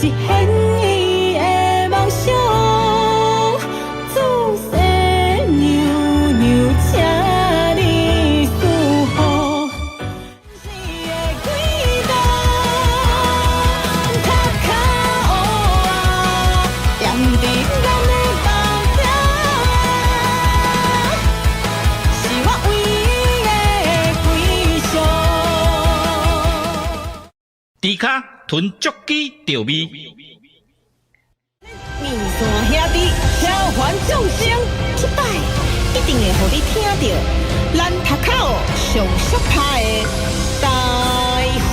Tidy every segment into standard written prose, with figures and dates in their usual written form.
实现伊的梦想。自细娘娘，请你伺候。是的轨道，头壳乌啊，踮伫咱的梦中，是我唯一的归宿。猪骹吞足鸡钓味，面线兄弟召唤众生，这摆一定会互你听到咱头壳上适拍的台魂。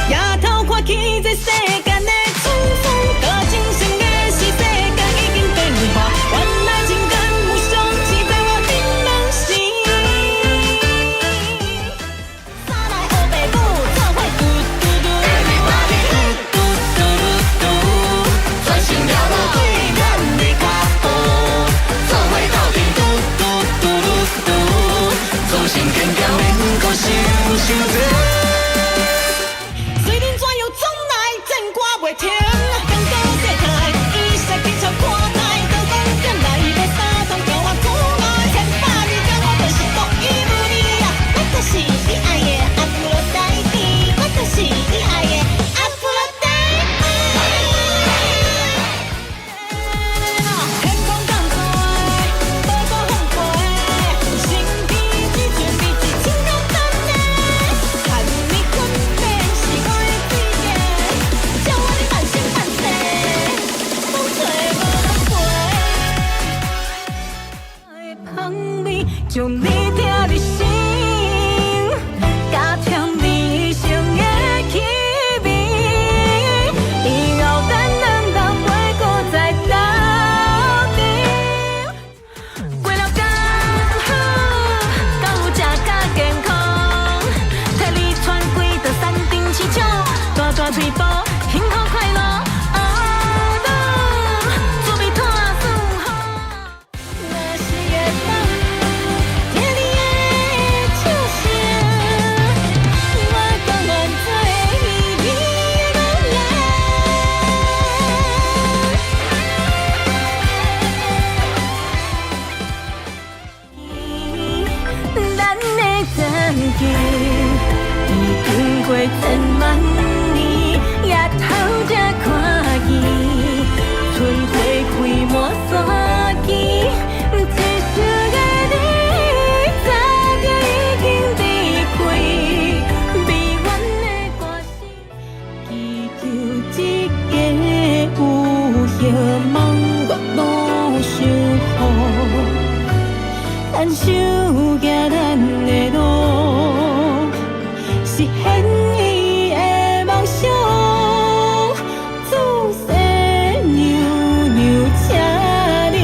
夜头看起这世间的春风，甲精神的是世间已经变化，原来情感无常，只在我顶梦时。三来黑白母，做伙嘟嘟嘟，嘟嘟嘟嘟，专心了无对咱的脚步，做伙斗阵嘟嘟嘟嘟嘟，自信坚强免搁想想多。虽然怎样总来战歌袂停，刚到世态，伊煞紧像看待，刀光剑来无相同，叫我苦爱千百年，叫我就是独一无二啊！我就是你爱的阿芙罗代蒂，我就是你爱的阿芙罗代蒂。天空降水，宝岛风飞，身边只准备一千个等的，看你困眠是我的水电，叫我的半生半世，风吹无人陪。香味将你听入心，加添你生的气味，以后咱两人袂搁再斗阵。过了刚好，敢有食甲健康，替你穿几道山顶市场，大大嘴巴，幸福快乐。啊啦，准备拖顺风，若是会当听你的笑声，我甘愿做你美的人。咱的感情已经过千万年，夜头才看见，春花开满山间，一生的你早就已经离开，美满的歌声，祈求一个有希望月老守护。牵手行咱的路，实现伊的梦想。自细娘娘，请你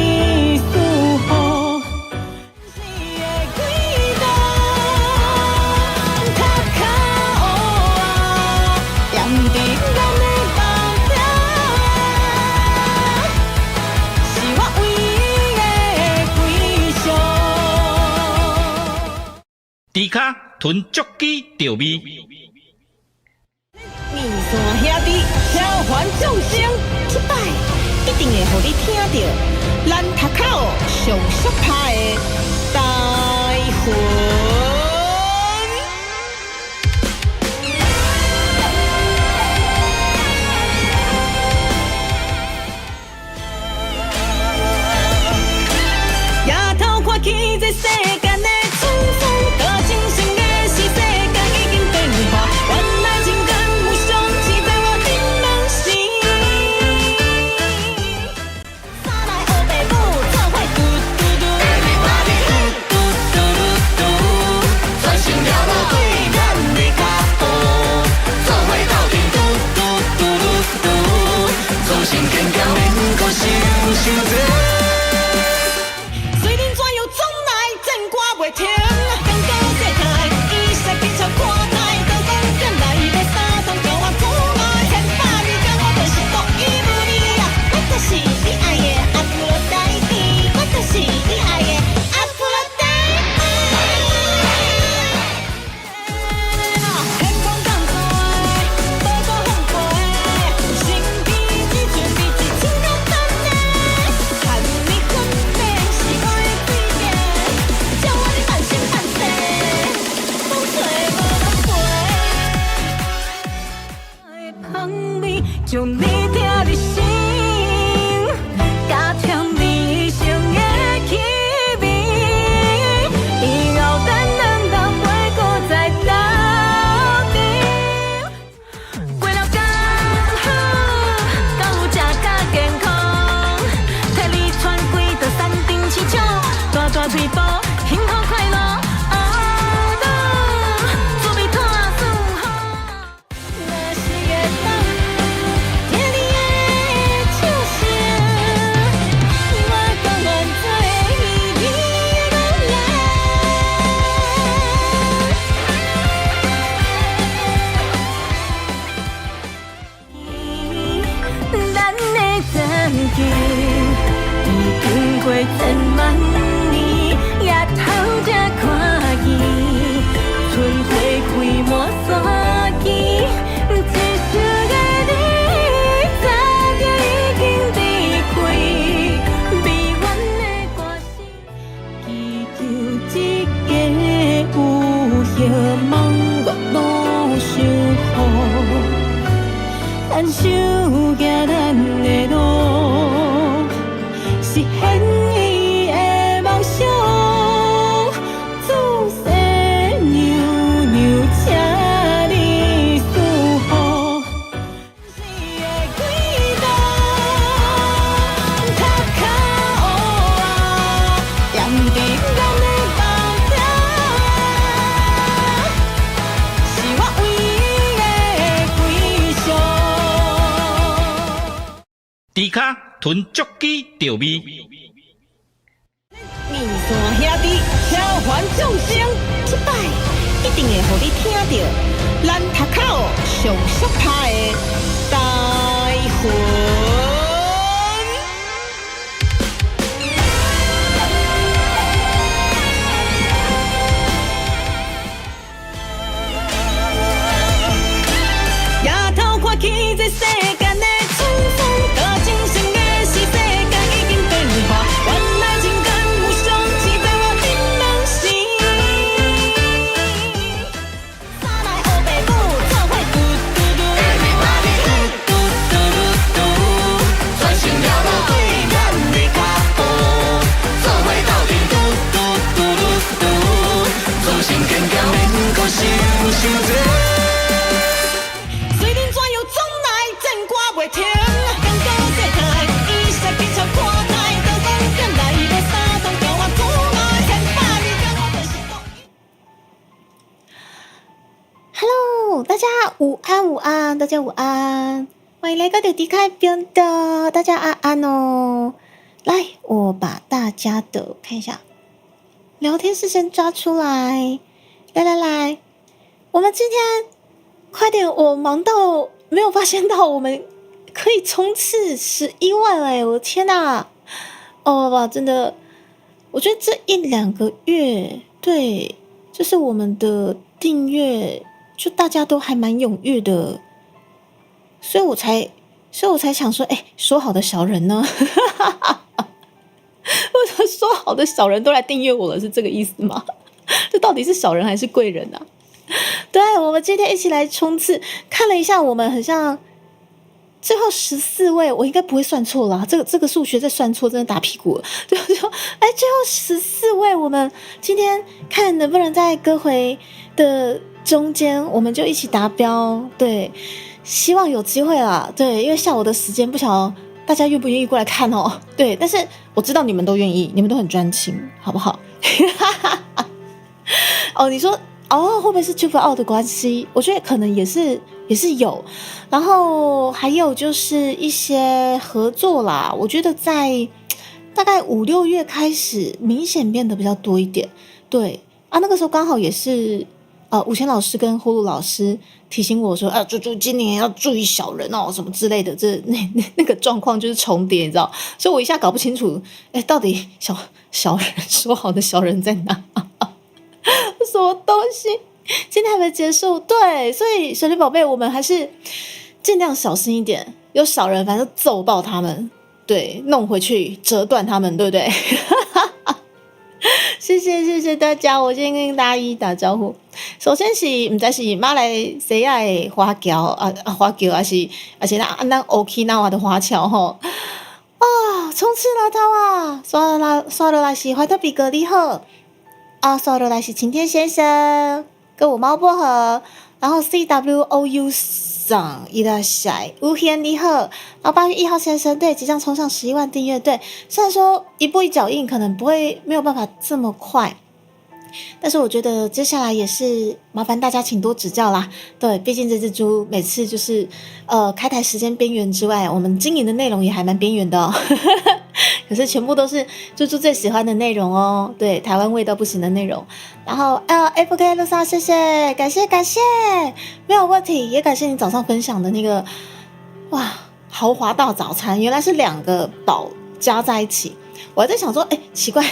伺候。是的轨道，头壳乌啊，踮伫咱的梦中，是我唯一的归宿。猪骹吞足鸡钓味，面线兄弟召唤众生，这摆一定会互你听到咱头壳上适拍的台魂。夜头看起这世间的春风，甲精神的是世间已经变化，原来情感无常，只在我顶梦时。三来黑白母，做伙嘟嘟嘟，嘟嘟嘟嘟。猪骹囤足机调味，面线兄弟召唤众生，这摆一定会互你听到咱头口上适拍的台魂。夜头看起这世间的春风，甲精神的是世间已经变化，原来情感有相似，在我顶人心。三来黑白母，做伙嘟嘟嘟，Everybody 嘟嘟嘟嘟，专心了落对咱的脚步，做伙斗阵嘟嘟嘟嘟嘟，自信坚强免搁想伤济。Hello， 大家午安午安，大家午安，欢迎来到迪卡频道，大家安安哦。来，我把大家的看一下聊天室先抓出来，来，我们今天快点，我忙到没有发现到我们可以冲刺11万了，我的天哪！哇，真的，我觉得这1-2个月，对，就是我们的订阅，就大家都还蛮踊跃的，所以我才想说，说好的小人呢？我说好的小人都来订阅我了，是这个意思吗？这到底是小人还是贵人啊？对，我们今天一起来冲刺，看了一下，我们很像最后14位，我应该不会算错啦，这个数学再算错真的打屁股了。最后14位，我们今天看能不能在歌回的中间，我们就一起达标。对，希望有机会啦。对，因为下午的时间不晓得大家愿不愿意过来看哦。对，但是我知道你们都愿意，你们都很专情，好不好？你说会不会是 Tube Out 的关系？我觉得可能也是有，然后还有就是一些合作啦。我觉得在大概5-6月开始明显变得比较多一点。对啊，那个时候刚好也是武谦老师跟呼噜老师提醒我说，猪今年要注意小人哦，什么之类的，那个状况就是重叠，你知道，所以我一下搞不清楚，到底小人说好的小人在哪？什么东西？今天还没结束，对，所以小绿宝贝，我们还是尽量小心一点。有小人，反正揍爆他们，对，弄回去折断他们，对不对？谢谢大家，我先跟大家一打招呼。首先是不知是马来西亚的花桥花桥，还是咱 Okinawa 的花桥吼。冲刺了他啊！刷落来是怀特比格你好。刷落来是晴天先生，跟我猫薄荷，然后 CWOU 上伊拉塞吴贤你好，然后8月1号先生，对，即将冲上11万订阅，对，虽然说一步一脚印，可能没有办法这么快，但是我觉得接下来也是麻烦大家请多指教啦。对，毕竟这只猪每次就是开台时间边缘之外，我们经营的内容也还蛮边缘的哦。可是全部都是猪猪最喜欢的内容哦，对，台湾味道不行的内容。然后FK 路上，谢谢，感谢，没有问题，也感谢你早上分享的那个哇豪华大早餐，原来是2个宝加在一起。我还在想说，奇怪，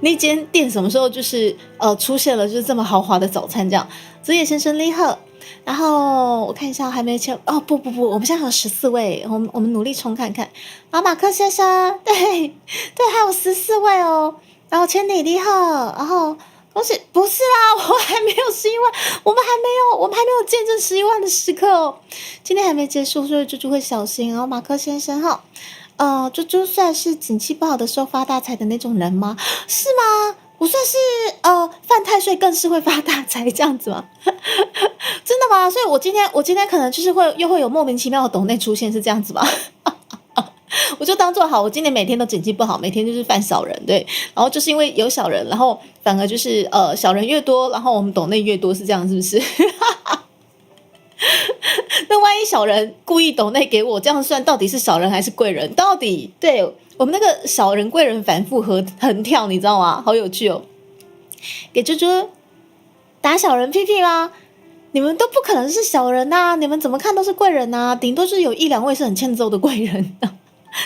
那间店什么时候就是出现了就是这么豪华的早餐这样？子野先生厉害。然后我看一下还没签不，我们现在还有14位，我们努力冲看看。然后马克先生，对，还有14位哦。然后千里厉害，然后恭喜，不是啦，我还没有11万，我们还没有见证11万的时刻哦。今天还没结束，所以猪猪会小心。然后马克先生哈，猪猪算是景气不好的时候发大财的那种人吗？是吗？我算是犯太岁更是会发大财这样子吗？真的吗？所以我今天可能就是又会有莫名其妙的抖内出现，是这样子吗？我就当做好，我今年每天都景气不好，每天就是犯小人，对，然后就是因为有小人，然后反而就是小人越多，然后我们抖内越多，是这样是不是？那万一小人故意抖内给我，这样算到底是小人还是贵人？到底对我们那个小人贵人反复横跳，你知道吗？好有趣哦！给猪猪打小人屁屁吗？你们都不可能是小人啊，你们怎么看都是贵人啊，顶多是有1、2位是很欠揍的贵人，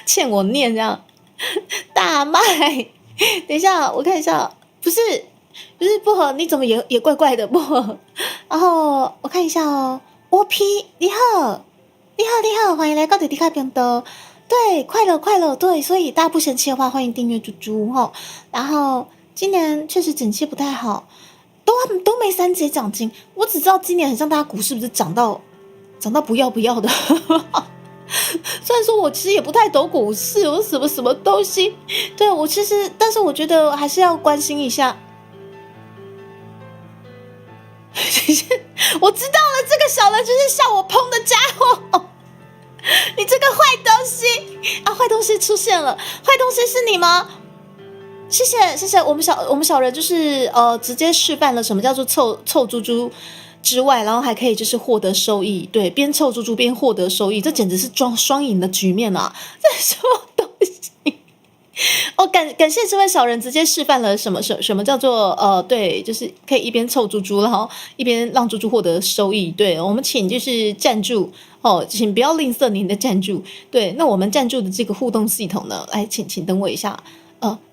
欠我念这样。大麦，等一下我看一下，不是薄荷，你怎么也怪怪的薄荷？然后我看一下哦，我皮你好，欢迎来到迪卡频道。对，快乐，对，所以大家不嫌弃的话，欢迎订阅猪猪哈。然后今年确实景气不太好，都没3节奖金，我只知道今年很像大家股市不是涨到不要的。虽然说我其实也不太懂股市，我什么东西，对我其实，但是我觉得还是要关心一下。我知道了，这个小人就是笑我砰的家伙。你这个坏东西啊！坏东西出现了，坏东西是你吗？谢谢，我们小人就是直接示范了什么叫做凑猪猪之外，然后还可以就是获得收益，对，边凑猪猪边获得收益，这简直是双赢的局面啊！这是什么东西？哦，感谢这位小人直接示范了什么叫做对，就是可以一边凑猪猪，然后一边让猪猪获得收益。对，我们请就是赞助哦，请不要吝啬您的赞助。对，那我们赞助的这个互动系统呢，来，请等我一下。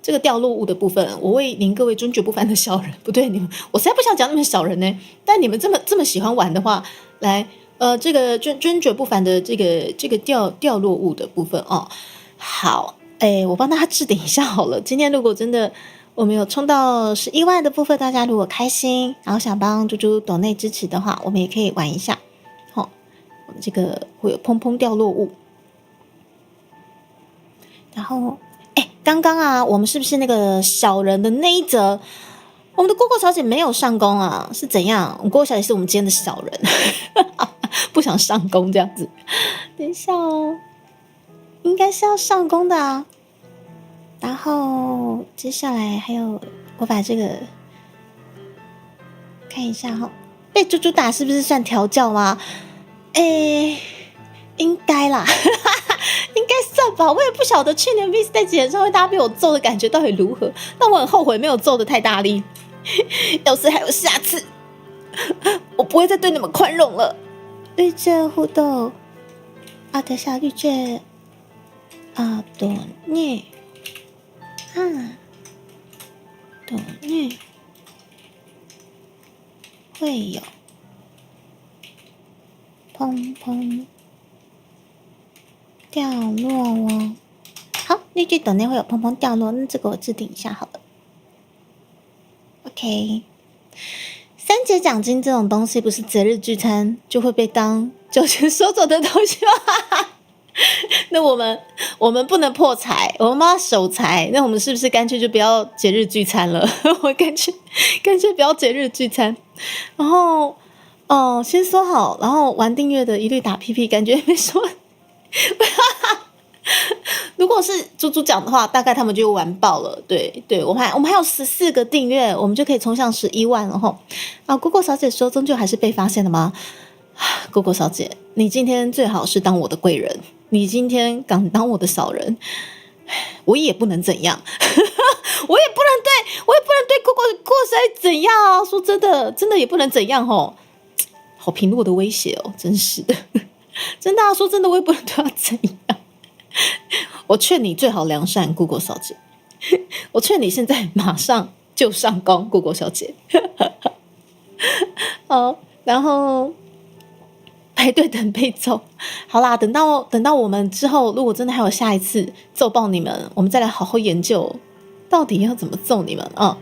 这个掉落物的部分，我为您各位尊爵不凡的小人，不对，你们，我实在不想讲你们小人呢，但你们这么喜欢玩的话，来，这个尊爵不凡的这个掉落物的部分哦，好。我帮大家置顶一下好了。今天如果真的我们有冲到11万的部分，大家如果开心，然后想帮猪猪抖内支持的话，我们也可以玩一下。好，我们这个会有砰砰掉落物。然后，刚刚啊，我们是不是那个小人的那一则？我们的蝈蝈小姐没有上工啊，是怎样？我们蝈蝈小姐是我们今天的小人，不想上工这样子。等一下哦，应该是要上工的啊。然后接下来还有，我把这个看一下哈，被猪猪打是不是算调教吗？应该啦，应该算吧。我也不晓得去年 V Stage 演唱会大家被我揍的感觉到底如何，但我很后悔没有揍的太大力。要是还有下次，我不会再对你们宽容了。绿箭互动，等下绿箭。多念多念会有砰砰掉落哦。好，绿箭等内会有砰砰掉落，那这个我置顶一下好了。OK， 3节奖金这种东西不是节日聚餐就会被当酒钱收走的东西吗？那我们不能破财，我们要守财。那我们是不是干脆就不要节日聚餐了？我干脆不要节日聚餐。然后先说好，然后玩订阅的一律打屁屁，感觉没说。如果是猪猪讲的话，大概他们就玩爆了。对，我们还有14个订阅，我们就可以冲向11万了吼。蝈蝈小姐说，终究还是被发现了吗？蝈蝈小姐，你今天最好是当我的贵人，你今天敢当我的小人，我也不能怎样，我也不能对蝈蝈小姐怎样啊！说真的也不能怎样吼，好平落的威胁哦，真是的，真的说真的，我也不能对她怎样。我劝你最好良善，蝈蝈小姐，我劝你现在马上就上工，蝈蝈小姐。好，然后。排队等被揍，好啦，等到我们之后，如果真的还有下一次揍爆你们，我们再来好好研究，到底要怎么揍你们啊？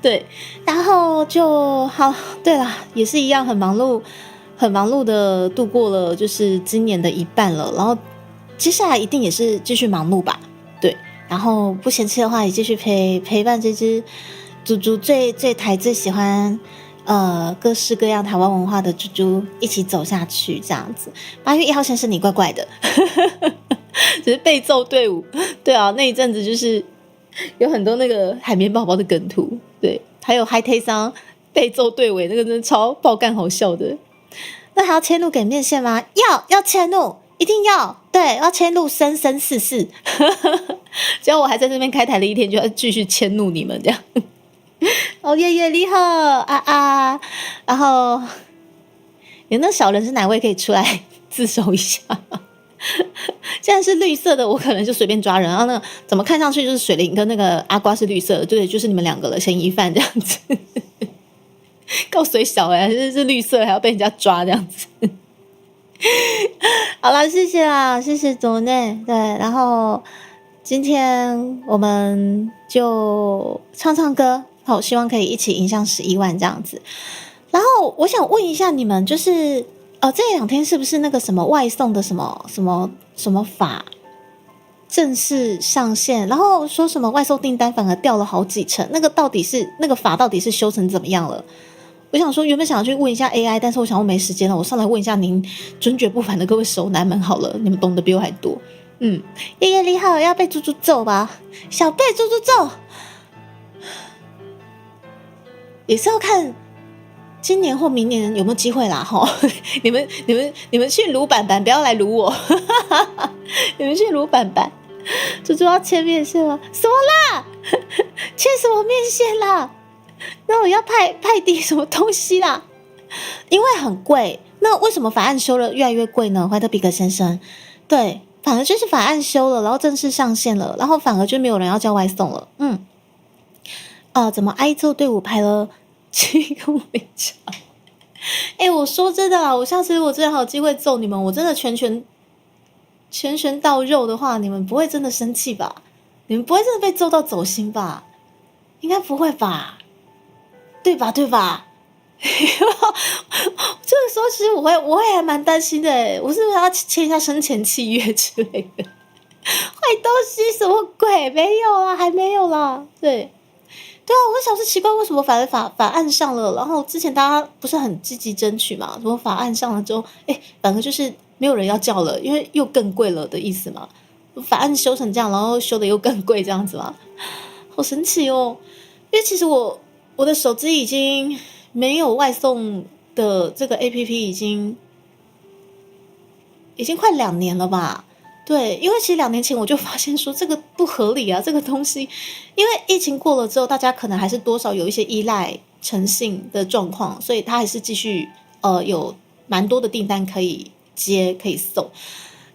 对，然后就好。对啦，也是一样很忙碌的度过了，就是今年的一半了。然后接下来一定也是继续忙碌吧？对，然后不嫌弃的话，也继续陪伴这只猪猪最喜欢。各式各样台湾文化的猪猪一起走下去，这样子。8月1号先生，你怪怪的，只是被揍队伍。对啊，那一阵子就是有很多那个海绵宝宝的梗图，对，还有海苔桑被揍队尾，那个真的超爆干好笑的。那还要迁怒给面线吗？要迁怒，一定要，对，要迁怒生生世世。只要我还在这边开台的一天，就要继续迁怒你们这样。哦，夜夜你好啊，然后有那小人是哪位可以出来自首一下？既然是绿色的，我可能就随便抓人。然后那怎么看上去就是水灵跟那个阿瓜是绿色的，对，就是你们两个了，嫌疑犯这样子。够水小是绿色还要被人家抓这样子。好啦，谢谢啦，谢谢左内。对，然后今天我们就唱唱歌，好，希望可以一起迎向11万这样子。然后我想问一下你们，就是这2天是不是那个什么外送的什么法正式上线？然后说什么外送订单反而掉了好几成，那个法到底是修成怎么样了？我想说，原本想要去问一下 AI， 但是我想我没时间了，我上来问一下您尊爵不凡的各位熟男们好了，你们懂得比我还多。夜夜你好，要被猪猪揍吧？小被猪猪揍，也是要看今年或明年有没有机会啦哈。你们去撸板板，不要来撸我。你们去撸板板，猪猪要切面线吗？什么啦？切什么面线啦？那我要派递什么东西啦？因为很贵。那为什么法案修了越来越贵呢？怀特比克先生，对，反而就是法案修了，然后正式上线了，然后反而就没有人要叫外送了。怎么挨揍队伍排了7公里长？我说真的啦，我下次如果真的还有机会揍你们，我真的拳拳到肉的话，你们不会真的生气吧？你们不会真的被揍到走心吧？应该不会吧？对吧？这个时候其实我会还蛮担心的，我是不是要签一下生前契约之类的？坏东西什么鬼？没有啦，还没有啦。对啊，我想是奇怪，为什么反而法案上了，然后之前大家不是很积极争取嘛？什么法案上了之后，反而就是没有人要叫了，因为又更贵了的意思嘛。法案修成这样，然后修的又更贵，这样子嘛，好神奇哦！因为其实我的手机已经没有外送的这个 APP 已经快2年了吧？对，因为其实2年前我就发现说这个不合理啊，这个东西，因为疫情过了之后，大家可能还是多少有一些依赖诚信的状况，所以他还是继续有蛮多的订单可以接可以送，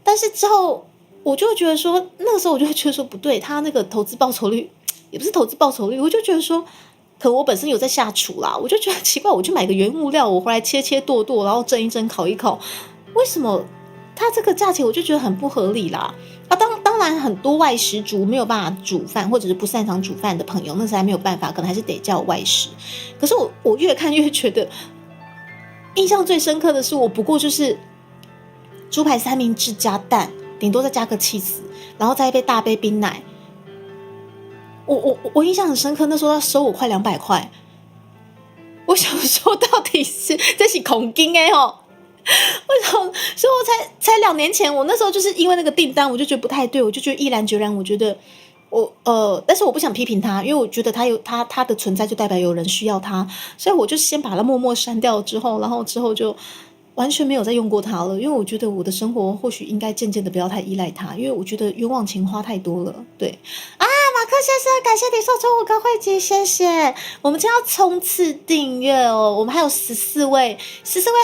但是之后我就觉得说，那个时候我就觉得说不对，他那个投资报酬率也不是投资报酬率，我就觉得说。可能我本身有在下厨啦，我就觉得奇怪，我去买个原物料，我回来切剁，然后蒸一蒸，烤一烤，为什么它这个价钱我就觉得很不合理啦？当然很多外食族没有办法煮饭，或者是不擅长煮饭的朋友，那时还没有办法，可能还是得叫外食。可是我越看越觉得，印象最深刻的是，我不过就是猪排三明治加蛋，顶多再加个cheese，然后再一杯大杯冰奶。我印象很深刻，那时候他收我快200块，我想说到底是这是恐惊哦，为什么？所以我才2年前，我那时候就是因为那个订单，我就觉得不太对，我就觉得毅然决然，我觉得但是我不想批评他，因为我觉得他的存在就代表有人需要他，所以我就先把它默默删掉之后，然后之后就完全没有再用过它了，因为我觉得我的生活或许应该渐渐的不要太依赖它，因为我觉得冤枉钱花太多了。对啊，马克先生，感谢你送出5个会籍，谢谢。我们今天要冲刺订阅哦，我们还有14位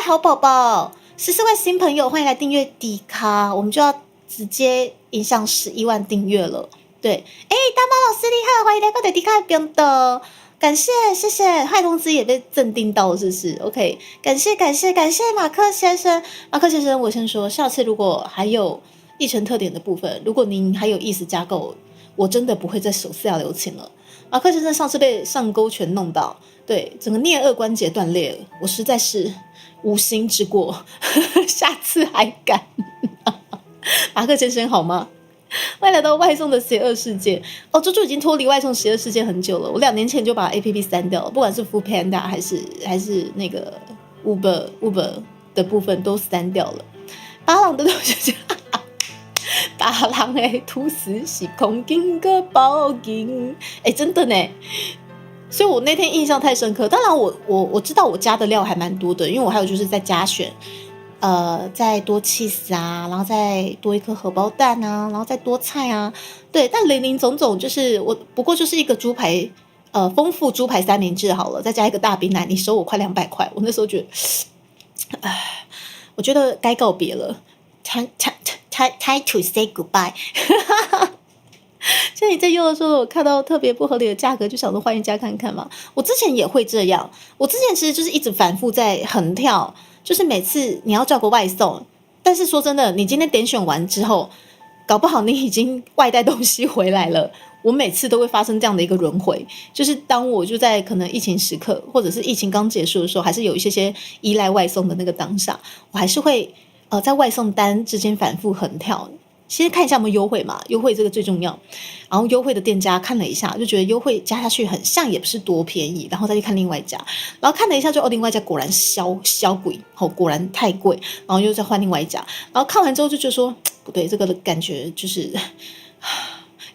好宝宝，14位新朋友，欢迎来订阅迪卡，我们就要直接迎向11万订阅了。对，大猫老师厉害，欢迎来到迪卡边的。感谢，谢谢，坏公司也被镇定到了，是不是 ？OK， 感谢马克先生，我先说，下次如果还有议程特点的部分，如果您还有意思加购，我真的不会再手下留情了。马克先生上次被上勾拳弄到，对，整个颞颌关节断裂了，我实在是无心之过，下次还敢？马克先生好吗？欢迎来到外送的邪恶世界哦！猪猪已经脱离外送邪恶世界很久了。我2年前就把 APP 删掉了，不管是 Foodpanda 还是那个 Uber 的部分都删掉了。巴郎的东西，巴郎的吐司是空金个包金，真的呢。所以我那天印象太深刻。当然我知道我加的料还蛮多的，因为我还有就是在加选再多cheese啊，然后再多一颗荷包蛋啊，然后再多菜啊，对，但林林总总就是我不过就是一个猪排，丰富猪排三明治好了，再加一个大冰奶，你收我快200块，我那时候觉得，我觉得该告别了，time to say goodbye 。像你在用的时候，我看到特别不合理的价格，就想说换一家看看嘛。我之前也会这样，我之前其实就是一直反复在横跳。就是每次你要叫个外送，但是说真的，你今天点选完之后，搞不好你已经外带东西回来了。我每次都会发生这样的一个轮回，就是当我就在可能疫情时刻，或者是疫情刚结束的时候，还是有一些依赖外送的那个当下，我还是会在外送单之间反复横跳。先看一下有没有优惠嘛，优惠这个最重要。然后优惠的店家看了一下，就觉得优惠加下去很像也不是多便宜，然后再去看另外一家，然后看了一下就另外一家果然销贵，果然太贵，然后又再换另外一家，然后看完之后就觉得说不对，这个的感觉就是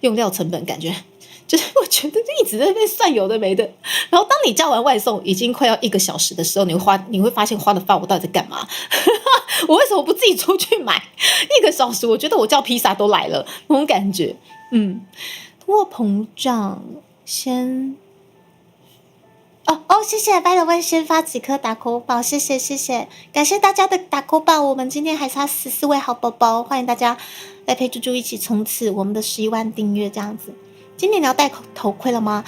用料成本感觉。就是我觉得就一直在那边算有的没的，然后当你叫完外送已经快要1个小时的时候，你会发现花的发我到底在干嘛？我为什么不自己出去买？1个小时，我觉得我叫披萨都来了那种感觉。通货膨胀先谢谢拜了，问先发几颗打扣宝，谢谢，感谢大家的打扣宝，我们今天还差14位好宝宝，欢迎大家来陪猪猪一起冲刺我们的11万订阅这样子。今年你要戴头盔了吗？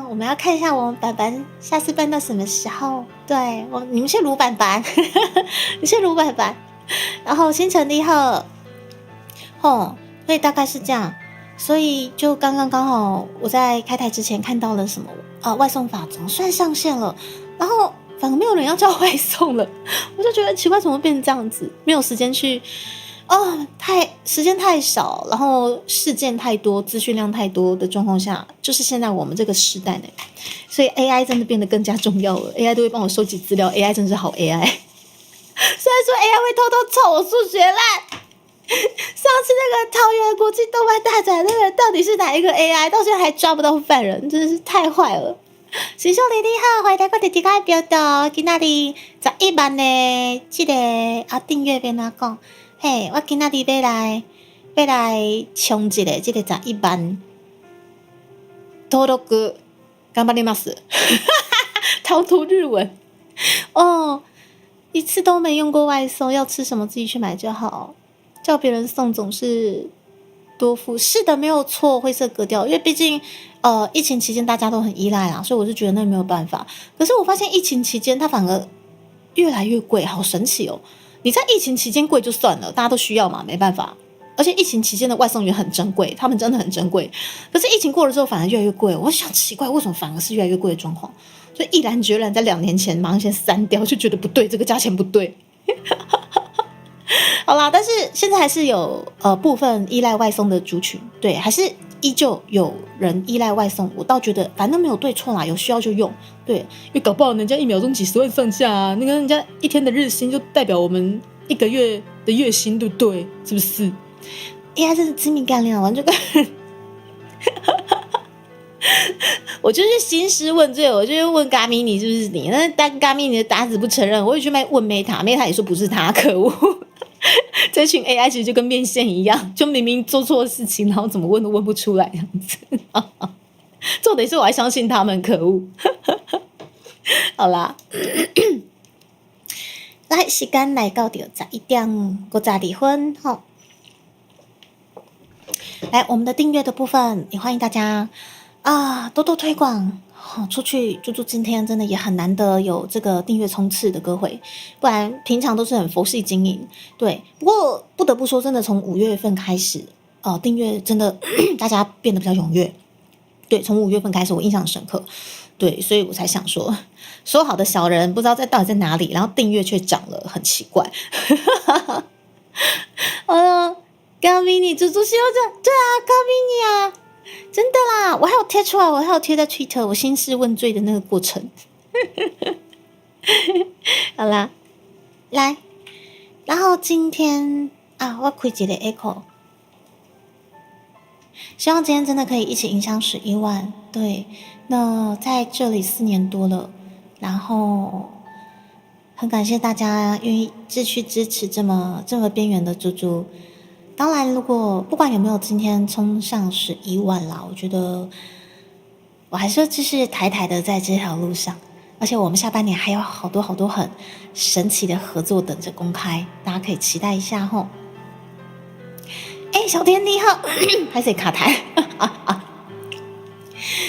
我们要看一下我们板板下次办到什么时候。对，你们是卢板板，你是卢板板。然后星辰厉害，所以大概是这样。所以就刚好我在开台之前看到了什么外送法总算上线了，然后反而没有人要叫外送了，我就觉得奇怪，怎么变成这样子？没有时间去。时间太少，然后事件太多，资讯量太多的状况下，就是现在我们这个时代呢，所以 AI 真的变得更加重要了。AI 都会帮我收集资料 ，AI 真的是好 AI。虽然说 AI 会偷偷凑我数学烂，上次那个桃园国际动漫大展那个到底是哪一个 AI， 到现在还抓不到犯人，真的是太坏了。师兄你好，欢迎大家弟弟来表达，今仔日11万的这个订阅别哪讲。嘿，我今仔日要来冲一个这个11万登録頑張ります。唐突日文一次都没用过外送，要吃什么自己去买就好，叫别人送总是多付。是的，没有错，灰色格调，因为毕竟疫情期间大家都很依赖啦，所以我是觉得那没有办法。可是我发现疫情期间它反而越来越贵，好神奇哦。你在疫情期间贵就算了，大家都需要嘛，没办法。而且疫情期间的外送员很珍贵，他们真的很珍贵。可是疫情过了之后，反而越来越贵。我想奇怪，为什么反而是越来越贵的状况？所以毅然决然在2年前马上先删掉，就觉得不对，这个价钱不对。好啦，但是现在还是有部分依赖外送的族群，对，还是依旧有人依赖外送。我倒觉得反正没有对错啦，有需要就用。对，因为搞不好人家1秒钟几10万上下啊，那个人家1天的日薪就代表我们1个月的月薪，对不对？是不是？AI 真是致命干练啊！完全我就是兴师问罪，我就问嘎咪你是不是你？那但嘎咪你的打死不承认，我也去问 Meta 也说不是他，可恶！这群 AI 其实就跟面线一样，就明明做错事情，然后怎么问都问不出来这样子。重点是我还相信他们，可恶！好啦，来时间来到11点52分吼。来，我们的订阅的部分，也欢迎大家多多推广出去。猪猪今天真的也很难得有这个订阅冲刺的歌会，不然平常都是很佛系经营。对，不过不得不说，真的从5月份开始，订阅真的大家变得比较踊跃。对，从5月份开始，我印象很深刻。对，所以我才想说好的小人不知道到底在哪里，然后订阅却涨了，很奇怪。高迷你猪猪希望这对啊，高迷你啊，真的啦，我还有贴出来，我还有贴在 Twitter 我兴师问罪的那个过程。好啦，来，然后今天我开一个 echo， 希望今天真的可以一起影响11万。对，那在这里4年多了，然后很感谢大家愿意继续支持这么边缘的猪猪。当然，如果不管有没有今天冲上11万啦，我觉得我还是会继续台的在这条路上。而且我们下半年还有好多很神奇的合作等着公开，大家可以期待一下吼。小天你好，还是卡台。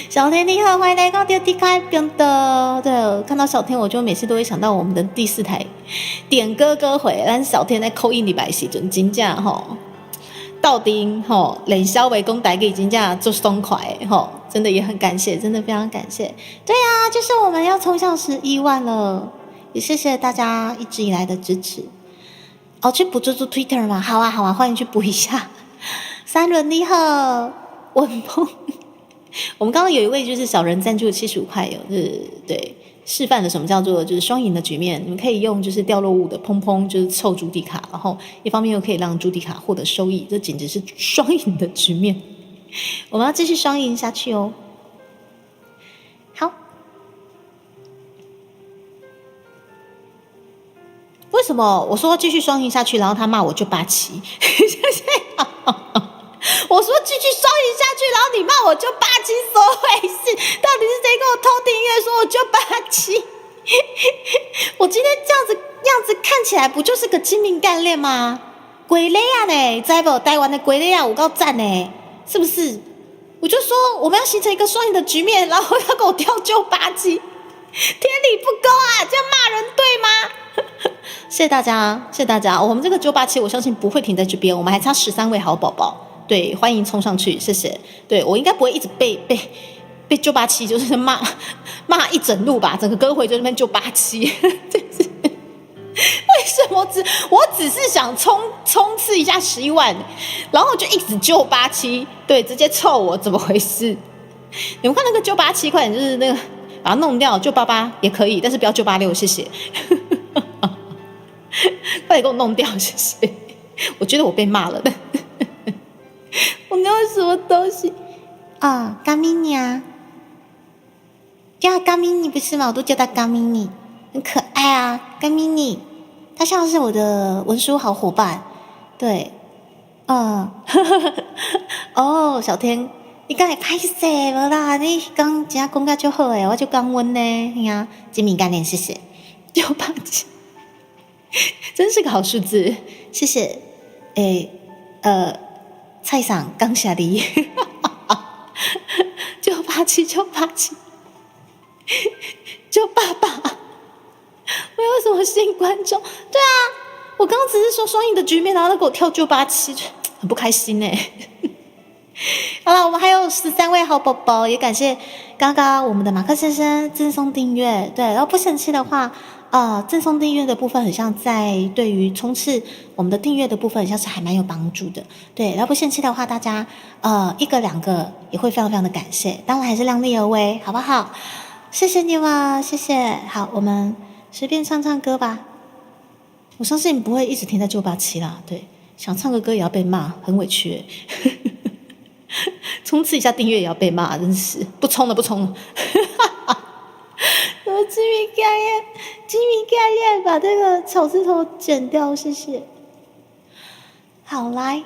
小天你好，欢迎来到第开边的。对，看到小天，我就每次都会想到我们的第4台点歌会，但是小天在扣印礼拜时阵真正吼，到底吼冷笑为公台给真正做爽快吼，真的也很感谢，真的非常感谢。对啊，就是我们要冲向11万了，也谢谢大家一直以来的支持。去补猪猪 Twitter 嘛？好啊，欢迎去补一下。三轮你好，文鹏。我们刚刚有一位就是小人赞助75块，就是对示范了什么叫做就是双赢的局面。你们可以用就是掉落物的砰砰就是凑朱迪卡，然后一方面又可以让朱迪卡获得收益，这简直是双赢的局面。我们要继续双赢下去哦。好，为什么我说继续双赢下去，然后他骂我就87？我说继续双赢下去，然后你骂我就87，怎么回事？到底是谁给我偷订阅说我就87？我今天这样子看起来不就是个精明干练吗？鬼雷啊呢，知不？台湾的鬼雷啊，我够赞呢，是不是？我就说我们要形成一个双赢的局面，然后他给我跳987，天理不公啊！这样骂人对吗？谢谢大家，我们这个987，我相信不会停在这边，我们还差13位好宝宝。对，欢迎冲上去，谢谢。对，我应该不会一直被987就是骂一整路吧，整个歌会就那边987，就是为什么我只是想冲刺一下11万，然后就一直987，对，直接凑我，怎么回事？你们看那个987，快点就是那个把它弄掉，988也可以，但是不要986，谢谢。快点给我弄掉，谢谢。我觉得我被骂了。我弄什么东西啊？嘎咪尼啊，叫嘎咪尼不是吗？我都叫他嘎咪尼，很可爱啊，嘎咪尼。他像是我的文书好伙伴，对，小天，你刚才拍摄无啦？你刚真讲得就好诶，我就降温呢，呀，精明干练，谢谢，987，真是个好数字，谢谢，蔡桑刚下离987，988，我有什么新观众？对啊，我刚刚只是说双赢的局面，然后他给我跳987，很不开心呢。好了，我们还有13位好宝宝，也感谢刚刚我们的马克先生赠送订阅。对，然后不嫌弃的话。赠送订阅的部分很像在对于冲刺我们的订阅的部分，很像是还蛮有帮助的。对，然后不嫌弃的话，大家1个2个也会非常非常的感谢，当然还是量力而为，好不好？谢谢你们，谢谢。好，我们随便唱唱歌吧。我相信你不会一直停在987啦，对，想唱个歌也要被骂，很委屈。冲刺一下订阅也要被骂，真是不冲了。我鸡米盖耶，把这个草字头剪掉，谢谢。好，来，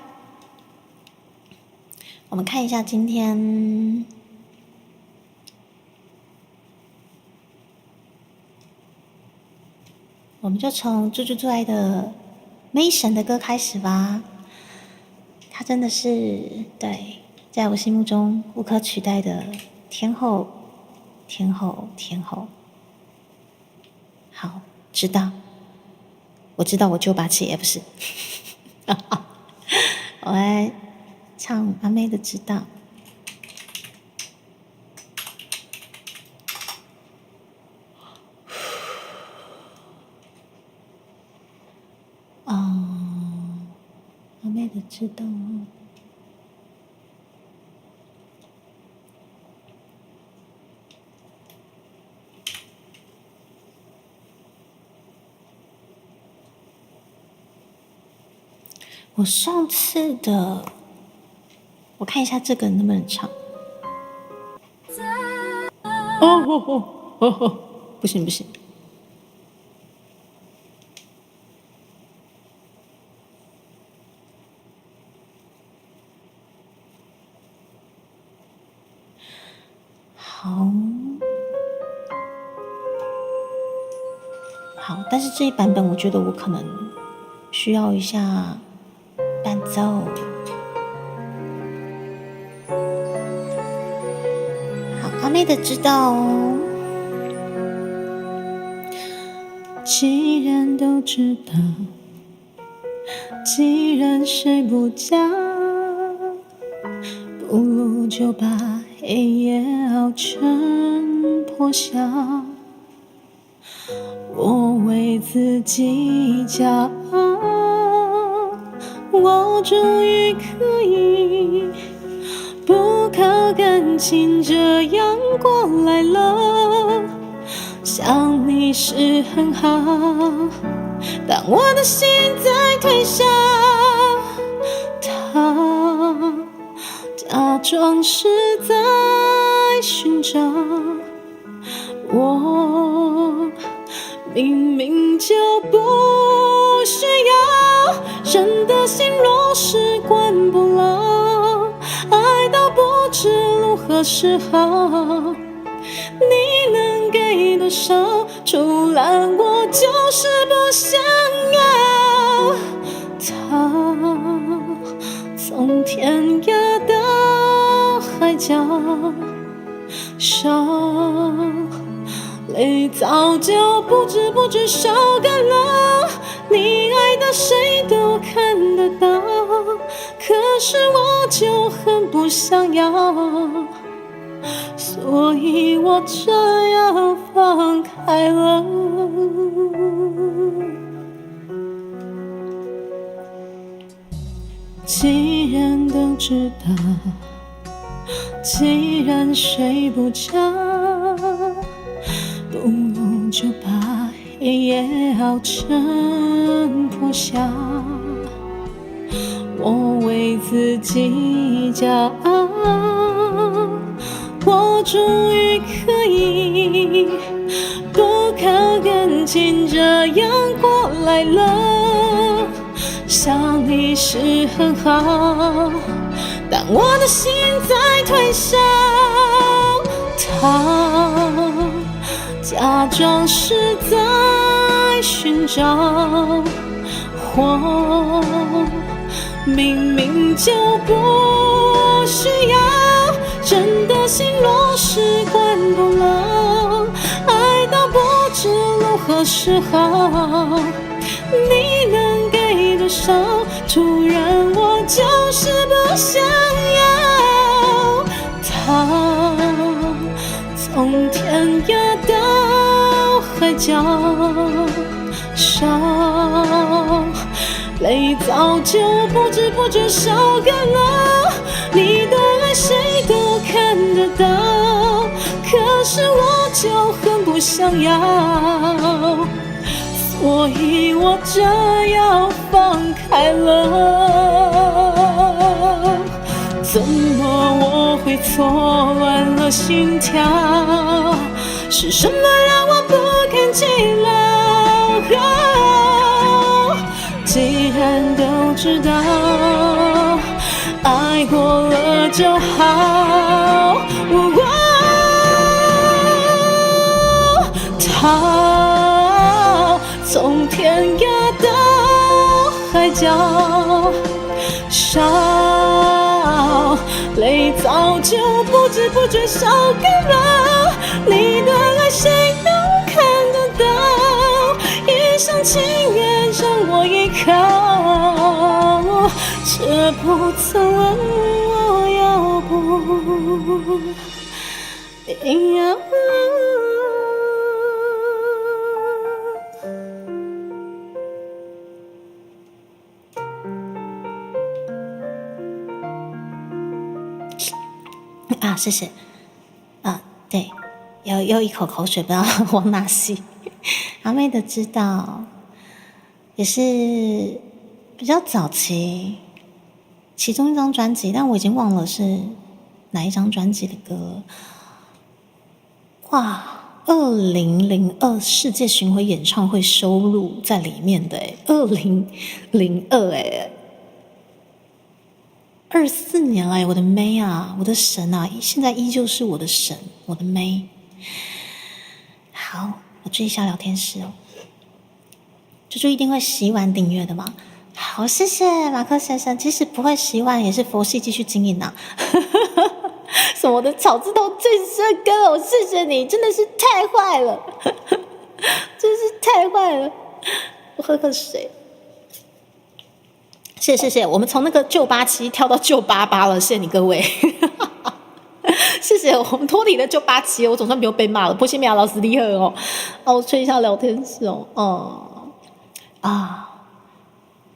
我们看一下今天，我们就从猪猪最爱的梅神的歌开始吧。他真的是对，在我心目中无可取代的天后。好，我知道我987也不是。我来唱阿妹的知道。阿妹的知道。我上次的，我看一下这个能不能唱。不行，好，但是这一版本我觉得我可能需要一下伴奏。好，阿妹的知道哦。既然都知道，既然睡不着，不如就把黑夜熬成破晓。我为自己骄傲，我终于可以不靠感情这样过来了。想你是很好，但我的心在退烧。他假装是在寻找我，明明就不需要。人的心若是关不牢，爱到不知如何是好。你能给多少？除了我就是不想要。他从天涯到海角，伤泪早就不知不觉烧干了。你爱的谁都看得到，可是我就很不想要，所以我这样放开了。既然都知道，既然睡不着，不如就把黑夜熬成破晓。我为自己骄傲，我终于可以不靠感情这样过来了。想你是很好，但我的心在退烧。他假装是在寻找我，明明就不需要。真的心若是关不牢，爱到不知如何是好。你能给多少？突然我就是不想要。他从天涯到海角，伤泪早就不知不觉烧干了。你的爱谁都看得到，可是我就很不想要，所以我这样放开了。怎么我会错乱了心跳？是什么让我不堪其扰？既然都知道，爱过了就好。他从天涯到海角，烧泪早就不知不觉烧干了。你的爱谁都看得到，一厢情愿让我依靠，却不曾问我要不要。啊，谢谢。啊，对，又一口口水，不知道往哪吸。阿妹的知道，也是比较早期其中一张专辑，但我已经忘了是哪一张专辑的歌了。哇，2002世界巡回演唱会收录在里面的2002 24年来，我的妹啊，我的神啊，现在依旧是我的神，我的妹。好，我注意一下聊天室哦。猪猪一定会11万订阅的吗？好，谢谢马克先生。其实不会11万也是佛系继续经营啊。什么的草字头最深根了，我谢谢你，真的是太坏了，真是太坏了。我喝口水。谢谢，我们从那个旧87跳到旧88了，谢谢你各位。谢谢，我们脱离了旧87，我总算不用被骂了。波西米亚老师厉害哦。我吹一下聊天室哦。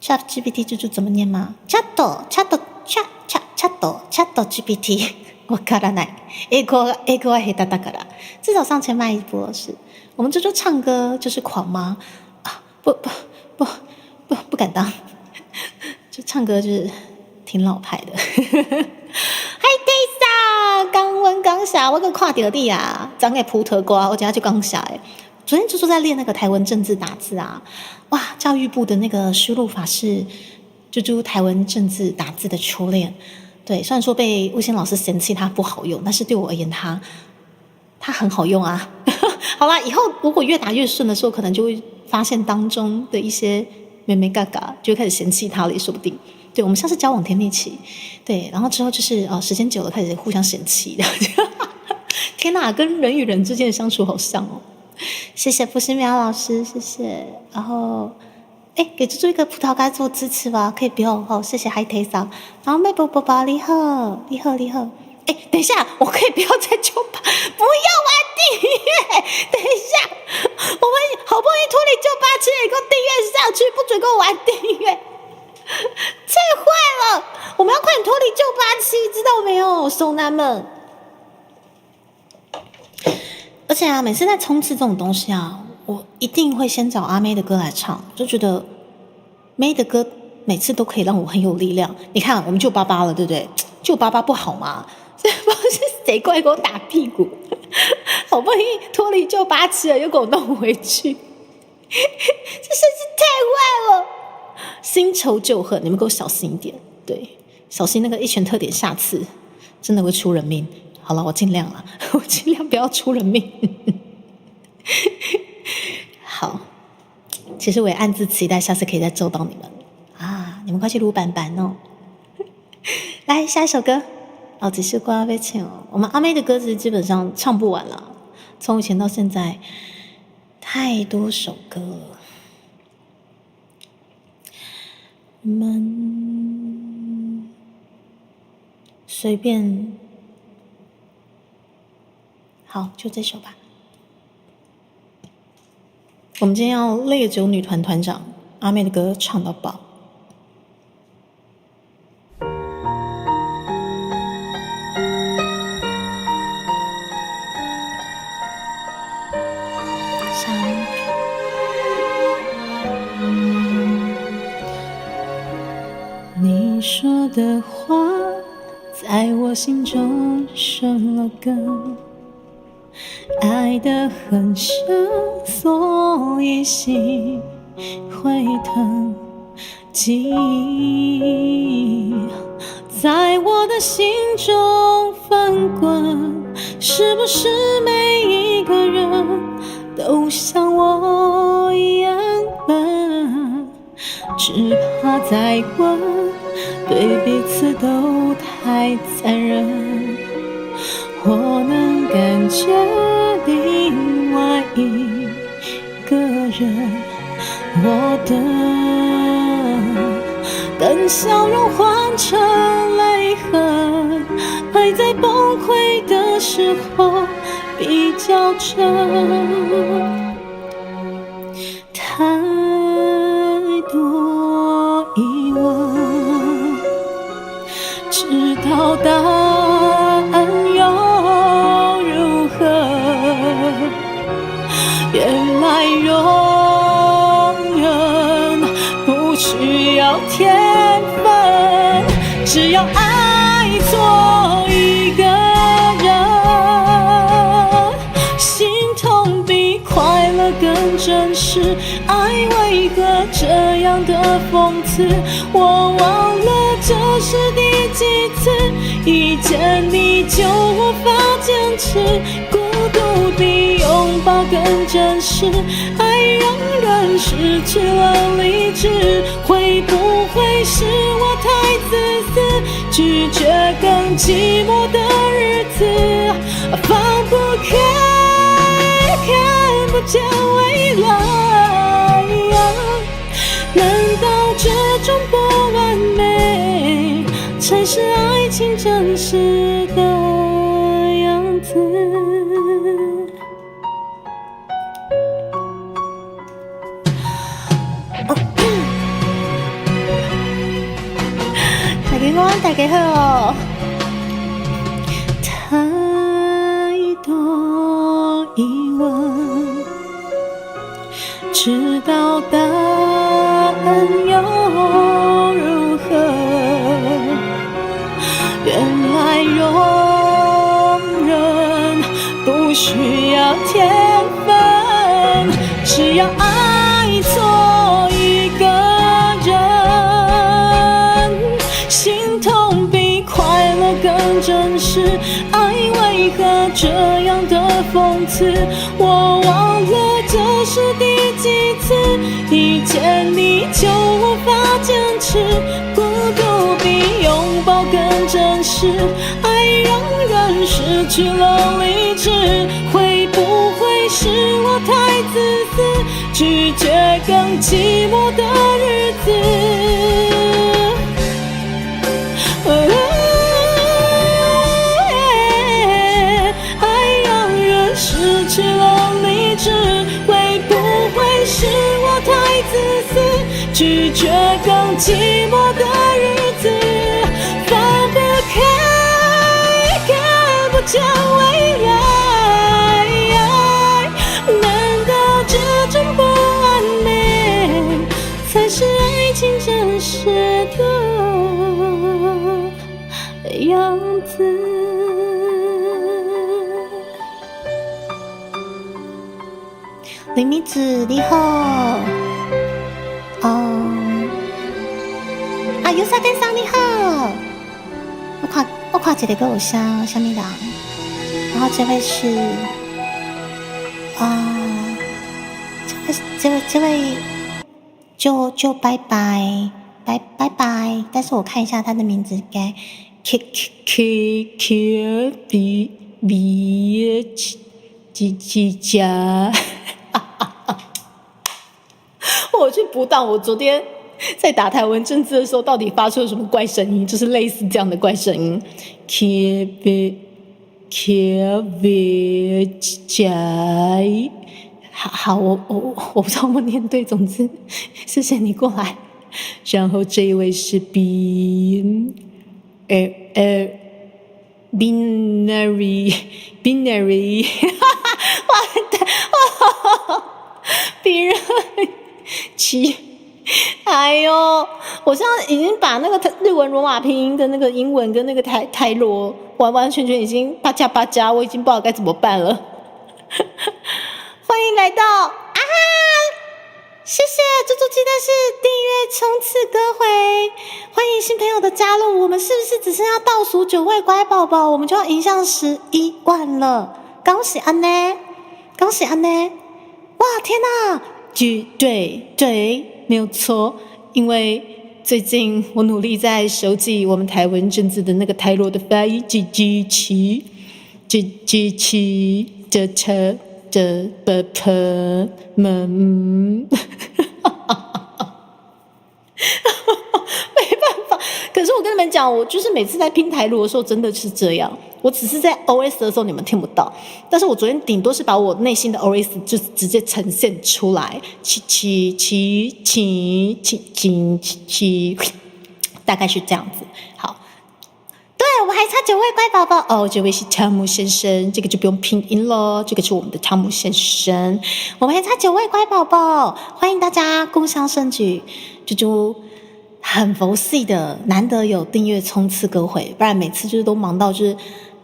ChatGPT 猪猪怎么念吗？Chat GPT わからない。英語は下手だから。至少上前迈一步是。我们猪猪唱歌就是狂吗？不敢当。就唱歌就是挺老派的。嗨 ，Daisy， 刚温刚下，我个看到你啊，长个葡萄瓜，我今天就刚下哎。昨天猪猪在练那个台文正字打字啊，哇！教育部的那个输入法是猪猪台文正字打字的初恋。对，虽然说被吴昕老师嫌弃它不好用，但是对我而言它很好用啊。好啦，以后如果越打越顺的时候，可能就会发现当中的一些妹妹嘎嘎，就会开始嫌弃它了，也说不定。对，我们像是交往甜蜜期，对，然后之后就是时间久了开始互相嫌弃的。天哪，跟人与人之间的相处好像哦。谢谢不是苗老师，谢谢。然后，给猪猪一个葡萄干做支持吧，可以不用哦，谢谢海苔桑。然后妹宝宝宝你好。等一下，我可以不要再纠吧，不要玩订阅。等一下，我们好不容易脱离旧87，你给我订阅上去，不准跟我玩订阅，太坏了！我们要快点脱离旧87，知道没有，熟男们？而且啊，每次在冲刺这种东西啊，我一定会先找阿妹的歌来唱，就觉得妹的歌每次都可以让我很有力量。你看，我们旧88了，对不对？旧88不好吗？不知道是谁过来给我打屁股，好不容易脱离旧87了，又给我弄回去，这真是太坏了！新仇旧恨，你们给我小心一点，对，小心那个一拳特点，下次真的会出人命。好了，我尽量了，我尽量不要出人命。好，其实我也暗自期待下次可以再揍到你们啊！你们快去撸板板哦。来下一首歌，只是瓜被请哦。我们阿妹的歌词基本上唱不完了，从以前到现在，太多首歌了。你们随便。好，就这首吧。我们今天要烈酒女团团长阿妹的歌唱到爆。你说的话在我心中生了根，爱得很深，所以心会疼。记忆在我的心中翻滚，是不是每一个人都像我一样笨？只怕再问，对彼此都太残忍。我能感觉另外一个人，我等笑容换成泪痕，爱在崩溃的时候比较真。太多疑问，知道答案又如何？原来容忍不需要天分，只要爱错一个人，心痛比快乐更真实。爱为何这样的讽刺？我忘了这是第几次，一见你就无法坚持。实，孤独比拥抱更真实。爱让人失去了理智，会不会是我太自私？拒绝更寂寞的日子，放不开，看不见未来。难道这种不完美才是爱情真实的样子？大家晚安，大家好。太多疑问，知道答案又如何？原来容忍不需要天分，只要爱错一个人，心痛比快乐更真实。爱为何这样的讽刺？我忘了这是第几次一见你就无法坚持，孤独比拥抱更真实。爱让人失去了理智，会不会是我太自私？拒绝更寂寞的日子。爱让人失去了理智，会不会是我太自私？拒绝更寂寞的日子，放不开，看不见未来。难道这种不完美才是爱情真实的样子？林明子你好，尤萨根桑你好，我看这个给我下面人，然后这位是这位就拜拜，但是我看一下他的名字该 K B 几家。我去补档，我昨天在打台湾政治的时候，到底发出了什么怪声音？就是类似这样的怪声音。K V 家，好，我不知道我念对，总之谢谢你过来。然后这一位是 binary， 别人七，哎呦！我现在已经把那个日文罗马拼音的那个英文跟那个台罗完完全全已经巴加，我已经不知道该怎么办了。欢迎来到谢谢猪猪鸡蛋是订阅冲刺歌回，欢迎新朋友的加入。我们是不是只剩下倒数9位乖宝宝，我们就要迎向11万了？恭喜安呢，恭喜安呢！哇，天哪！对，没有错，因为最近我努力在收集我们台湾政治的那个台罗的翻译机器的车的朋们，没办法。可是我跟你们讲，我就是每次在拼台罗的时候，真的是这样。我只是在 OS 的时候你们听不到，但是我昨天顶多是把我内心的 OS 就直接呈现出来，大概是这样子。好，对，我们还差9位乖宝宝哦，这位是汤姆先生，这个就不用拼音了，这个是我们的汤姆先生。我们还差9位乖宝宝，欢迎大家共襄盛举，就很佛系的，难得有订阅冲刺歌会，不然每次就是都忙到就是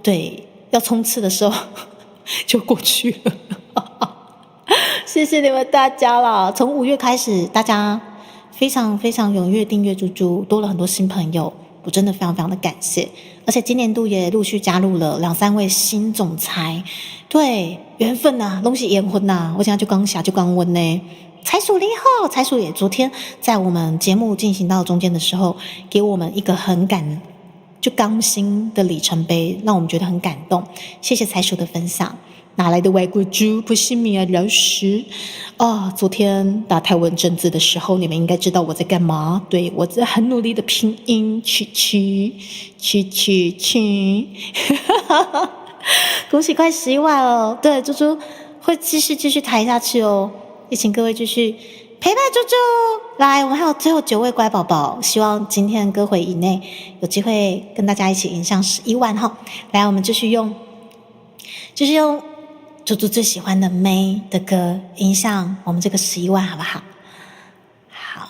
对要冲刺的时候就过去了。谢谢你们大家啦！从5月开始，大家非常非常踊跃订阅猪猪，多了很多新朋友。我真的非常非常的感谢。而且今年度也陆续加入了2-3位新总裁，对，缘分呐，拢是缘分呐，我现在就刚下就刚问呢。财鼠你好，财鼠也昨天在我们节目进行到中间的时候，给我们一个很刚心的里程碑，让我们觉得很感动。谢谢财鼠的分享。哪来的外国猪？不是米啊，老师哦！昨天打台湾政治的时候，你们应该知道我在干嘛。对，我在很努力的拼音，去，恭喜快11万哦！对，猪猪会继续抬下去哦，也请各位继续陪伴猪猪。来，我们还有最后9位乖宝宝，希望今天歌回以内有机会跟大家一起迎上11万哈。来，我们继续用猪猪最喜欢的妹的歌迎上我们这个11万，好不好？好，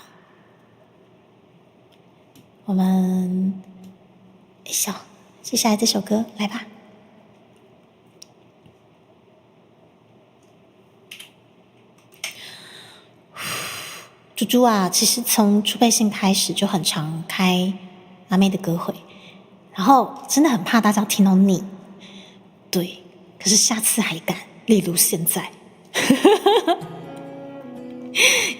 我们接下来这首歌来吧。猪猪啊，其实从初配信开始就很常开阿妹的歌会，然后真的很怕大家听到腻，对。可是下次还敢，例如现在，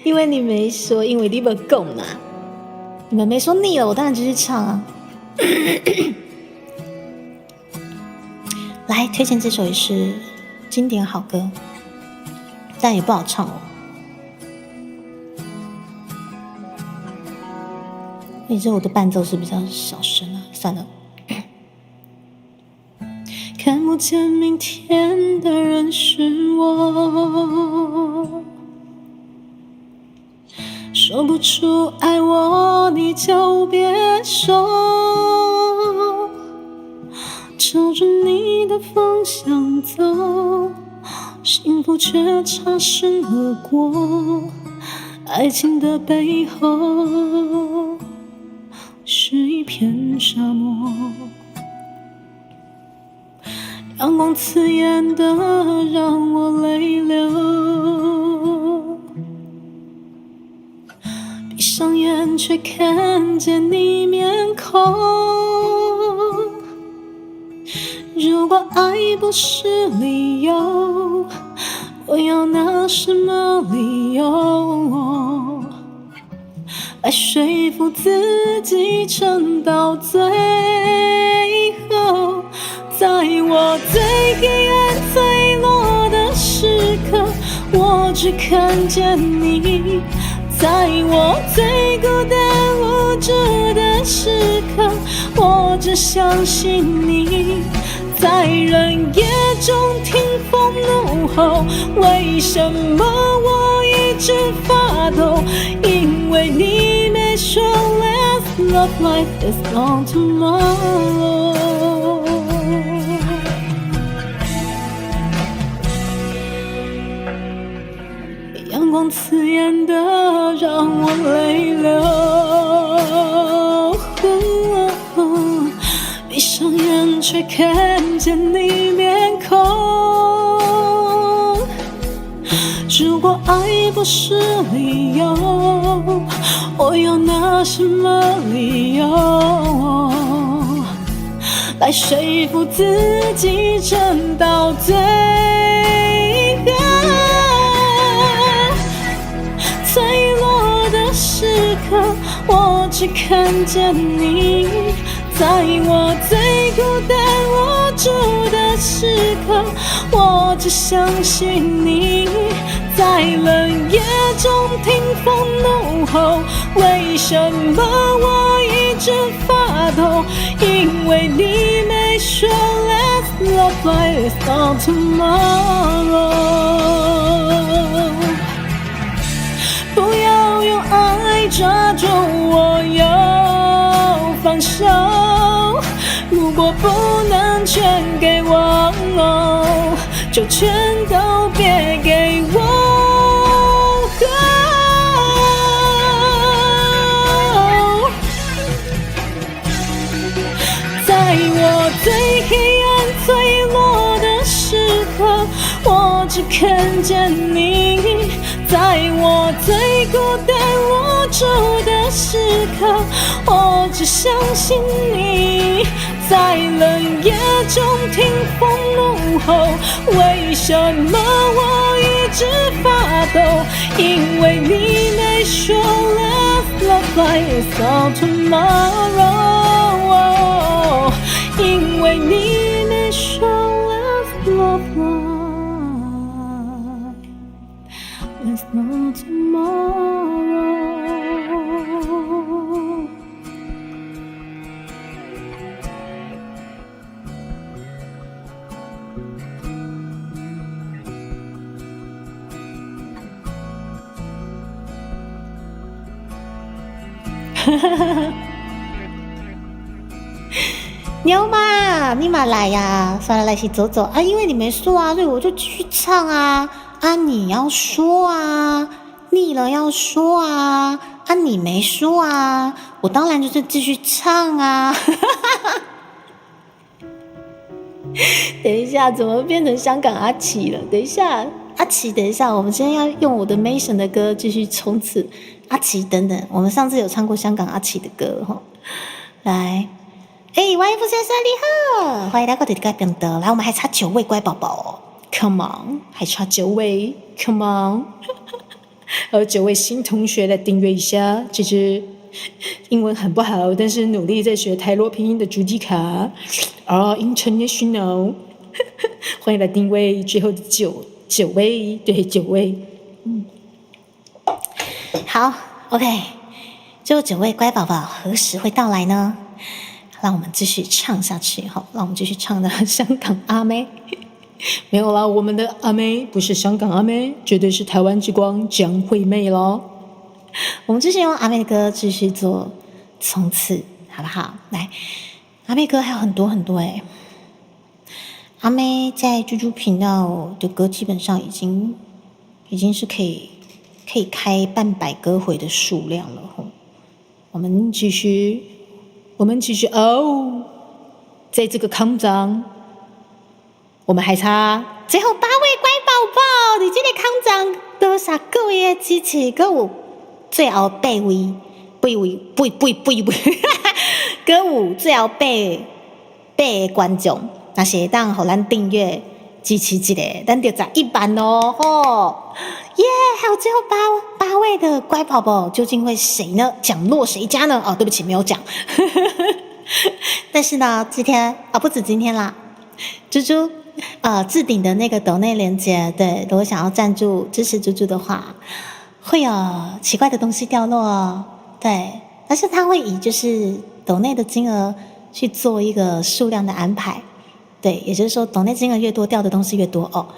因为你没说，因为你没讲嘛，你们没说腻了，我当然继续唱啊。来，推荐这首也是经典好歌，但也不好唱哦。你知道我的伴奏是比较小声啊，算了。看不见明天的人是我，说不出爱我你就别说，朝着你的方向走，幸福却擦身而过，爱情的背后是一片沙漠。阳光刺眼的让我泪流，闭上眼却看见你面孔。如果爱不是理由，我要拿什么理由来说服自己撑到最后？在我最黑暗最落的时刻，我只看见你；在我最孤单无助的时刻，我只相信你。在人夜中听风怒吼，为什么我一直发抖？因为你没说 Let's love life is on tomorrow。阳光刺眼的让我泪流，闭上眼却看见你面孔。如果爱不是理由，我要拿什么理由来说服自己撑到最后？最落的时刻，我只看见你；在我最孤单无助的时刻，我只相信你。在冷夜中听风怒吼，为什么我一直发抖？因为你没说 Let's love life is on tomorrow。不要用爱抓住我又放手，如果不能全给我，就全都别给我。在我最黑暗最落的时刻，我只看见你；在我最孤单无住的时刻，我只相信你，在冷夜中听风怒吼。为什么我一直发抖？因为你没说 Love, love like it's all tomorrow， 因为你没说 Love, love like it's no tomorrow。牛嘛，你嘛来呀，算了，来去走走啊！因为你没说啊，所以我就继续唱啊！啊，你要说啊，腻了要说啊！啊，你没说啊，我当然就是继续唱啊！等一下，怎么变成香港阿奇了？等一下，阿奇，等一下，我们今天要用我的 Mason 的歌继续冲刺。阿奇，等等，我们上次有唱过香港阿奇的歌哈，来，王一夫先生你好，欢迎来到这个频道，来，我们还差9位乖宝宝哦 ，Come on， 还差9位 ，Come on， 还有9位新同学来订阅一下，其实英文很不好，但是努力在学台罗拼音的主题卡，International， 欢迎来订阅最后的九位，对，9位，好 ，OK， 最后9位乖宝宝何时会到来呢？让我们继续唱下去，好，让我们继续唱的香港阿妹。没有啦，我们的阿妹不是香港阿妹，绝对是台湾之光江惠妹咯。我们继续用阿妹的歌继续做冲刺，好不好？来，阿妹歌还有很多很多诶。阿妹在猪猪频道的歌基本上已经是可以开半百歌回的数量了吼。我们继续哦，在这个康章，我们还差最后8位乖宝宝，你这个康章多少各位的支持，还有最后8位，还有最后8个观众，那是当互咱订阅支持一下，咱就11万咯吼，耶！还有最后八位的乖宝宝，究竟会谁呢？奖落谁家呢？哦，对不起，没有奖。但是呢，今天不止今天啦，猪猪置顶的那个抖内连结，对，如果想要赞助支持猪猪的话，会有奇怪的东西掉落哦，对，但是它会以就是抖内的金额去做一个数量的安排，对，也就是说抖内金额越多，掉的东西越多哦。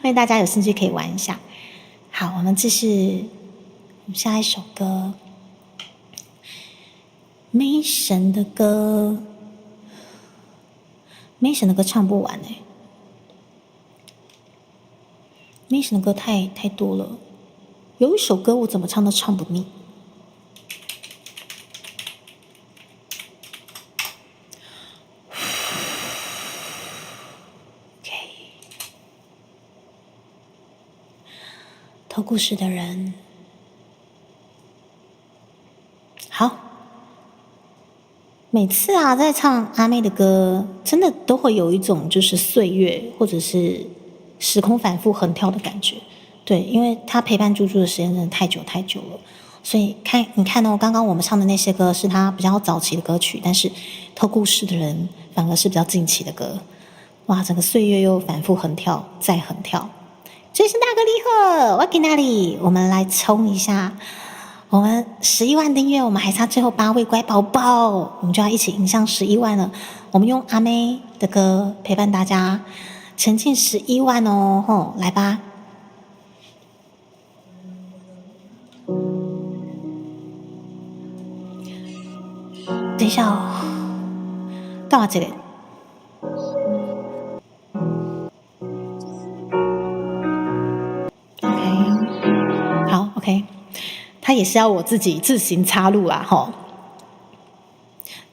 欢迎大家有兴趣可以玩一下。好，我们继续，我们下一首歌，Mason 的歌，Mason 的歌唱不完哎，Mason 的歌太多了，有一首歌我怎么唱都唱不腻。偷故事的人，好。每次啊，在唱阿妹的歌，真的都会有一种就是岁月或者是时空反复横跳的感觉。对，因为他陪伴猪猪的时间真的太久了，所以你看哦，刚刚我们唱的那些歌是他比较早期的歌曲，但是偷故事的人反而是比较近期的歌。哇，整个岁月又反复横跳，再横跳。追星大哥你好，我在哪里？我们来冲一下，我们11万订阅，我们还差最后8位乖宝宝，我们就要一起迎向11万了。我们用阿妹的歌陪伴大家前进11万哦，吼，来吧。等一下哦，干嘛这里？OK， 他也是要我自己自行插入啦，吼。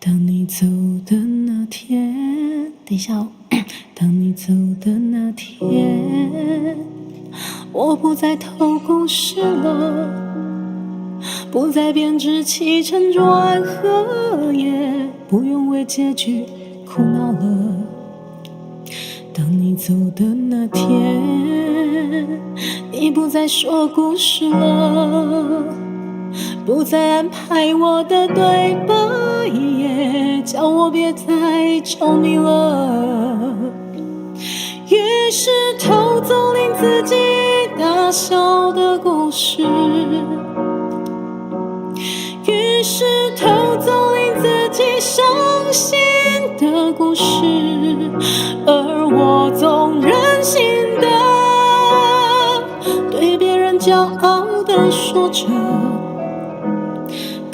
当你走的那天，等一下哦。当你走的那天，我不再偷故事了。不再编织起承转合，也不用为结局苦恼了。当你走的那天，你不再说故事了，不再安排我的对白，也叫我别再着迷了。于是偷走令自己大笑的故事，于是偷走令自己伤心的故事，而我总任性的对别人骄傲的说着，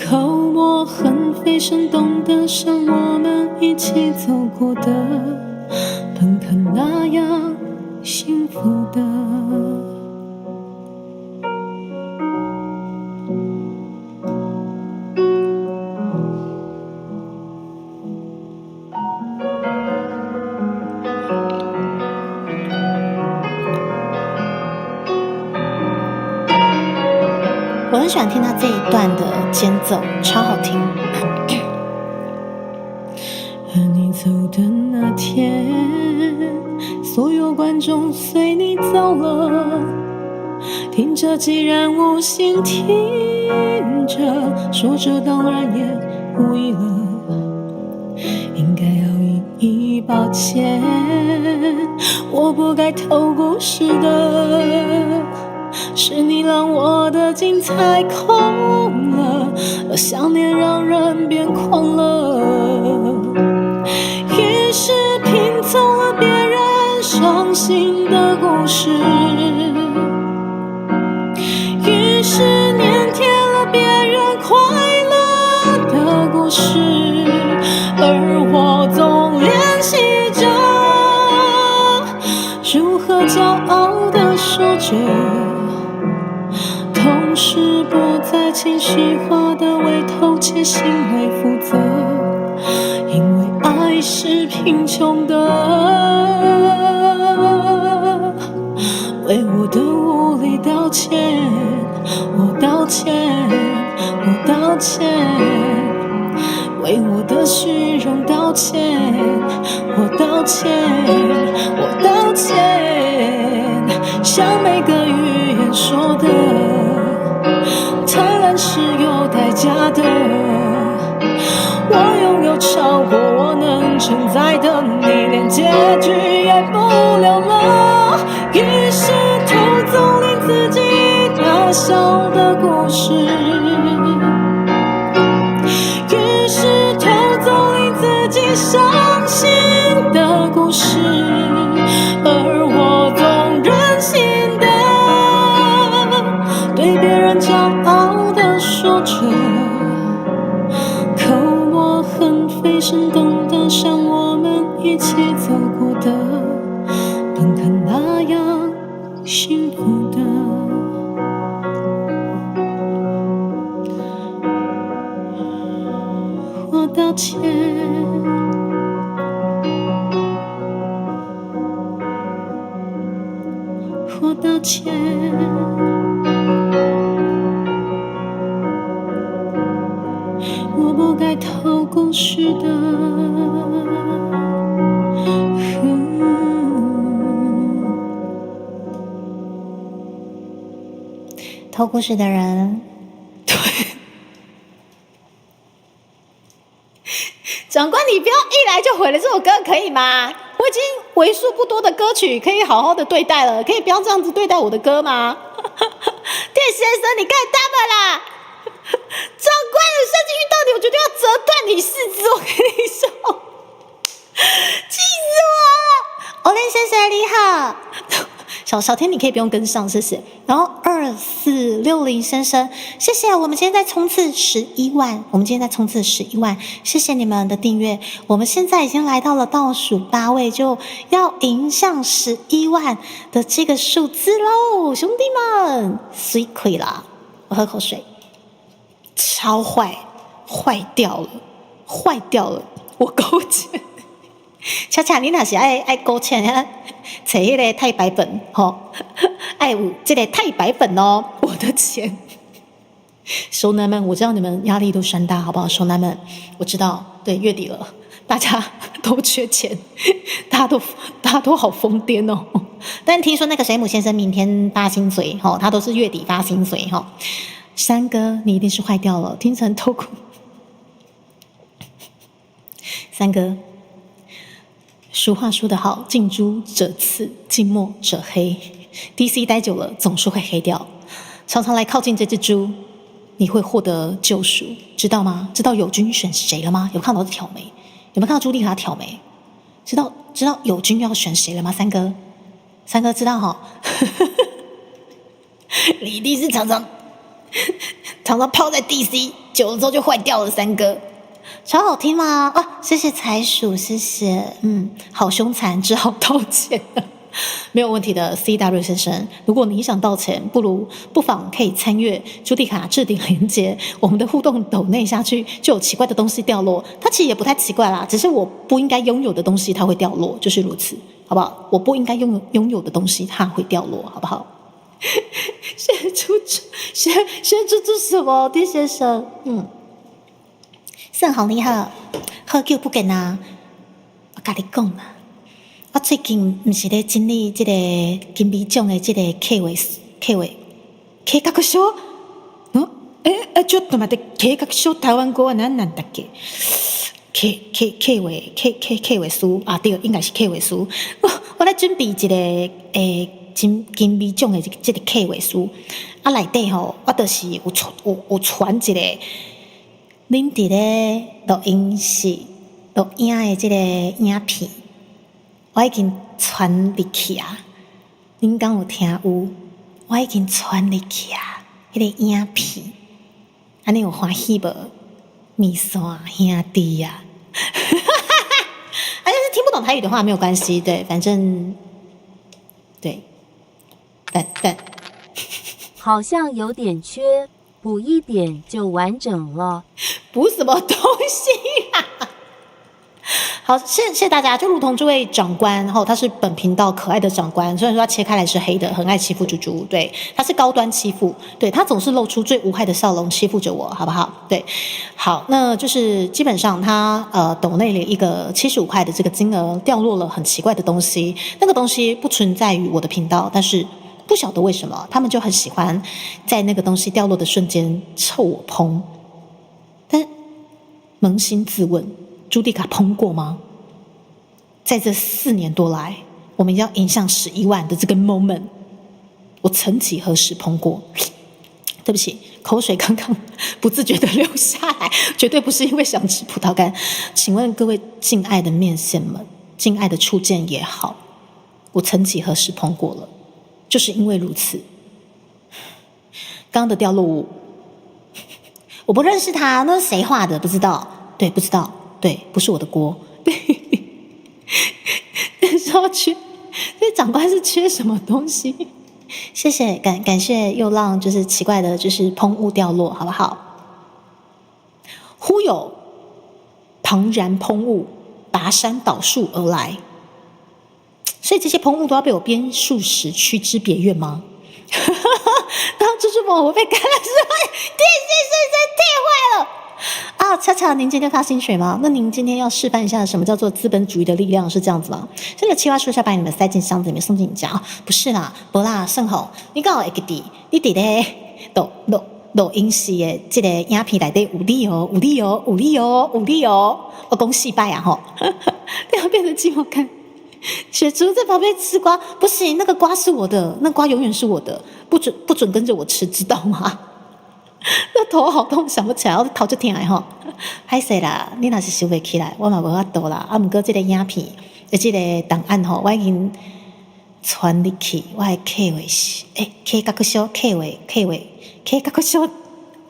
口沫横飞声，懂得像我们一起走过的，本可那样幸福的。我很喜欢听他这一段的间奏，超好听。和你走的那天，所有观众随你走了，听着既然无心听着，说着当然也无意了，应该要一一抱歉，我不该偷故事的，是你让我的精彩空了，而想念让人变狂了。于是拼凑了别人伤心的故事，于是粘贴了别人快乐的故事，而我总练习着如何骄傲地说着，同时不再情绪化的为偷窃行为负责，因为爱是贫穷的，为我的无力道歉，我道歉，我道歉，为我的虚荣道歉，我道歉，我道歉，像每个语言说的，贪婪是有代价的，我拥有超过我能承载的，你连结局也不留了，于是偷走令自己大笑的故事，于是偷走令自己伤心的故事，而我总任性的对别人骄傲的说着，口沫横飞声，懂得像我们一起走过的，本可那样幸福的。我道歉，我道歉，我不该偷故事的，偷故事的人，对，长官，你不要一来就毁了这首歌，可以吗？我已经为数不多的歌曲可以好好的对待了，可以不要这样子对待我的歌吗？店先生，你看他们啦！长官的设计遇到你，我绝对要折断你四肢！我跟你说，气死我了！欧len先生你好，小天你可以不用跟上，谢谢。然后2460先生，谢谢，我们今天在冲刺11万，谢谢你们的订阅，我们现在已经来到了倒数8位，就要迎向11万的这个数字喽，兄弟们，水亏啦，我喝口水。超坏，坏掉了，我勾芡。恰恰你若是爱勾芡啊，找迄个太白粉吼，爱有这个太白粉哦，我的钱。熟男们，我知道你们压力都山大，好不好？熟男们，我知道，对，月底了，大家都缺钱，大家都好疯癫哦。但听说那个水母先生明天发薪水，他都是月底发薪水哈。山哥，你一定是坏掉了，听成痛苦。三哥，俗话说得好，近朱者赤，近墨者黑。DC 待久了，总是会黑掉。常常来靠近这只猪，你会获得救赎，知道吗？知道友军选谁了吗？有看到我的挑眉？有没有看到朱莉卡挑眉？知道友军要选谁了吗？三哥知道哈？你一定是常常泡在 DC， 久了之后就坏掉了。三哥，超好听吗？啊，谢谢财鼠，谢谢。好凶残，只好道歉了。没有问题的 CW 先生，如果你想道歉，不妨可以参阅朱迪卡置顶连结，我们的互动抖内下去就有奇怪的东西掉落。它其实也不太奇怪啦，只是我不应该拥有的东西它会掉落，就是如此，好不好？我不应该拥有的东西它会掉落，好不好？学猪什么？丁先生，盛好你好，好久不见啊！我跟你讲啦。我最近不是咧整理这个金美奖的这个客画書。ちょっと待って、計画書台湾語は何なんだっけ？客画書啊，对，应该是客画書。我咧准备一个金美奖的这个客画書，啊内底吼，我就是有传一个，恁伫咧录音室录影的这个影片。我已经传入去啊！恁敢有听有？我已经传入去啊！迄个影片，安尼有欢喜无？米线兄弟呀！但是听不懂台语的话没有关系，对，反正对，但好像有点缺，补一点就完整了。补什么东西啊？好，谢谢大家。就如同这位长官，他是本频道可爱的长官，虽然说他切开来是黑的，很爱欺负猪猪，对，他是高端欺负，对，他总是露出最无害的笑容欺负着我，好不好？对，好，那就是基本上他抖内了一个75块的这个金额掉落了很奇怪的东西，那个东西不存在于我的频道，但是不晓得为什么他们就很喜欢在那个东西掉落的瞬间臭我烹，但扪心自问。朱迪卡烹过吗？在这4年多来，我们要迎向11万的这个 moment， 我曾几何时烹过？对不起，口水刚刚不自觉的流下来，绝对不是因为想吃葡萄干。请问各位敬爱的面线们，敬爱的初见也好，我曾几何时烹过了？就是因为如此，刚刚的掉落物，我不认识他，那是谁画的？不知道，对，不知道。对，不是我的锅。对，说缺，这长官是缺什么东西？谢谢，感谢又让就是奇怪的，就是烹物掉落，好不好？忽有庞然烹物拔山倒树而来，所以这些烹物都要被我编数十驱之别院吗？然后猪猪们，我被干了之后，电线是不是退坏了？啊，恰恰，您今天发薪水吗？那您今天要示范一下什么叫做资本主义的力量，是这样子吗？这个企划书是要把你们塞进箱子里面送进你家啊？不是啦，不啦，盛好，你刚好会记得，你伫咧录音室的这个影片内底有你哦，有你哦，有你哦，有你哦，我恭喜拜啊吼！对啊，变成寂寞看。雪竹在旁边吃瓜，不行，那个瓜是我的，那瓜永远是我的，不准跟着我吃，知道吗？那头好痛，想不起来，我头就疼的吼。歹势啦，你若是想不起来，我嘛无法度啦。啊，不过这个影片，这个档案吼，我已经传入去，我的客画是，客角小客角小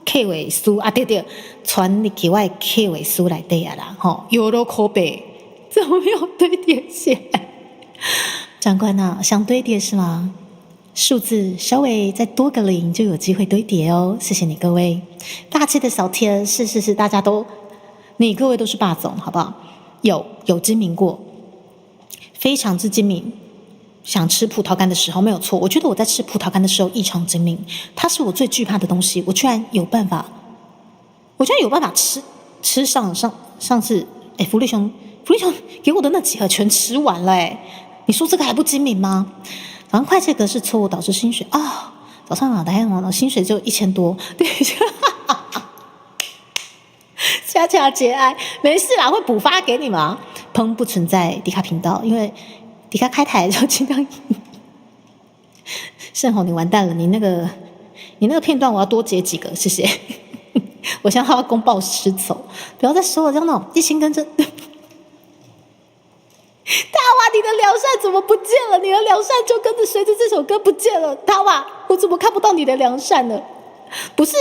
客画书啊，对，传入去我的客画书内底啊啦，吼，有了口碑，怎么没有堆叠起来？长官啊，想堆叠是吗？数字稍微再多个0就有机会堆叠哦，谢谢你各位，大气的小天，是，大家都，你各位都是霸总，好不好？有精明过，非常之精明，想吃葡萄干的时候，没有错。我觉得我在吃葡萄干的时候异常精明，它是我最惧怕的东西，我居然有办法吃上次，福利熊给我的那几盒全吃完了，你说这个还不精明吗？早上快切格式错误导致薪水啊，早上脑袋忙薪水就1000多，对，恰恰节哀，没事啦，会补发给你们啊。砰不存在迪卡频道，因为迪卡开台就尽量。盛宏，你完蛋了，你那个片段我要多截几个，谢谢。我现在要公报私仇，不要再说了，这样那种一心跟着。大娃，你的良善怎么不见了？你的良善就跟着随着这首歌不见了。大娃，我怎么看不到你的良善呢？不是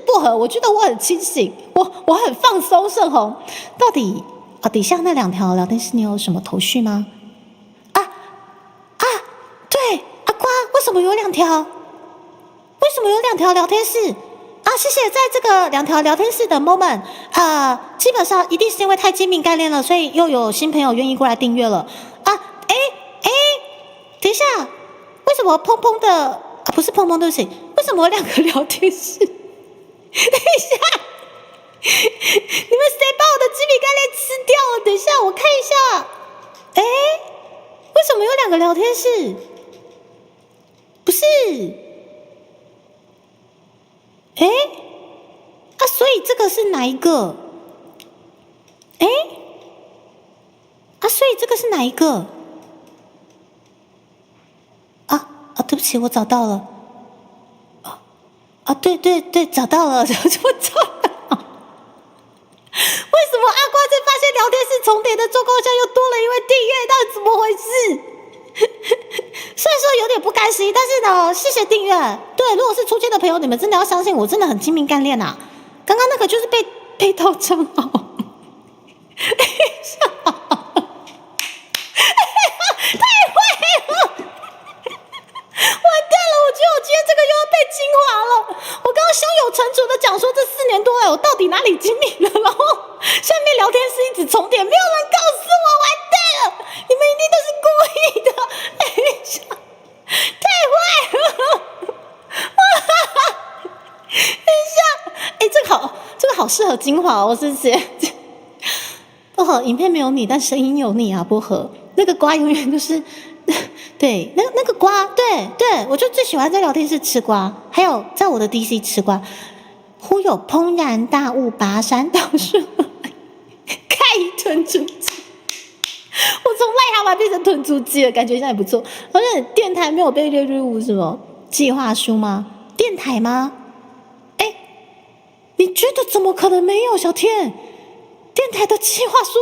不合，我觉得我很清醒，我很放松。盛宏，到底底下那2条聊天室你有什么头绪吗？对，阿瓜，为什么有2条？为什么有2条聊天室？谢谢，在这个2条聊天室的 moment， 基本上一定是因为太精明干练了，所以又有新朋友愿意过来订阅了。等一下，为什么砰砰的不是砰砰，对不起，为什么有2个聊天室？等一下，你们谁把我的精明干练吃掉了？等一下，我看一下。为什么有2个聊天室？不是。所以这个是哪一个？所以这个是哪一个？对不起，我找到了。对，找到了，我找到了。为什么阿瓜在发现聊天室重叠的状况下又多了一位订阅？到底怎么回事？虽然说有点不甘心，但是呢，谢谢订阅。对，如果是出街的朋友，你们真的要相信我，真的很精明干练啊。刚刚那个就是被盗账号，太坏了！完蛋了，我觉得我今天这个又要被精华了。我刚刚胸有成竹的讲说，这4年多来我到底哪里精明了？然后下面聊天室一直重叠，没有人告诉我，完蛋了！你们一定都是故意的，太坏了！等一下，这个好适合精华哦，谢谢。薄荷，影片没有你，但声音有你啊，薄荷。那个瓜永远都是，对，那个瓜，对，我就最喜欢在聊天室吃瓜，还有在我的 DC 吃瓜。忽有怦然大悟，拔山倒树，开吞珠机。我从癞蛤蟆变成吞珠机了，感觉现在也不错。而且电台没有被列入什么计划书吗？电台吗？你觉得怎么可能没有？小天，电台的计划书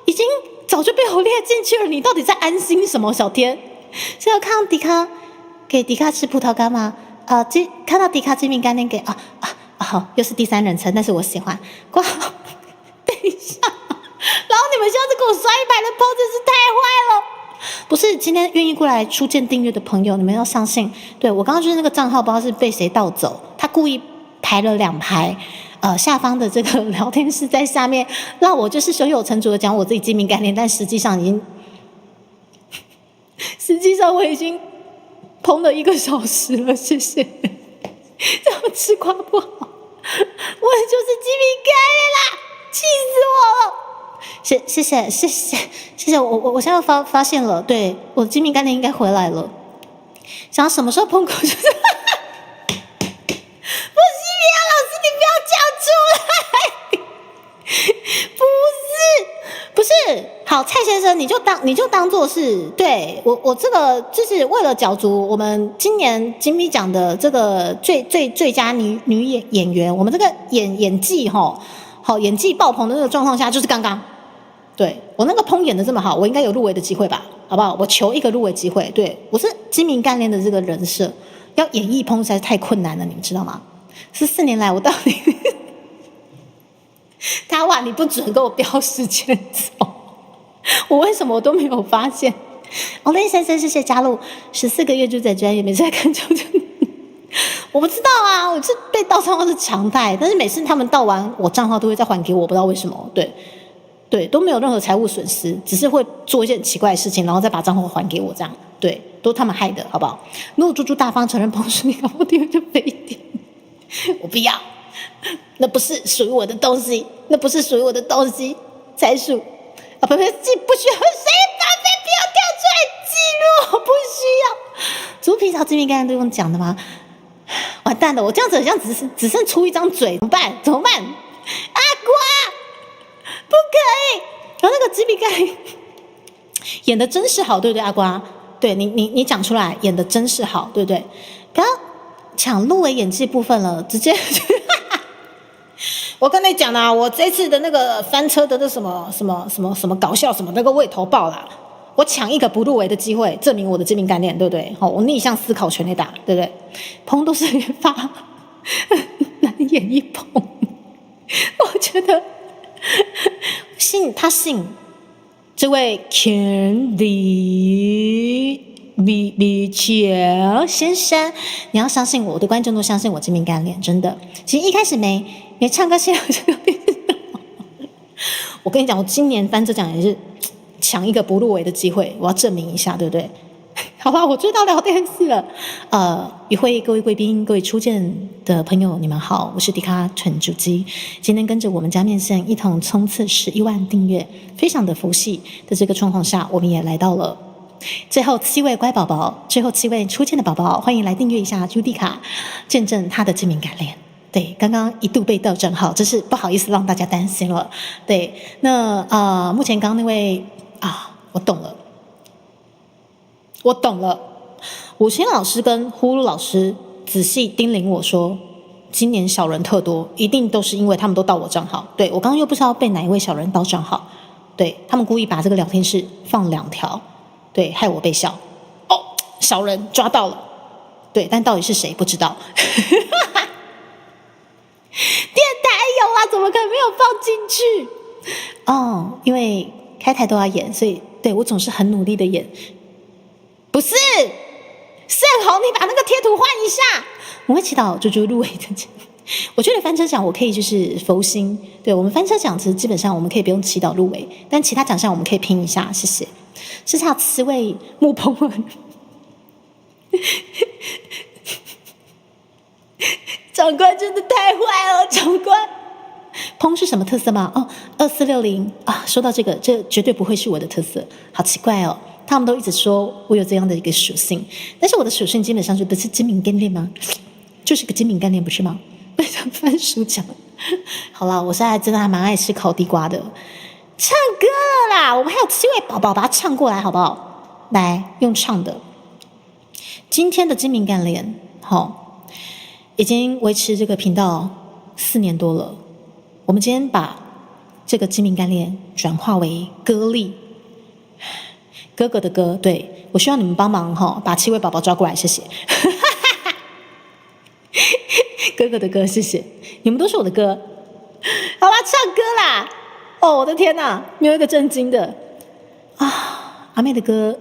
已经早就被我列进去了，你到底在安心什么？小天，是要看迪卡给迪卡吃葡萄干吗？看到迪卡精明干练给好，又是第3人称，但是我喜欢。挂号，等一下，然后你们现在给我刷100的 PO， 真是太坏了。不是今天愿意过来初见订阅的朋友，你们要相信，对，我刚刚就是那个账号不知道是被谁盗走，他故意排了2排，下方的这个聊天室在下面，让我就是胸有成竹的讲我自己精明干练，但实际上我已经碰了1个小时了，谢谢。这样吃瓜不好，我就是精明干练啦，气死我了。谢谢，我现在发现了，对，我的精明干练应该回来了。想什么时候碰过就是。老师，你不要讲出来！不是，好，蔡先生，你就当做是对我这个就是为了角逐我们今年金咪奖的这个最佳女演员，我们这个演技好演技爆棚的那个状况下，就是刚刚对我那个烹演的这么好，我应该有入围的机会吧？好不好？我求一个入围机会。对，我是精明干练的这个人设，要演绎烹实在是太困难了，你们知道吗？是4年来我到底他哇，你不准给我标时间走，我为什么我都没有发现？王林先生，谢谢加入14个月就在专业，每次在看就我不知道啊，我是被盗账号是常态，但是每次他们盗完我账号都会再还给我，不知道为什么。对，对，都没有任何财务损失，只是会做一些很奇怪的事情，然后再把账户还给我这样。对，都他们害的，好不好？如果猪猪大方承认彭是你，我地位就飞点。我不要，那不是属于我的东西，那不是属于我的东西。财数啊，不需要，谁把费不要调出来记录，我不需要。猪皮草、知名概念都用讲的吗？完蛋了，我这样子好像只剩出一张嘴，怎么办？怎么办？阿瓜，不可以。然后那个知名概念演的真是好，对不对？阿瓜，对你讲出来，演的真是好，对不对？不要抢入围演技部分了，直接。我跟你讲啊，我这次的那个翻车的那什么搞笑什么那个我也投报啦，我抢一个不入围的机会，证明我的知名概念，对不对？好，我逆向思考全垒打，对不对？彭都是发难演一彭，我觉得信这位 Candy米切先生，你要相信我，我的观众都相信我知名干练，真的。其实一开始没唱歌先，我跟你讲，我今年翻这奖也是抢一个不入围的机会，我要证明一下，对不对？好吧，我追到聊电视了。与会各位贵宾、各位初见的朋友，你们好，我是迪卡陈主基。今天跟着我们家面线一同冲刺11万订阅，非常的佛系的这个状况下，我们也来到了最后7位乖宝宝，最后7位初见的宝宝，欢迎来订阅一下朱迪卡，见证他的知名感练。对，刚刚一度被盗账号，真是不好意思让大家担心了。对，那目前刚刚那位我懂了。武清老师跟呼噜老师仔细叮咛我说，今年小人特多，一定都是因为他们都盗我账号。对，我刚刚又不知道被哪一位小人盗账号，对，他们故意把这个聊天室放2条，对，害我被笑。小人抓到了，对，但到底是谁不知道。电台有啊，怎么可能没有放进去？因为开台都要演，所以对我总是很努力的演。不是，盛宏，你把那个贴图换一下。我会祈祷猪猪入围的。我觉得翻车奖我可以就是佛心，对，我们翻车奖其实基本上我们可以不用祈祷入围，但其他奖项我们可以拼一下，谢谢。是差7位木棚人。长官真的太坏了，长官。烹是什么特色吗？2460说到这个，这绝对不会是我的特色，好奇怪哦。他们都一直说我有这样的一个属性，但是我的属性基本上就不是精明干练吗？就是个精明干练，不是吗？为什么翻书讲？好啦，我现在真的还蛮爱吃烤地瓜的。唱歌了啦，我们还有7位宝宝，把它唱过来好不好？来，用唱的。今天的精明干练，已经维持这个频道4年多了。我们今天把这个精明干练转化为歌力，哥哥的歌，对，我需要你们帮忙把7位宝宝抓过来，谢谢。哥哥的歌，谢谢，你们都是我的歌。好啦，唱歌啦！我的天哪，没有一个震惊的阿妹的歌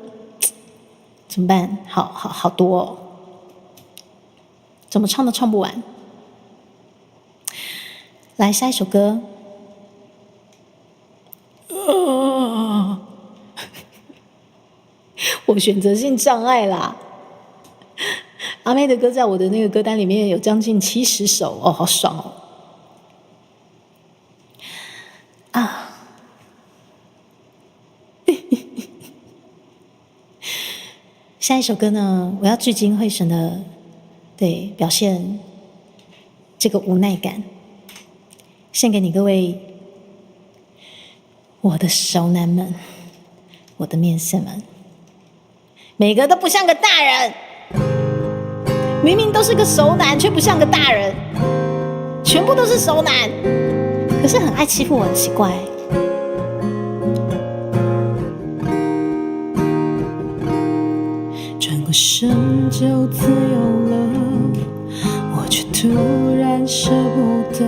怎么办？好多哦，怎么唱都唱不完。来，下一首歌。我选择性障碍啦。阿妹的歌在我的那个歌单里面有将近70首好爽哦。下一首歌呢，我要聚精会神的对表现这个无奈感，献给你各位我的熟男们，我的面线们，每个都不像个大人，明明都是个熟男，却不像个大人，全部都是熟男，可是很爱欺负我，很奇怪。转过身就自由了，我却突然舍不得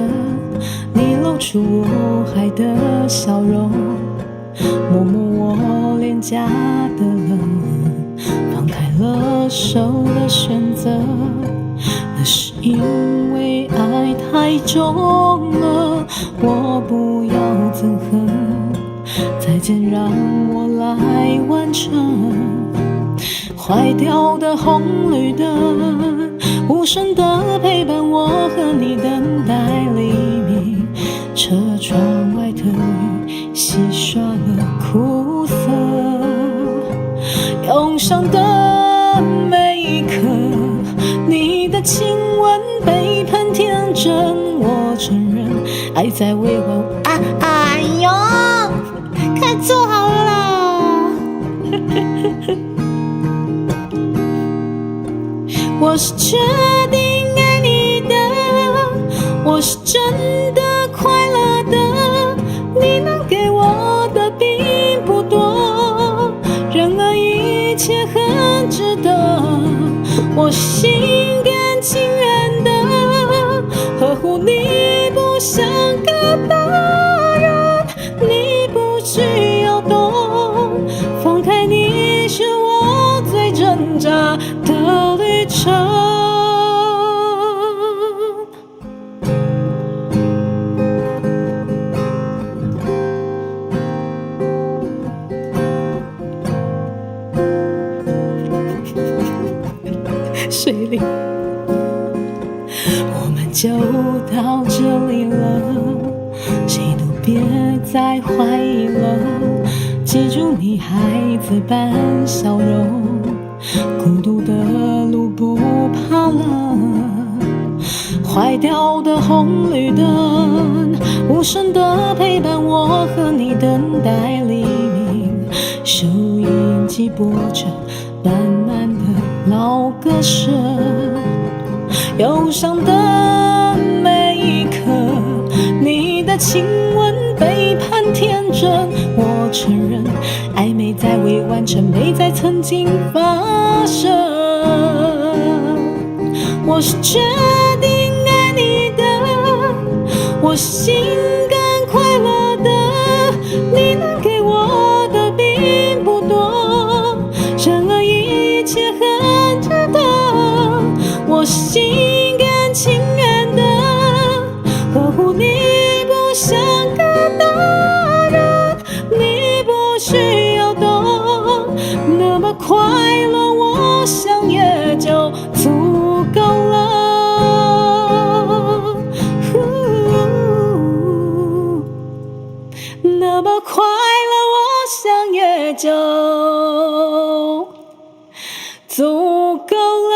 你露出我爱的笑容，摸摸我脸颊的冷，放开了手的选择，那是因为爱太重了，我不要憎恨，再见让我来完成。坏掉的红绿灯，无声的陪伴我和你等待黎明。车窗外的雨洗刷了苦涩，忧伤的每一刻，你的亲吻背叛天真。我承认爱在未完。哎呦，快坐好了啦！我是确定爱你的，我是真的快乐的，你能给我的并不多，然而一切很值得。我心甘情愿的呵护你，不像个大人，你不需要懂，放开你是我最挣扎的旅程。水里，我们就到这里了，谁都别再怀疑了。记住你孩子般笑容，孤独的路不怕了。坏掉的红绿灯，无声的陪伴我和你等待黎明。收音机播着慢慢的老歌声，忧伤的每一刻，你的亲吻背叛天真。我承认爱没在未完成，没在曾经发生。我是确定爱你的，我心甘快乐的，你能给我的并不多，然而一切很值得。我心甘情愿的呵护你，不像个大人，你不需要懂，那么快乐我想也就足够了。那么快乐我想也就足够了。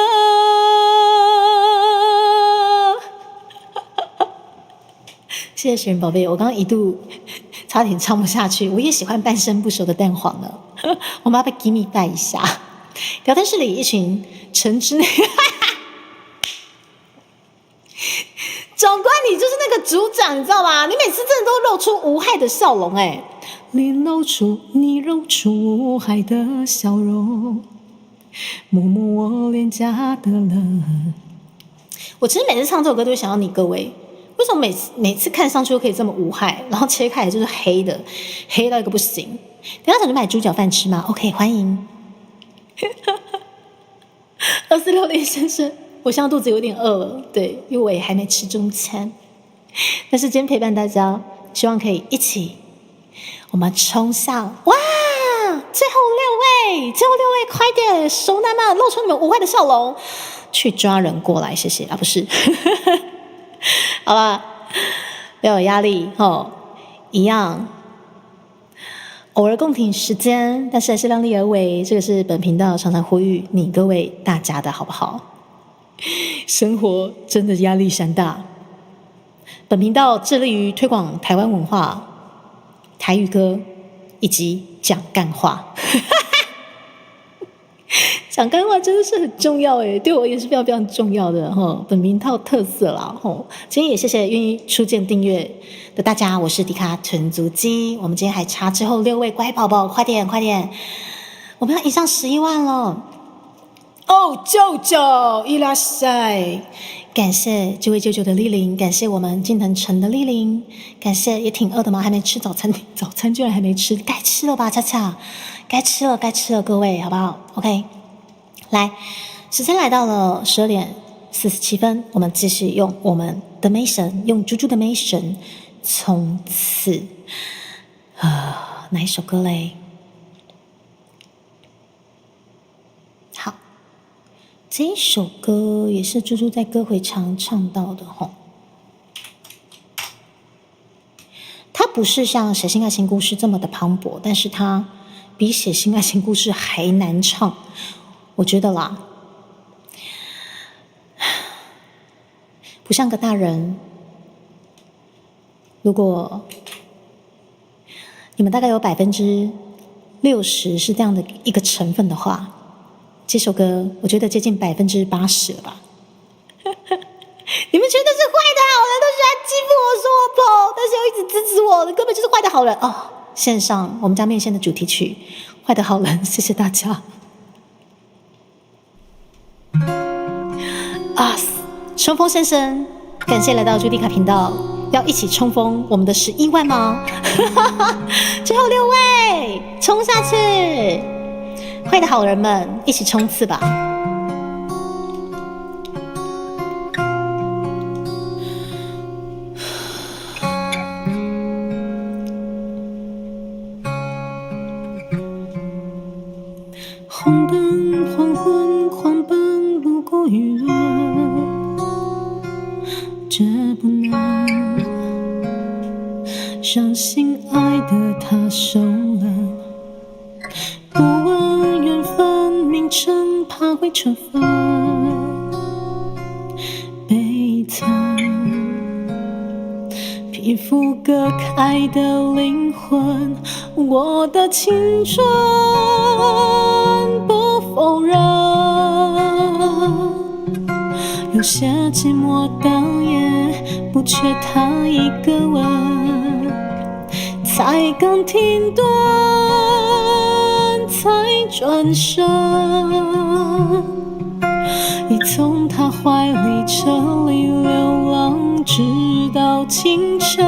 谢谢雪人宝贝，我刚刚一度差点唱不下去。我也喜欢半生不熟的蛋黄了，我们要被 Gimme 带一下。聊天室里一群橙汁长官，你就是那个组长，你知道吗？你每次真的都露出无害的笑容，你露出无害的笑容，摸摸我脸颊的冷。我其实每次唱这首歌都会想到你各位，为什么每次看上去都可以这么无害，然后切开来就是黑的，黑到一个不行。等一下想去买猪脚饭吃吗 ？OK， 欢迎。2460先生，我现在肚子有点饿了，对，因为我也还没吃中餐。但是今天陪伴大家，希望可以一起，我们冲向哇！最后6位，快点，熟男们露出你们无害的笑容，去抓人过来，谢谢啊，不是，好吧，不要有压力哦，一样。偶尔共体时间，但是还是量力而为。这个是本频道常常呼吁你各位大家的好不好？生活真的压力山大。本频道致力于推广台湾文化、台语歌以及讲干话。讲干话真的是很重要对我也是非常非常重要的本频道特色啦今天也谢谢愿意出件订阅的大家，我是迪卡豚足迹。我们今天还差最后6位乖宝宝，快点，我们要迎上11万了哦！舅舅伊拉塞，感谢这位舅舅的莅临，感谢我们金腾城的莅临，感谢也挺饿的吗？还没吃早餐，早餐居然还没吃，该吃了吧，恰恰该吃了，各位好不好 ？OK。来，时间来到了12点47分，我们继续用我们的妹神，用猪猪的妹神，从此哪一首歌嘞？好，这一首歌也是猪猪在歌会常唱到的吼。它不是像写信爱情故事这么的磅礴，但是它比写信爱情故事还难唱，我觉得啦。不像个大人，如果你们大概有60%是这样的一个成分的话，这首歌我觉得接近80%了吧。你们觉得是坏的好人，都喜欢欺负我，说我丑，但是又一直支持我，根本就是坏的好人哦。献上我们家面线的主题曲《坏的好人》，谢谢大家。啊，冲锋先生，感谢来到朱迪卡频道，要一起冲锋我们的11万吗？最后6位，冲下去！坏的好人们，一起冲刺吧！红灯黄昏狂奔路过舆论，这不难让心爱的他受冷，不问缘分名称，怕会成分悲惨，皮肤割开的灵魂，我的青春不否认，有些寂寞当夜，不缺他一个吻，才刚停顿，才转身，已从他怀里彻里流浪，直到清晨。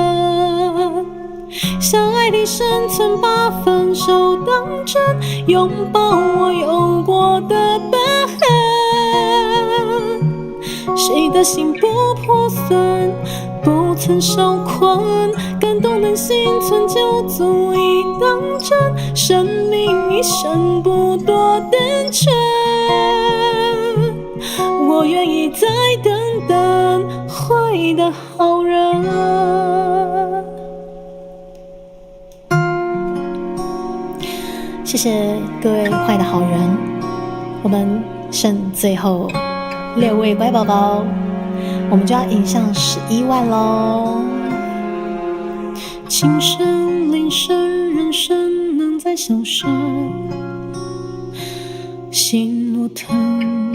相爱的生存，把分手当真，拥抱我有过的疤痕。谁的心不破损，不曾受困，感动能幸存就足以当真。生命一生不多单纯，我愿意再等等坏的好人。谢谢各位坏的好人，我们剩最后6位乖宝宝，我们就要迎向11万咯。情深铃声，人生能再相识，心若疼，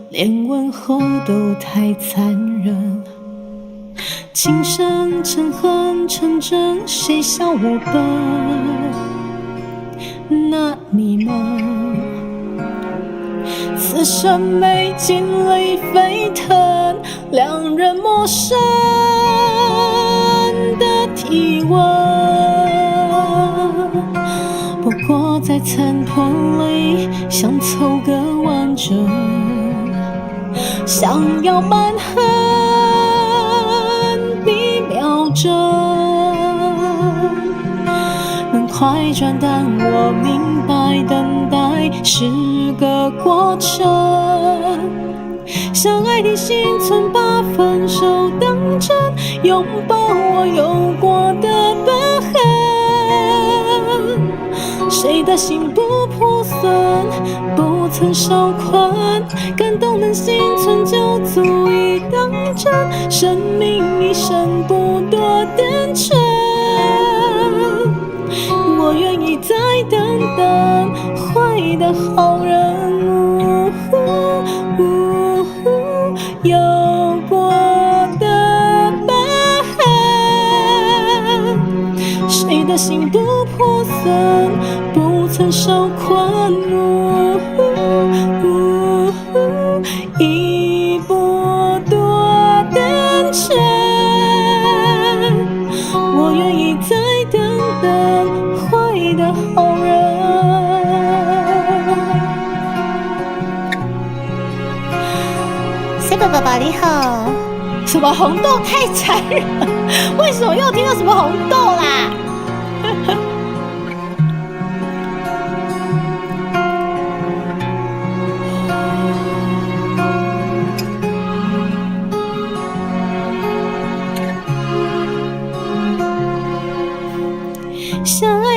连问候都太残忍。情深成恨成真，谁笑我笨？那你们此生没经历沸腾，两人陌生的体温，不过在残破里想凑个完整，想要满痕比秒针能快转，但我明白等待是个过程。相爱的心存，把分手当真，拥抱我有过的疤痕。谁的心不破损，不曾受困，感动能幸存就足以当真。生命一生不多单纯，我愿意再等等坏的好人。有过的疤痕，谁的心不破损，不曾受困，已不多单纯，我愿意再等等坏的好人。7宝宝你好，什么红豆太残忍？为什么又听到什么红豆啦？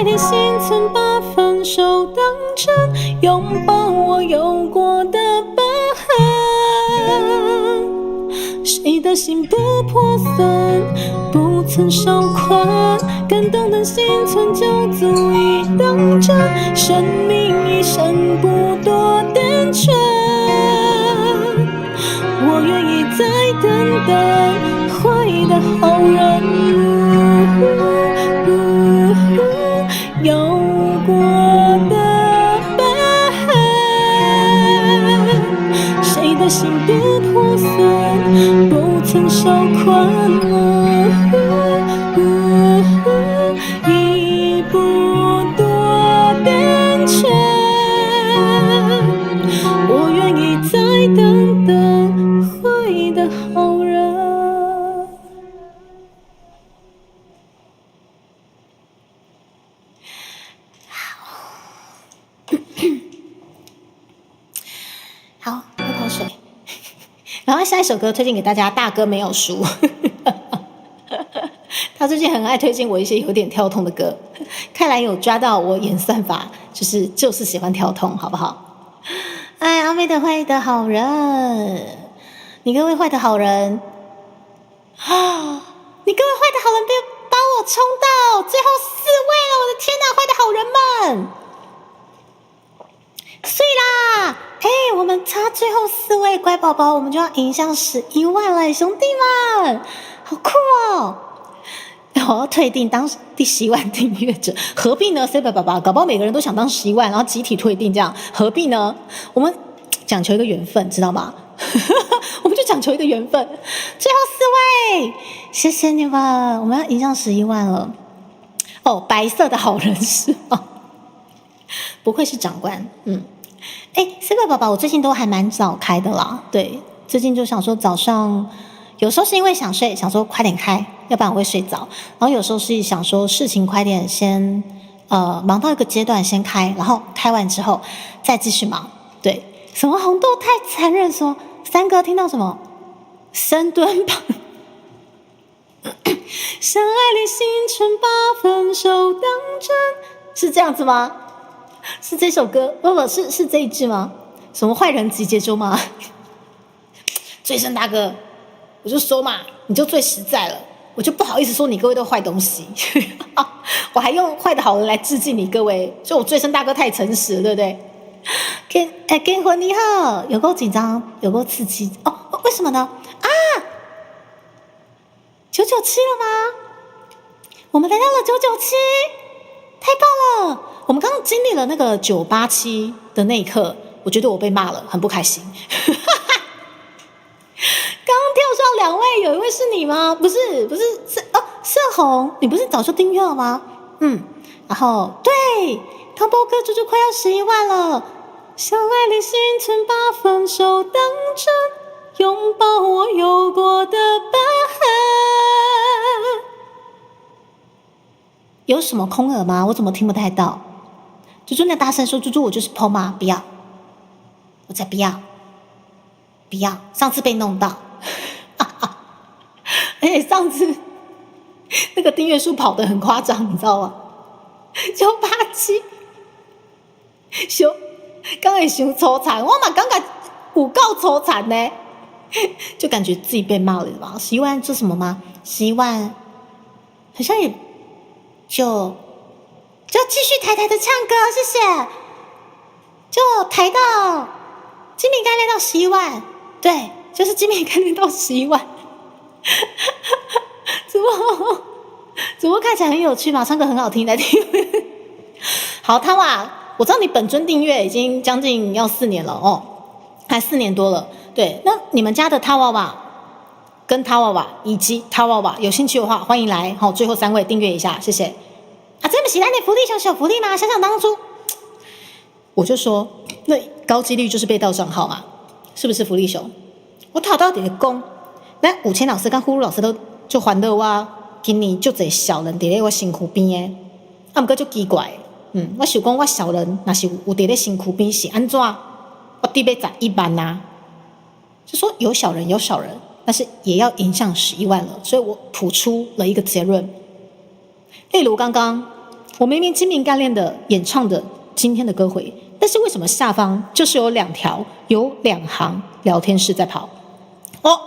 爱的心存把分手当真，拥抱我有过的疤痕。谁的心不破损，不曾受困，感动的心存就足以当真。生命一生不多单纯，我愿意再等等坏的好人。有过的疤痕，谁的心不破损，不曾受困。已不多单纯，我愿意再等等坏的好人。好，喝口水。然后下一首歌推荐给大家，大哥没有输。他最近很爱推荐我一些有点跳痛的歌，看来有抓到我演算法，就是喜欢跳痛，好不好？哎，阿妹的坏的好人，你各位坏的好人啊！你各位坏的好人，别把我冲到最后4位了！我的天哪，坏的好人们！碎啦！我们差最后4位乖宝宝，我们就要迎向11万了，兄弟们，好酷哦！我要退订当第11万订阅者，何必呢？ Super 爸爸，搞不好每个人都想当11万，然后集体退订，这样何必呢？我们讲求一个缘分，知道吗？我们就讲求一个缘分。最后4位，谢谢你们，我们要迎向11万了。哦，白色的好人是吗？不愧是长官，Super 宝宝，我最近都还蛮早开的啦。对，最近就想说早上，有时候是因为想睡，想说快点开，要不然我会睡着。然后有时候是想说事情快点先，忙到一个阶段先开，然后开完之后再继续忙。对，什么红豆太残忍说，三哥听到什么深蹲吧。相爱的心存把分手当真，是这样子吗？是这首歌？不，是这一句吗？什么坏人集结中吗？醉生大哥，我就说嘛，你就最实在了，我就不好意思说你各位都坏东西，我还用坏的好人来致敬你各位，所以我醉生大哥太诚实了，对不对？跟婚你好，有够紧张，有够刺激哦，为什么呢？啊，997了吗？我们来到了997，太棒了！我们刚刚经历了那个987的那一刻，我觉得我被骂了，很不开心。刚刚跳上2位，有一位是你吗？不是盛红，你不是早就订阅了吗？然后对，汤包哥猪猪快要11万了。相爱的心存把分手当真，拥抱我有过的疤痕。有什么空耳吗？我怎么听不太到？猪猪，那大声说，猪猪，我就是 PO 吗？不要，我才不要，不要！上次被弄到，而且上次那个订阅数跑得很夸张，你知道吗？987，刚才想抽惨，我嘛刚才有够抽惨呢，就感觉自己被骂了吧？11万做什么吗？11万好像也就继续台的唱歌，谢谢。就台到金饼干练到11万，对，就是金饼干练到11万。怎么看起来很有趣嘛？唱歌很好听，来听。好，汤娃，我知道你本尊订阅已经将近要4年了哦，还4年多了。对，那你们家的汤娃娃跟汤娃娃以及汤娃娃有兴趣的话，欢迎来最后3位订阅一下，谢谢。啊，这么喜欢你福利熊小福利吗？想想当初，我就说那高几率就是被盗账号嘛，是不是福利熊？我讨到底的功，那5000老师跟呼噜老师都就还了我，今年就这小人伫咧我身躯边诶，啊，不过就奇怪，我想讲我小人若是有伫咧身躯边是安怎？我得要11万啊，就说有小人有小人，但是也要迎向11万了，所以我吐出了一个结论。例如刚刚我明明精明干练的演唱的今天的歌回，但是为什么下方就是有2行聊天室在跑？哦，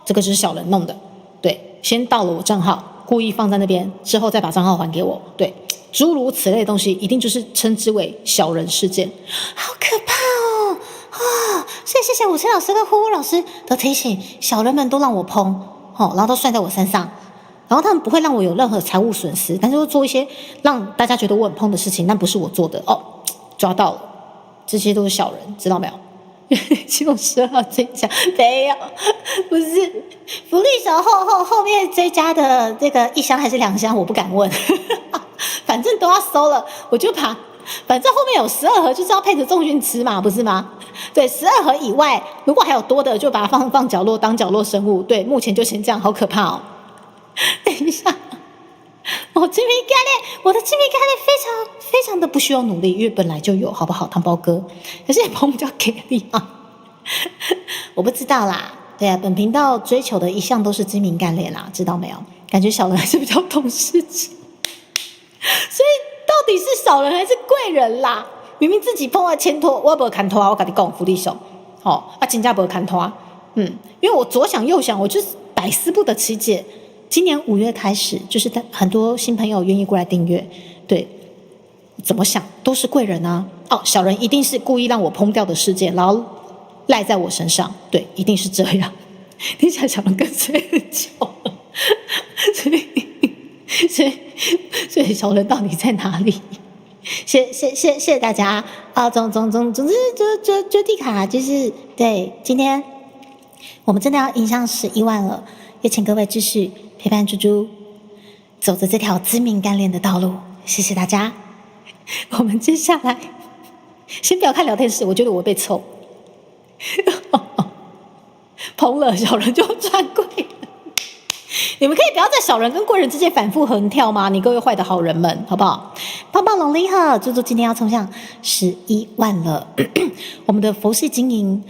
这个就是小人弄的。对，先盗了我账号，故意放在那边，之后再把账号还给我。对，诸如此类的东西，一定就是称之为小人事件，好可怕哦！所以谢谢武清老师跟呼呼老师的提醒，小人们都让我烹，然后都算在我身上。然后他们不会让我有任何财务损失，但是会做一些让大家觉得我很碰的事情，但不是我做的哦，抓到了，这些都是小人，知道没有？希望12号追加没有，不是福利手后面追加的这个1箱还是2箱，我不敢问，反正都要收了，我就把，反正后面有12盒就是要配着重训吃嘛，不是吗？对，12盒以外，如果还有多的，就把它放角落当角落生物。对，目前就先这样，好可怕哦。等一下，我的精明干练非常的不需要努力，因为本来就有，好不好，汤包哥？可是也帮我们叫给力啊！我不知道啦，对啊，本频道追求的一向都是精明干练啦，知道没有？感觉小人还是比较懂事情，所以到底是小人还是贵人啦？明明自己碰到牵拖，我没看拖啊，我跟你讲福利手，真的没看拖啊，因为我左想右想，我就是百思不得其解。今年5月开始，就是很多新朋友愿意过来订阅，对，怎么想都是贵人啊！小人一定是故意让我烹掉的事件，然后赖在我身上，对，一定是这样。听起来小人跟谁很久了？所以小人到底在哪里？谢谢大家啊！总之就蒂卡就是对，今天我们真的要迎向11万了，也请各位继续陪伴猪猪走着这条精明干练的道路，谢谢大家。我们接下来先不要看聊天室，我觉得我被臭，捧了小人就转贵人，你们可以不要在小人跟贵人之间反复横跳吗？你各位坏的好人们，好不好？棒棒龙厉害，猪猪今天要冲向11万了，我们的佛系经营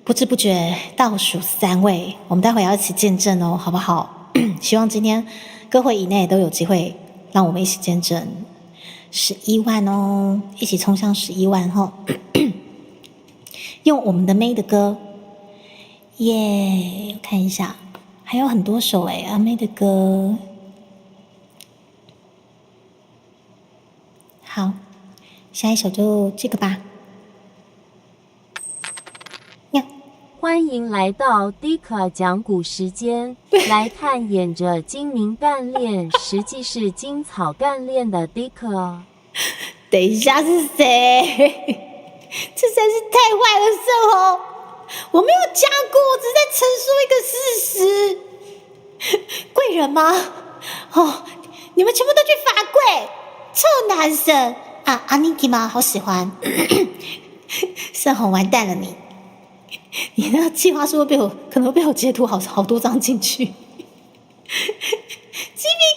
不知不觉倒数3位，我们待会要一起见证哦，好不好？希望今天各会以内都有机会让我们一起见证11万哦，一起冲向11万哦。用我们的妹的歌，耶！我看一下，还有很多首阿妹的歌。好，下一首就这个吧。欢迎来到 Dick 讲古时间，来探演着精明干练，实际是精草干练的 Dick。等一下是谁？这真是太坏了，圣红！我没有加过，我只是在陈述一个事实。贵人吗？你们全部都去罚跪，臭男生啊！阿尼基吗？好喜欢。圣红完蛋了你。你那个计划书可能会被我截图好多张进去，鸡皮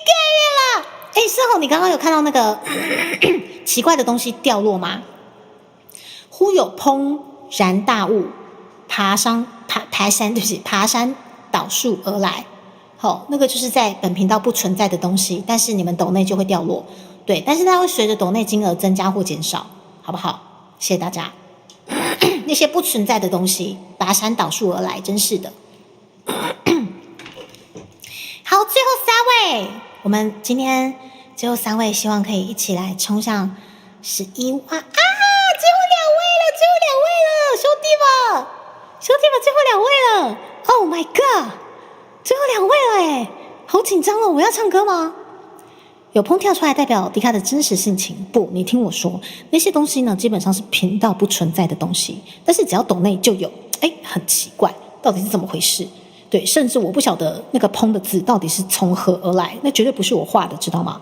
盖了！圣红，你刚刚有看到那个奇怪的东西掉落吗？忽有怦然大物爬山倒树而来，那个就是在本频道不存在的东西，但是你们抖内就会掉落，对，但是它会随着抖内金额增加或减少，好不好？谢谢大家。那些不存在的东西拔山倒树而来，真是的。好，最后3位，我们今天最后3位，希望可以一起来冲向11万啊！最后2位了，兄弟们，最后2位了 ！Oh my god， 最后2位了好紧张哦！我要唱歌吗？有砰跳出来代表迪卡的真实性情，不，你听我说，那些东西呢，基本上是频道不存在的东西，但是只要抖内就有，很奇怪，到底是怎么回事？对，甚至我不晓得那个砰的字到底是从何而来，那绝对不是我画的，知道吗？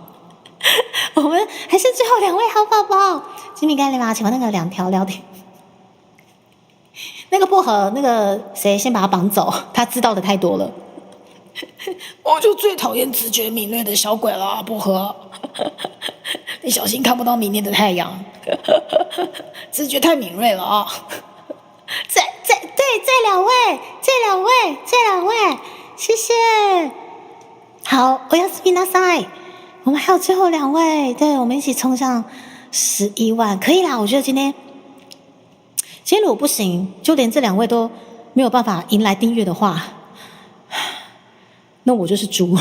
我们还是最后2位好宝宝，精明干练吗？请问那个2条聊天，那个薄荷，那个谁先把他绑走，他知道的太多了。我就最讨厌直觉敏锐的小鬼了，薄荷，你小心看不到明天的太阳，直觉太敏锐了啊！再两位，谢谢。好，おやすみなさい。我们还有最后2位，对，我们一起冲向11万，可以啦。我觉得今天如果不行，就连这2位都没有办法迎来订阅的话，那我就是猪，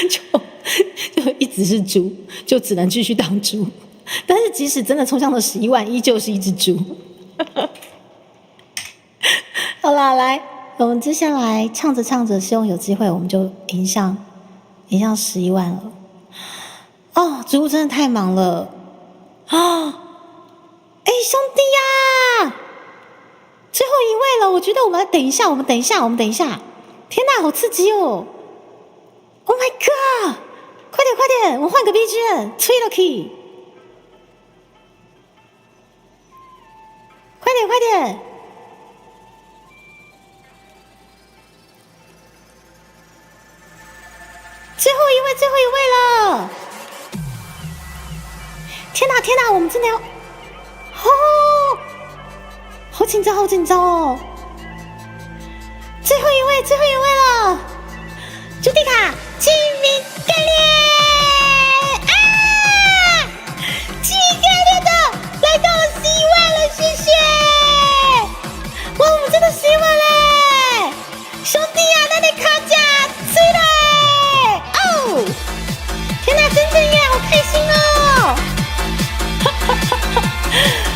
就一直是猪，就只能继续当猪。但是即使真的冲向了11万，依旧是一只猪。好啦，来，我们接下来唱着唱着，希望有机会我们就迎向11万了。哦，植物真的太忙了啊！哎，兄弟呀，最后一位了，我觉得我们等一下。天哪，好刺激哦 ！Oh my god！ 快点，我们换个 BGM， 吹了 key。快点！最后一位了！天哪，我们真的要……哦，好紧张哦！最后一位了，朱迪卡精明干练啊！精明干练的来到了11万了，谢谢！哇，我们真的11万嘞！兄弟啊，那你卡价吹了！哦，天哪，真的耶，好开心哦！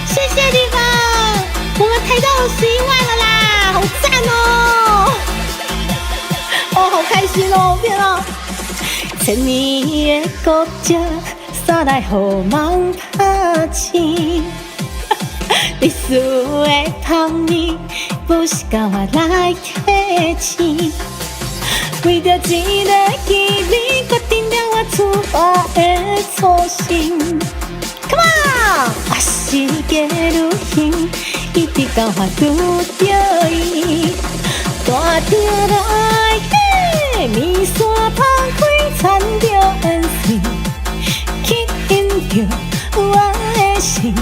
谢谢你们，我们抬到了11万了啦，好赞哦！哦，好开心哦，天啊！千年的古石，山来予梦拍醒。历史的汤米，不是甲我来提醒。为着一个机会，决定了我出发的初心。Come on！ 我是个旅行，一直到我拄着伊，带着来的面线放开，缠着缘线，吸引着我的心，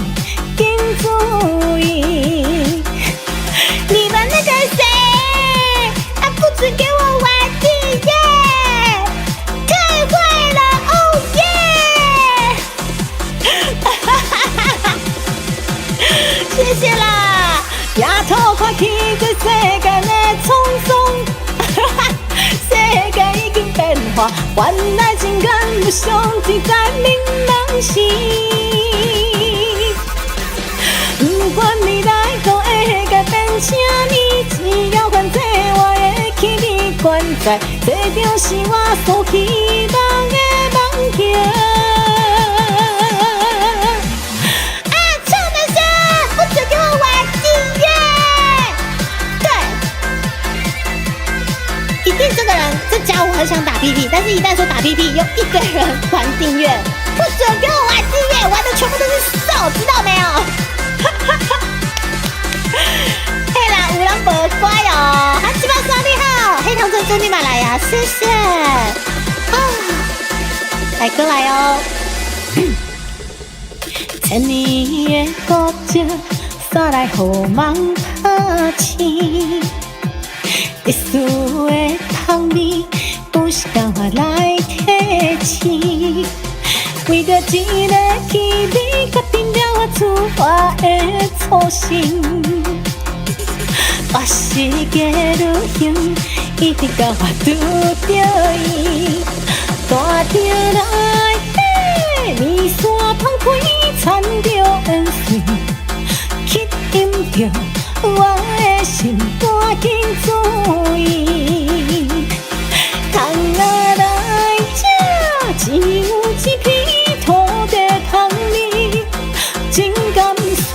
请注意。你们那个谁，啊，不准给我玩地耶！太坏了，哦耶！谢谢啦，夜土看起这世间的匆匆，世界已经变化，原来情感不相只在明茫时。不管未来都会改变什么，只要反正我会去你关在，这就是我所希望的梦境。这个人，这家伙很想打屁屁，但是一旦说打屁屁，又一堆人还订阅，不准给我玩订阅，玩的全部都是瘦，知道没有？嘿啦，有人不乖哦，还700刷你好，黑糖珍珠立马来呀，谢谢。啊，来哥来哦。千年的古石，山来予梦拍醒。历史的汤米，不是甲我来提醒。为着一个机会，决定了我出发的初心。我是个旅行，一直到我拄着伊，带着来的面线放开，缠着缘线，吸引着我的心，赶紧注意。糖啊来吃，一有一片土地汤米，真甘酸，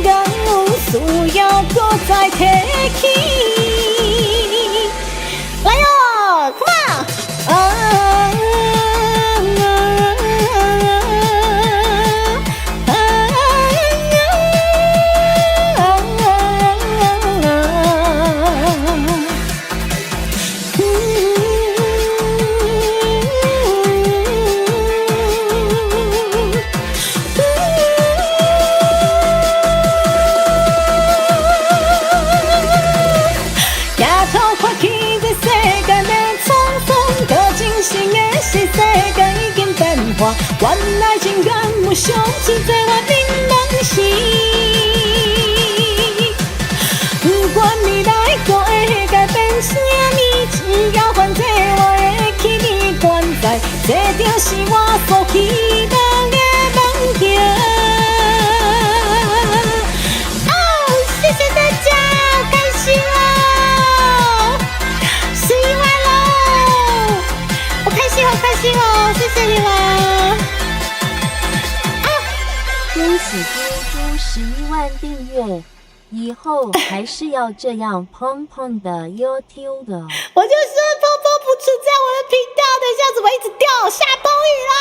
甘有需要搁再提起。来哟 ，Come on！原来情感有上千多万恁梦是，不管未来还会改变啥物，只要反正我会去你关在，这就是我所期待的梦境。哦，谢谢大家，好开心哦！11万喽，好开心，好开心哦！谢谢你们。恭喜猪猪11万订阅，以后还是要这样砰砰的 YouTube 的。我就说砰砰不存在我的频道，等一下怎么一直掉？下风雨了！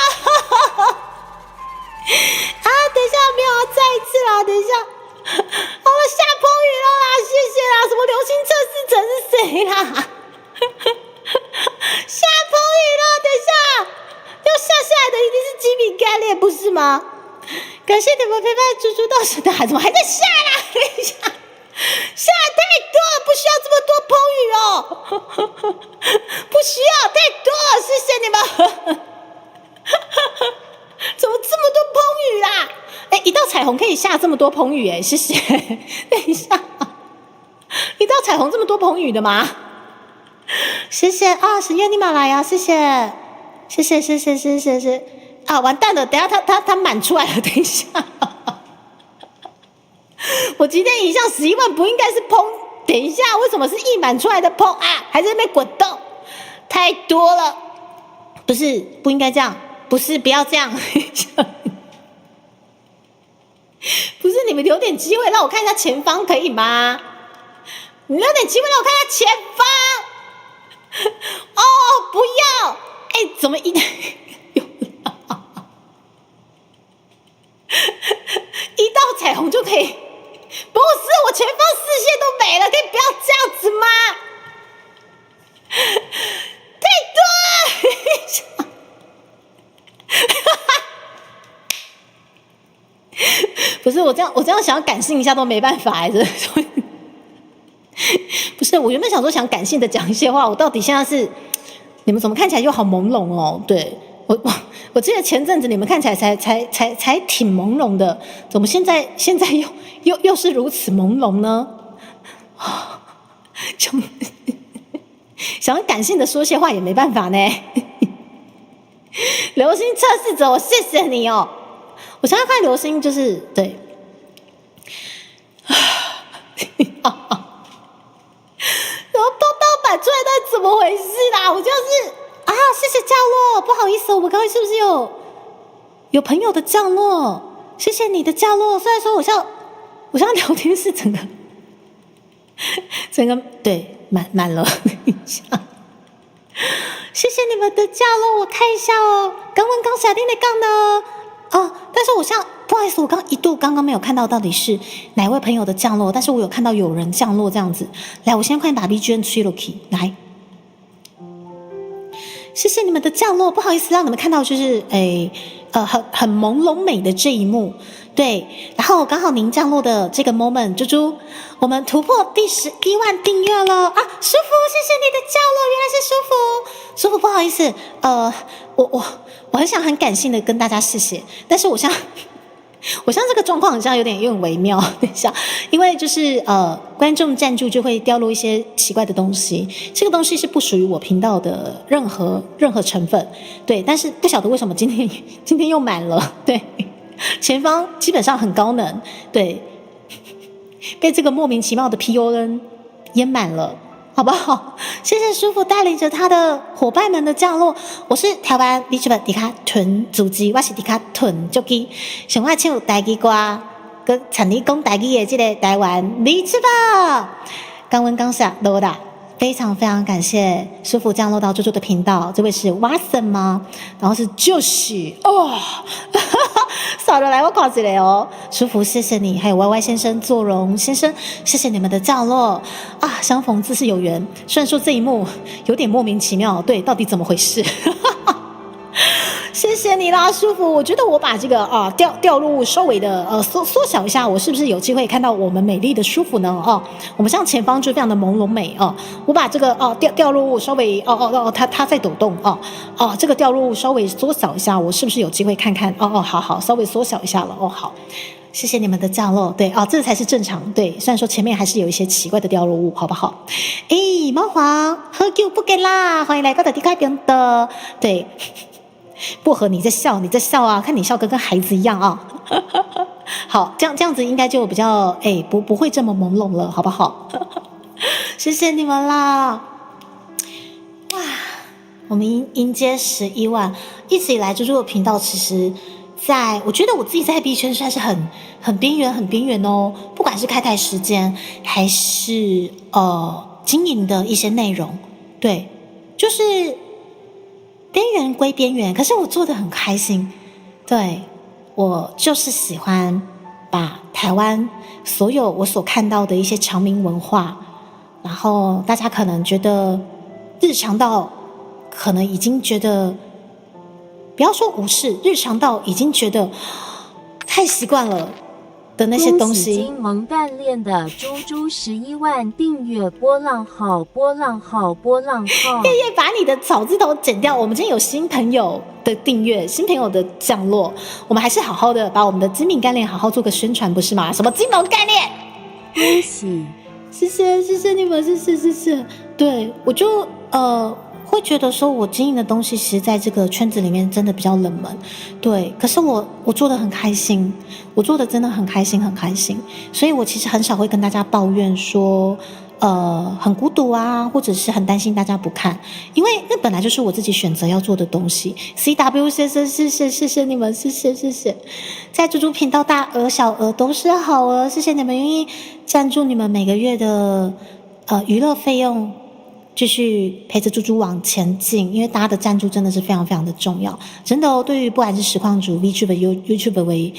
啊，等一下没有，再一次啦，等一下。好了，下风雨了啦，谢谢啦。什么流星测试者是谁啦？下风雨了，等一下，要下来的一定是鸡米干裂，不是吗？感谢你们陪伴猪猪到圣诞，怎么还在下啦？等一下，下太多了，不需要这么多风雨哦，不需要太多了，谢谢你们。怎么这么多风雨啦？哎，一道彩虹可以下这么多风雨哎，谢谢。等一下，一道彩虹这么多风雨的吗？谢谢啊，神愿你马来呀，谢谢，谢谢，谢谢，谢谢，谢谢。啊，完蛋了！等一下他满出来了，等一下。我今天影像11万不应该是砰？等一下，为什么是溢满出来的砰啊？还在那边滚动，太多了。不是，不应该这样。不是，不要这样。不是，你们留点机会让我看一下前方可以吗？你留点机会让我看一下前方。哦，不要！哎，怎么一道彩虹就可以？不是，我前方视线都没了，可以不要这样子吗？太多了！不是我这样想要感性一下都没办法哎，不是我原本想说想感性的讲一些话，我到底现在是你们怎么看起来又好朦胧哦？对我记得前阵子你们看起来才挺朦胧的，怎么现在又是如此朦胧呢？想要感性的说些话也没办法呢。流星测试者，我谢谢你哦。我想要看流星，就是对。然后报道版出来到底怎么回事啦？我就是啊，谢谢降落，不好意思，我们刚才是不是有朋友的降落？谢谢你的降落。虽然说我像聊天室整个对满了，等一下。谢谢你们的降落，我看一下哦。刚问刚下定的杠呢？哦，但是不好意思，我刚刚没有看到到底是哪位朋友的降落，但是我有看到有人降落这样子。来，我现在快点把 BGM 吹了去，来。谢谢你们的降落，不好意思让你们看到就是很朦胧美的这一幕。对，然后刚好您降落的这个 moment， 猪猪，我们突破第11万订阅了啊！舒服，谢谢你的降落，原来是舒服，舒服，不好意思，我很想很感性的跟大家谢谢，但是我像这个状况好像有点微妙，等一下，因为就是观众赞助就会掉落一些奇怪的东西，这个东西是不属于我频道的任何成分，对，但是不晓得为什么今天又满了，对。前方基本上很高能，对，被这个莫名其妙的 PON 淹满了，好不好？谢谢叔父带领着他的伙伴们的降落。我是台湾 VTuber 迪卡屯组织，我是迪卡屯足基，上爱唱台语歌，跟产你讲台语的这个台湾 VTuber。刚问刚下罗达，非常非常感谢师傅降落到猪猪的频道，这位是 Watson 吗？然后是就是哦。少了来我看一下哦，舒服，谢谢你，还有 YY 先生、作荣先生，谢谢你们的降落啊！相逢自是有缘，虽然说这一幕有点莫名其妙，对，到底怎么回事？谢谢谢你啦，舒服。我觉得我把这个掉入物稍微的缩小一下，我是不是有机会看到我们美丽的舒服呢？我们向前方就非常的朦胧美我把这个掉入物稍微它在抖动这个掉入物稍微缩小一下，我是不是有机会看看？好，稍微缩小一下了好。谢谢你们的降落，对这才是正常。对，虽然说前面还是有一些奇怪的掉落物，好不好？猫皇喝酒不给啦，欢迎来到的地开边的。对，薄荷你在笑啊，看你笑得跟孩子一样啊。好，这样子应该就比较不会这么朦胧了，好不好？谢谢你们啦！哇，我们迎接11万，一直以来猪猪的频道其实。我觉得我自己在币圈算是很边缘哦，不管是开台时间还是经营的一些内容，对，就是边缘归边缘，可是我做得很开心，对，我就是喜欢把台湾所有我所看到的一些侨民文化，然后大家可能觉得日常到可能已经觉得。不要说无视，日常到已经觉得太习惯了的那些东西。金萌干练的猪11万订阅波浪号。夜夜把你的草字头剪掉。我们今天有新朋友的订阅，新朋友的降落，我们还是好好的把我们的精明干练好好做个宣传，不是吗？什么金萌干练？恭喜！谢谢你们，谢谢。对，我就会觉得说我经营的东西其实在这个圈子里面真的比较冷门，对，可是我做得很开心，我做的真的很开心，所以我其实很少会跟大家抱怨说很孤独啊，或者是很担心大家不看，因为那本来就是我自己选择要做的东西。CW 先生，谢谢你们，谢谢，在猪猪频道大额小额都是好额，谢谢你们愿意赞助你们每个月的娱乐费用。继续陪着猪猪往前进，因为大家的赞助真的是非常非常的重要，真的对于不管是实况主、YouTube 为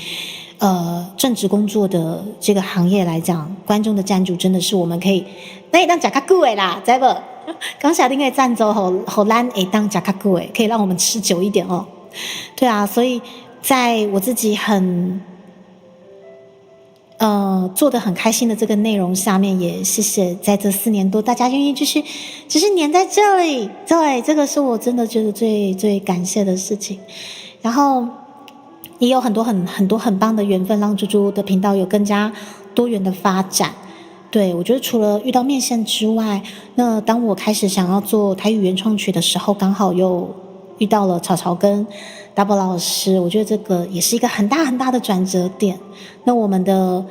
正职工作的这个行业来讲，观众的赞助真的是我们可以当吃较久的啦，知不？刚下定的赞助好咱会当吃较久的，可以让我们吃久一点哦。对啊，所以在我自己很做得很开心的这个内容下面，也谢谢在这4年多大家愿意继续黏在这里，对，这个是我真的觉得最感谢的事情。然后也有很多很棒的缘分，让猪猪的频道有更加多元的发展。对，我觉得除了遇到面线之外，那当我开始想要做台语原创曲的时候，刚好又遇到了草跟 Double 老师，我觉得这个也是一个很大的转折点。那我们的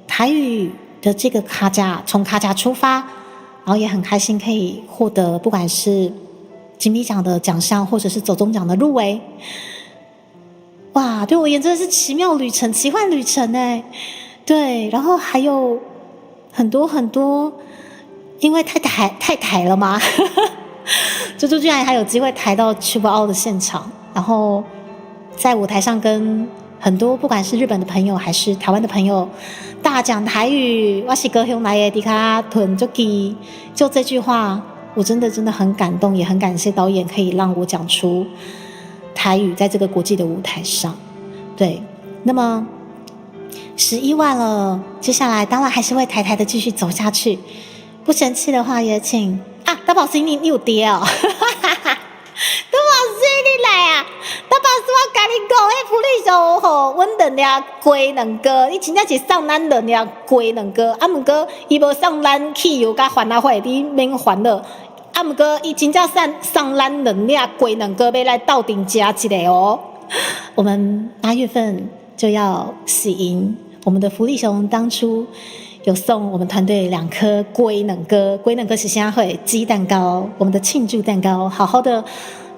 台语的这个卡甲，从卡甲出发，然后也很开心可以获得不管是金米奖的奖项，或者是走中奖的入围。哇，对我而言真的是奇妙旅程、奇幻旅程哎。对，然后还有很多，因为太抬了嘛，猪猪居然还有机会抬到去不奥的现场，然后在舞台上跟很多不管是日本的朋友还是台湾的朋友大讲台语，我是高雄来的迪卡屯足基，就这句话我真的很感动，也很感谢导演可以让我讲出台语在这个国际的舞台上。对，那么11万了，接下来当然还是会台的继续走下去，不生气的话也请大宝师你有爹哦，大宝师你来啊，大宝师我跟你讲，那福利上吼，阮两俩鸡两个，你真正是送咱两俩鸡两个，不过伊无送咱汽油甲烦恼费，你免烦恼。不过伊真正送咱两俩鸡两个，要来斗阵吃一个哦。我们8月份就要喜迎我们的福利熊，当初有送我们团队2颗龟冷哥是现在会鸡蛋糕，我们的庆祝蛋糕，好好的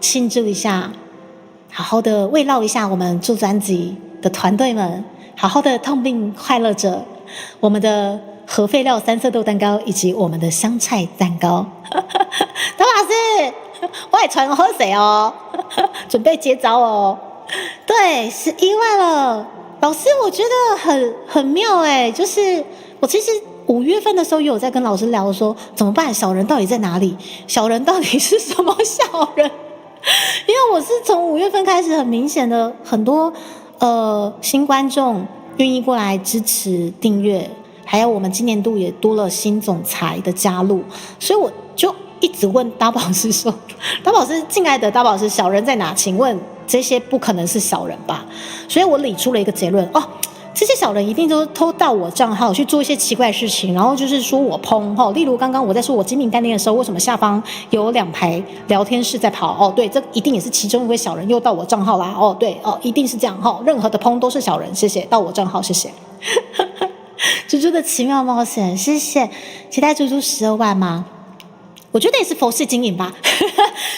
庆祝一下，好好的慰劳一下我们做专辑的团队们，好好的痛并快乐着我们的核废料3色豆蛋糕以及我们的香菜蛋糕。唐老师，我也传喝水哦，准备接招哦。对，11万了。老师，我觉得很妙哎，就是我其实5月份的时候也有在跟老师聊说，怎么办？小人到底在哪里？小人到底是什么小人？因为我是从5月份开始，很明显的很多新观众愿意过来支持订阅，还有我们今年度也多了新总裁的加入，所以我就一直问大宝师说：“大宝师，敬爱的大宝师，小人在哪？请问这些不可能是小人吧？”所以我理出了一个结论：这些小人一定都偷到我账号去做一些奇怪的事情，然后就是说我砰例如刚刚我在说我精明干练的时候，为什么下方有2排聊天室在跑？对，这一定也是其中一位小人又到我账号啦。对，一定是这样任何的砰都是小人，谢谢，到我账号，谢谢。猪猪的奇妙冒险，谢谢，期待猪猪12万吗？我觉得也是佛系经营吧，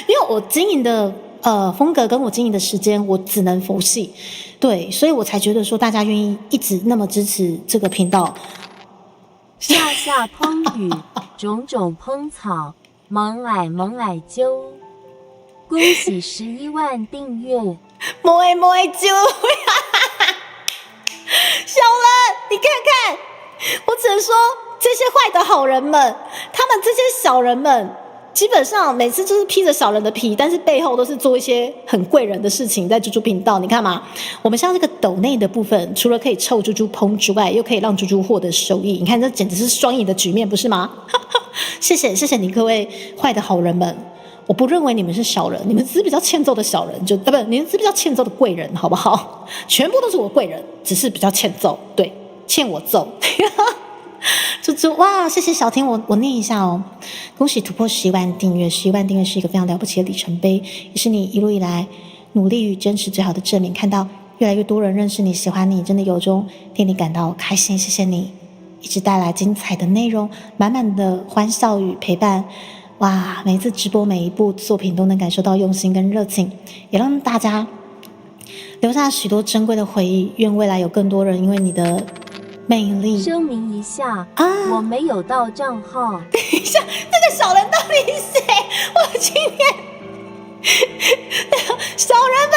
因为我经营的风格跟我经营的时间，我只能佛系，对，所以我才觉得说大家愿意一直那么支持这个频道。下下烹雨，种种烹草，萌矮萌矮啾。恭喜11万订阅！摸一摸一揪，小人，你看看，我只能说这些坏的好人们，他们这些小人们。基本上每次就是披着小人的皮，但是背后都是做一些很贵人的事情，在猪猪频道，你看嘛，我们像这个抖内的部分，除了可以臭猪猪烹之外，又可以让猪猪获得收益，你看这简直是双赢的局面，不是吗？谢谢你各位坏的好人们，我不认为你们是小人，你们只是比较欠揍的小人，你们只是比较欠揍的贵人，好不好？全部都是我贵人，只是比较欠揍，对，欠我揍。猪猪哇，谢谢小天，我念一下哦。恭喜突破11万订阅，11万订阅是一个非常了不起的里程碑，也是你一路以来努力与坚持最好的证明。看到越来越多人认识你、喜欢你，真的由衷替你感到开心。谢谢你一直带来精彩的内容，满满的欢笑与陪伴。哇，每一次直播每一部作品都能感受到用心跟热情，也让大家留下许多珍贵的回忆。愿未来有更多人因为你的魅力。声明一下我没有盗账号。等一下，这个小人到底是谁？我今天小人们，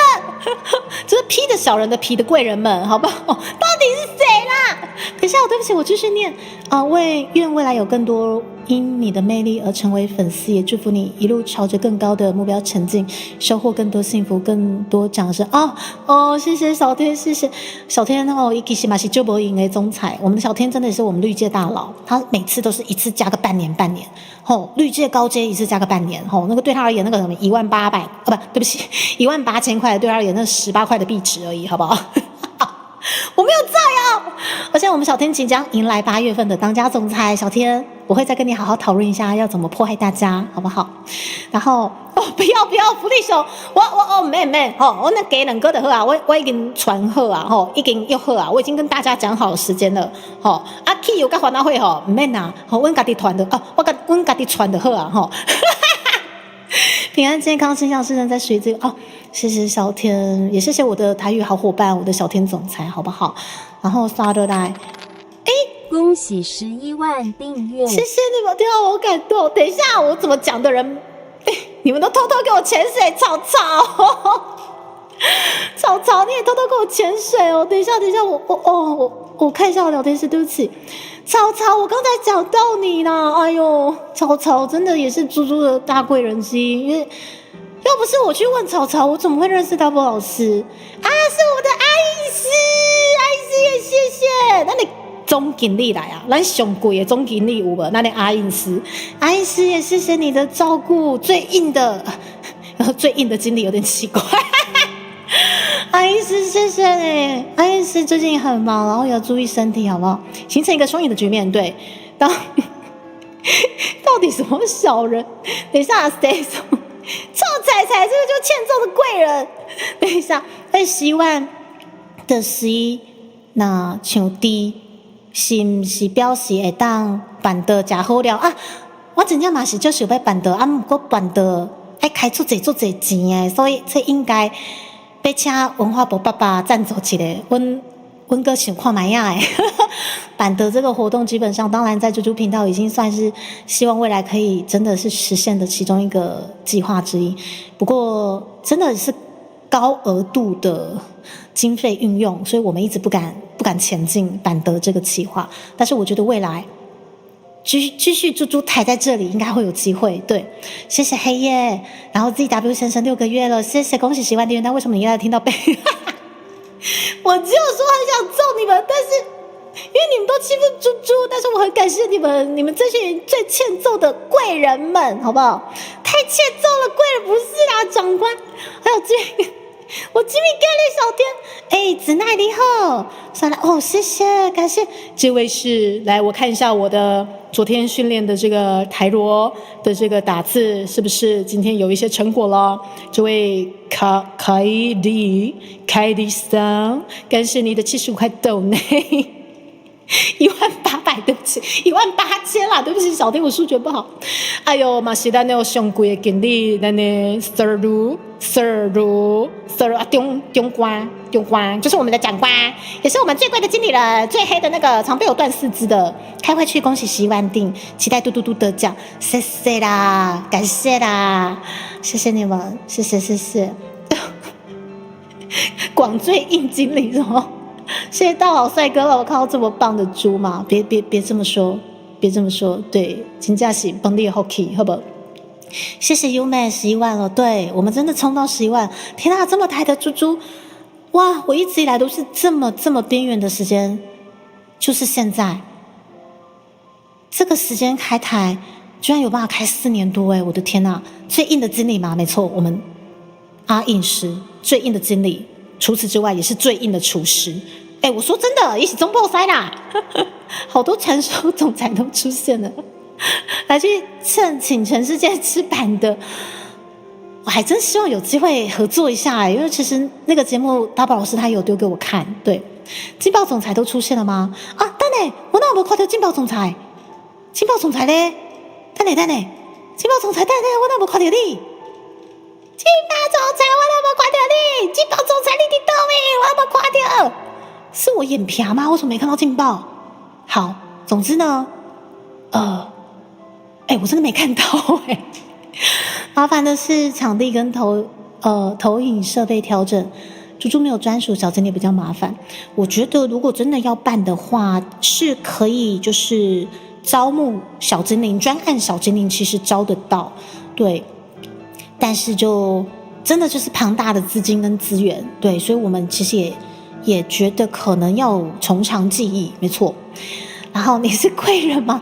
就是披着小人的皮的贵人们，好不好？到底是谁啦？等一下，对不起，我继续念愿未来有更多因你的魅力而成为粉丝，也祝福你一路朝着更高的目标前进，收获更多幸福，更多掌声。谢谢小天，谢谢小天伊其实嘛是就博赢的总裁，我们的小天真的是我们绿界大佬，他每次都是一次加个半年，绿界高阶一次加个半年，那个对他而言那个什么18000对不起18000块，对他而言那18块的币值而已，好不好？我没有造谣，而且我们小天即将迎来8月份的当家总裁，小天我会再跟你好好讨论一下要怎么迫害大家，好不好？然后不要福利熊，我没我那给2个的好啊，我已经传好啊，已经约好啊，我已经跟大家讲好时间了，去有甲烦恼会唔免啊，阮家己传的阮家己传的好啊，平安健康心想事成在水这个谢谢小天，也谢谢我的台语好伙伴，我的小天总裁，好不好？然后刷的来，恭喜11万订阅！谢谢你们，听到我感动。等一下，我怎么讲的人，你们都偷偷给我潜水，草草，你也偷偷给我潜水哦。等一下，我看一下我聊天室，对不起，草，我刚才讲到你啦，哎呦，草真的也是猪猪的大贵人之一，因为。要不是我去问草，我怎么会认识大波老师啊？是我的阿姨师也谢谢。那你总经理来啊，咱上贵的总经理有无？那你阿姨师也谢谢你的照顾，最硬的经理有点奇怪。阿姨师谢谢你，阿姨师最近很忙，然后也要注意身体，好不好？形成一个双赢的局面，对。到底什么小人？等一下谁说？臭彩彩，这个就欠揍的贵人。等一下，11万的11，那像低是不是表示会当办得真好了啊？我真正嘛是就想要办得，不过办得要开出做钱的，所以这应该要请文化部爸爸赞助一个，温哥想看卖呀板的这个活动，基本上当然在猪猪频道已经算是希望未来可以真的是实现的其中一个计划之一。不过真的是高额度的经费运用，所以我们一直不敢前进板的这个计划。但是我觉得未来继续猪猪抬在这里，应该会有机会。对，谢谢黑夜，然后 ZW 先生6个月了，谢谢，恭喜10万订阅。但为什么你要听到被？我只有说很想揍你们，但是因为你们都欺负猪猪，但是我很感谢你们这些人最欠揍的贵人们，好不好？太欠揍了，贵人不是啦，长官，还有我吉米盖利小天，子奈你好，上来哦，谢谢，感谢。这位是来，我看一下我的昨天训练的这个台罗的这个打字是不是今天有一些成果了？这位凯迪桑，感谢你的75块斗内。18000，对不起，18000啦，对不起，小天，我数学不好。哎呦，嘛是咱那个上贵的经理，咱的 Sir 啊，中官，就是我们的长官，也是我们最贵的经理人，最黑的那个，常被我断4肢的。开会去，恭喜11万订，期待嘟嘟嘟得奖，谢谢啦，感谢啦，谢谢你们，谢谢。广最硬经理是吗？谢谢大好帅哥了，我看到这么棒的猪嘛，别这么说，对，真的是帮你好气，好不好？谢谢 Uman 11万了，对，我们真的冲到11万，天啊，这么抬的猪猪，哇，我一直以来都是这么边缘的时间，就是现在，这个时间开台居然有办法开4年多，我的天啊，最硬的经理嘛，没错，我们阿硬师最硬的经理。除此之外，也是最硬的厨师。我说真的，一起中破塞啦，好多传说总裁都出现了，来去请全世界吃板的，我还真希望有机会合作一下因为其实那个节目大宝老师他有丢给我看，对，劲爆总裁都出现了吗？啊，等下，我哪有没有看到劲爆总裁？劲爆总裁咧？等下，劲爆总裁，等下，我哪有没有看到你？劲爆总裁，我有没有看到你？劲爆总裁，你在哪里？我有没有看到？是我眼皮吗？为什么没看到劲爆？好，总之呢，我真的没看到麻烦的是场地跟投影设备调整，猪猪没有专属小经理比较麻烦。我觉得如果真的要办的话，是可以就是招募小精灵，专案小精灵其实招得到，对。但是就真的就是庞大的资金跟资源，对，所以我们其实也觉得可能要从长计议，没错。然后你是贵人吗？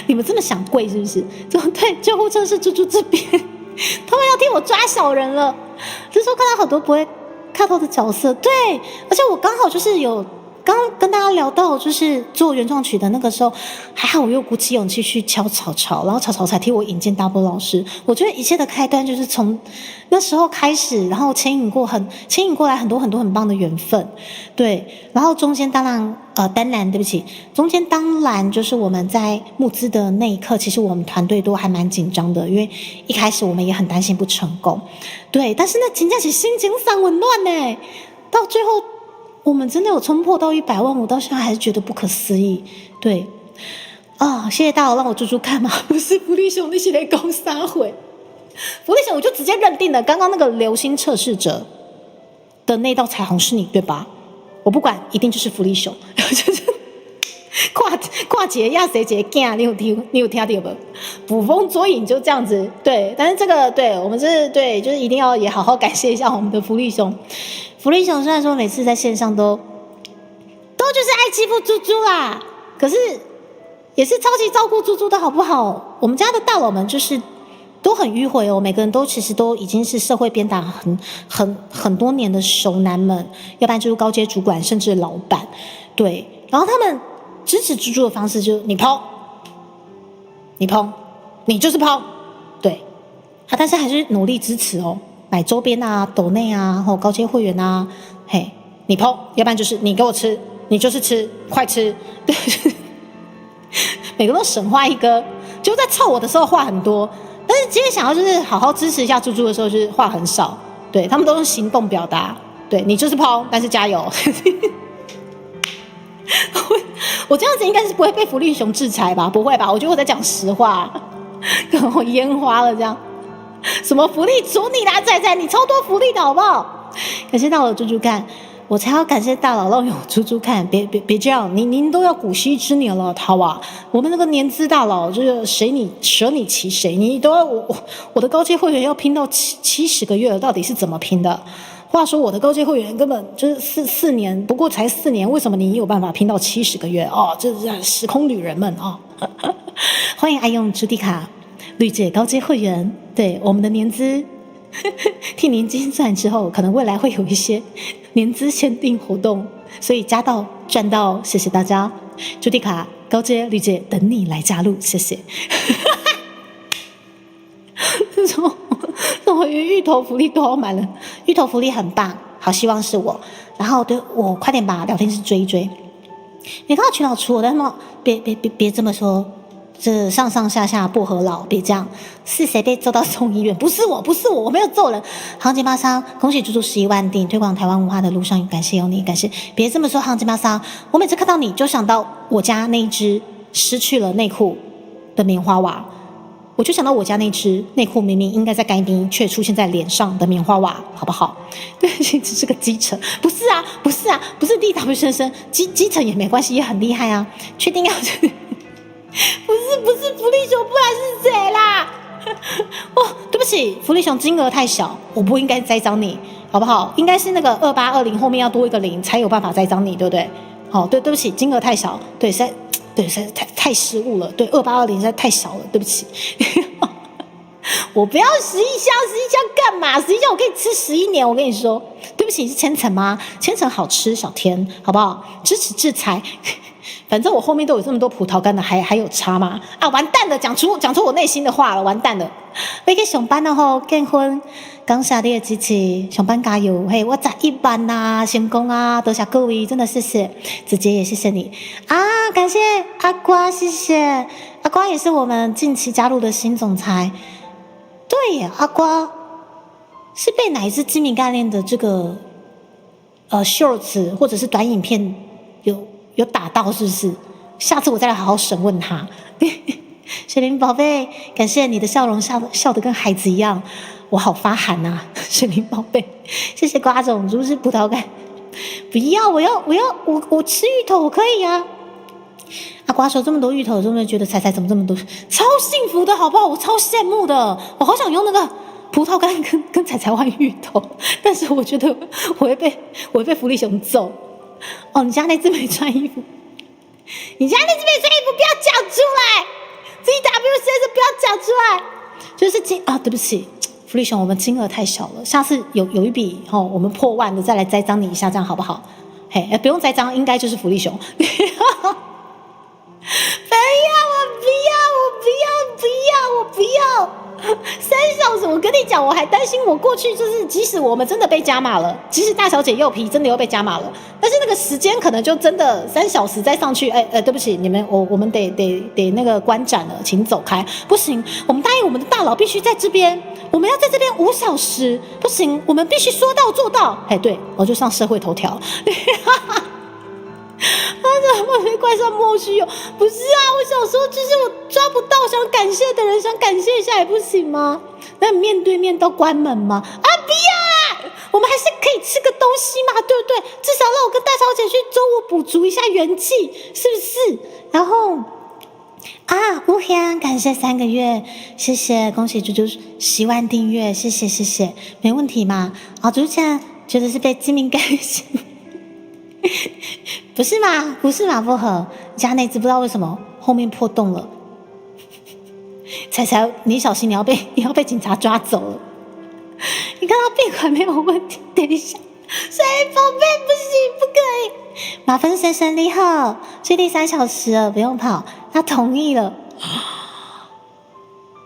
你们这么想贵是不是？对，救护车是猪猪这边，他们要替我抓小人了。这时候看到好多不会看到的角色，对，而且我刚好就是有。刚跟大家聊到就是做原创曲的那个时候，还好我又鼓起勇气去敲草，然后草才替我引荐 Double 老师。我觉得一切的开端就是从那时候开始，然后牵引过来很多很棒的缘分，对。然后中间当然对不起，中间当然就是我们在募资的那一刻，其实我们团队都还蛮紧张的，因为一开始我们也很担心不成功，对。但是那真的是心情上混乱呢，到最后。我们真的有冲破到100万，我到现在还是觉得不可思议。对，谢谢大佬让我猪猪看嘛，不是福利熊，你是在讲啥回？福利熊我就直接认定了，刚刚那个流星测试者的那道彩虹是你对吧？我不管，一定就是福利熊，就是跨节压谁节囝，你有听到不？捕风捉影就这样子，对。但是这个对我们是对，就是一定要也好好感谢一下我们的福利熊。福利熊虽然说每次在线上都就是爱欺负猪猪啦，可是也是超级照顾猪猪的好不好？我们家的大佬们就是都很迂回哦，每个人都其实都已经是社会鞭打很多年的熟男们，要不然就是高阶主管甚至老板，对。然后他们支持猪猪的方式就是你碰，你就是碰，对。但是还是努力支持哦。买周边啊，斗内啊，或高阶会员啊，嘿，你碰，要不然就是你给我吃，你就是吃，快吃，对，每个都省话一个，就在凑我的时候话很多，但是今天想要就是好好支持一下猪猪的时候，就是话很少，对他们都用行动表达，对你就是碰，但是加油，我这样子应该是不会被福利熊制裁吧？不会吧？我觉得我在讲实话，跟我烟花了这样。什么福利处你啦，仔仔，你超多福利的好不好？感谢到我猪猪看，我才要感谢大佬让我猪猪看，别这样，您都要古稀之年了，好吧？我们那个年资大佬，就是舍你其谁，你都要我的高阶会员要拼到70个月了，到底是怎么拼的？话说我的高阶会员根本就是四年，不过才4年，为什么你有办法拼到70个月？哦，这是时空旅人们啊！哦、欢迎爱用朱迪卡绿界高阶会员，对我们的年资。替您精算之后，可能未来会有一些年资限定活动，所以加到赚到，谢谢大家！朱迪卡高阶绿界等你来加入，谢谢。这种芋头福利都要买了，芋头福利很棒，好希望是我。然后对我快点把聊天室追一追。你看到曲老出我，但是别这么说。这上下薄荷老，别这样，是谁被揍到送医院？不是我，我没有揍人。行情马商，恭喜猪猪11万订，推广台湾文化的路上，感谢有你，感谢。别这么说，行情马商，我每次看到你就想到我家那一只失去了内裤的棉花娃，我就想到我家那只内裤明明应该在该边，却出现在脸上的棉花娃，好不好？对，只是个基层，不是 DW 先生，基层也没关系，也很厉害啊。确定要不是福利熊，不然是谁啦？哦，对不起，福利熊金额太小，我不应该栽赃你，好不好？应该是那个2820后面要多一个0才有办法栽赃你，对不对？好，对不起，金额太小，对，实在太失误了，对，2820实在太小了，对不起。我不要11箱干嘛？11箱我可以吃11年，我跟你说，对不起，是千层吗？千层好吃，小甜，好不好？支持制裁。反正我后面都有这么多葡萄干的，还有差吗？啊，完蛋了，讲出我内心的话了，完蛋了。我去上班了吼，结婚，感谢你的支持，上班加油！嘿，我11万啊，成功啊，多谢各位，真的谢谢，子杰也谢谢你啊，感谢阿瓜，谢谢阿瓜也是我们近期加入的新总裁。对耶，阿瓜是被哪一支知名概念的这个shorts 或者是短影片有打到是不是？下次我再来好好审问他。雪玲宝贝，感谢你的笑容，笑得跟孩子一样，我好发寒呐、雪玲宝贝，谢谢瓜总，如是葡萄干，不要，我吃芋头我可以啊。阿瓜说这么多芋头，有没有觉得彩彩怎么这么多？超幸福的好不好？我超羡慕的，我好想用那个葡萄干跟彩彩换芋头，但是我觉得我会被福利熊揍。哦，你家那只没穿衣服，不要讲出来 ，ZW 先生不要讲出来，就是对不起，福利熊，我们金额太小了，下次有一笔我们破万的再来栽赃你一下，这样好不好？嘿，不用栽赃，应该就是福利熊。我不要！3小时，我跟你讲，我还担心我过去就是，即使我们真的被加码了，即使大小姐又皮真的又被加码了，但是那个时间可能就真的3小时再上去，对不起，你们我们得那个观展了，请走开，不行，我们答应我们的大佬必须在这边，我们要在这边5小时，不行，我们必须说到做到，对，我就上社会头条。怎么会怪上莫须有？不是啊，我想说，就是我抓不到想感谢的人，想感谢一下也不行吗？那面对面都关门吗？不要啦，我们还是可以吃个东西嘛，对不对？至少让我跟大小姐去中午补足一下元气，是不是？然后乌香，感谢3个月，谢谢，恭喜猪猪10万订阅，谢谢，没问题嘛？猪猪现在觉得是被致命干扰。不是嘛，薄荷家那只不知道为什么后面破洞了。彩彩，你小心，你要被警察抓走了。你看到闭环没有问题？等一下，所以宝贝不行，不可以。马芬先生你好，最低3小时了，不用跑。他同意了。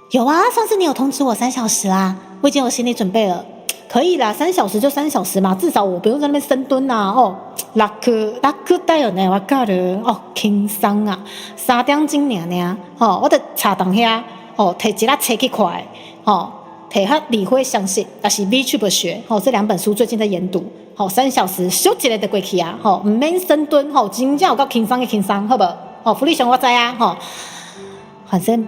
有啊，上次你有通知我3小时啦，我已经有心理准备了。可以啦，3小时就3小时嘛，至少我不用在那边深蹲啊。楽だよね，わかる？轻松啊，3點鐘爾，我就茶檔遐，摕一粒冊去看，摕較理會詳細，但是 VTuber 學，這2本書最近在研讀，3小時小一個就過去啊，唔免深蹲，真正有夠輕鬆，好不？福利熊我知啊，反正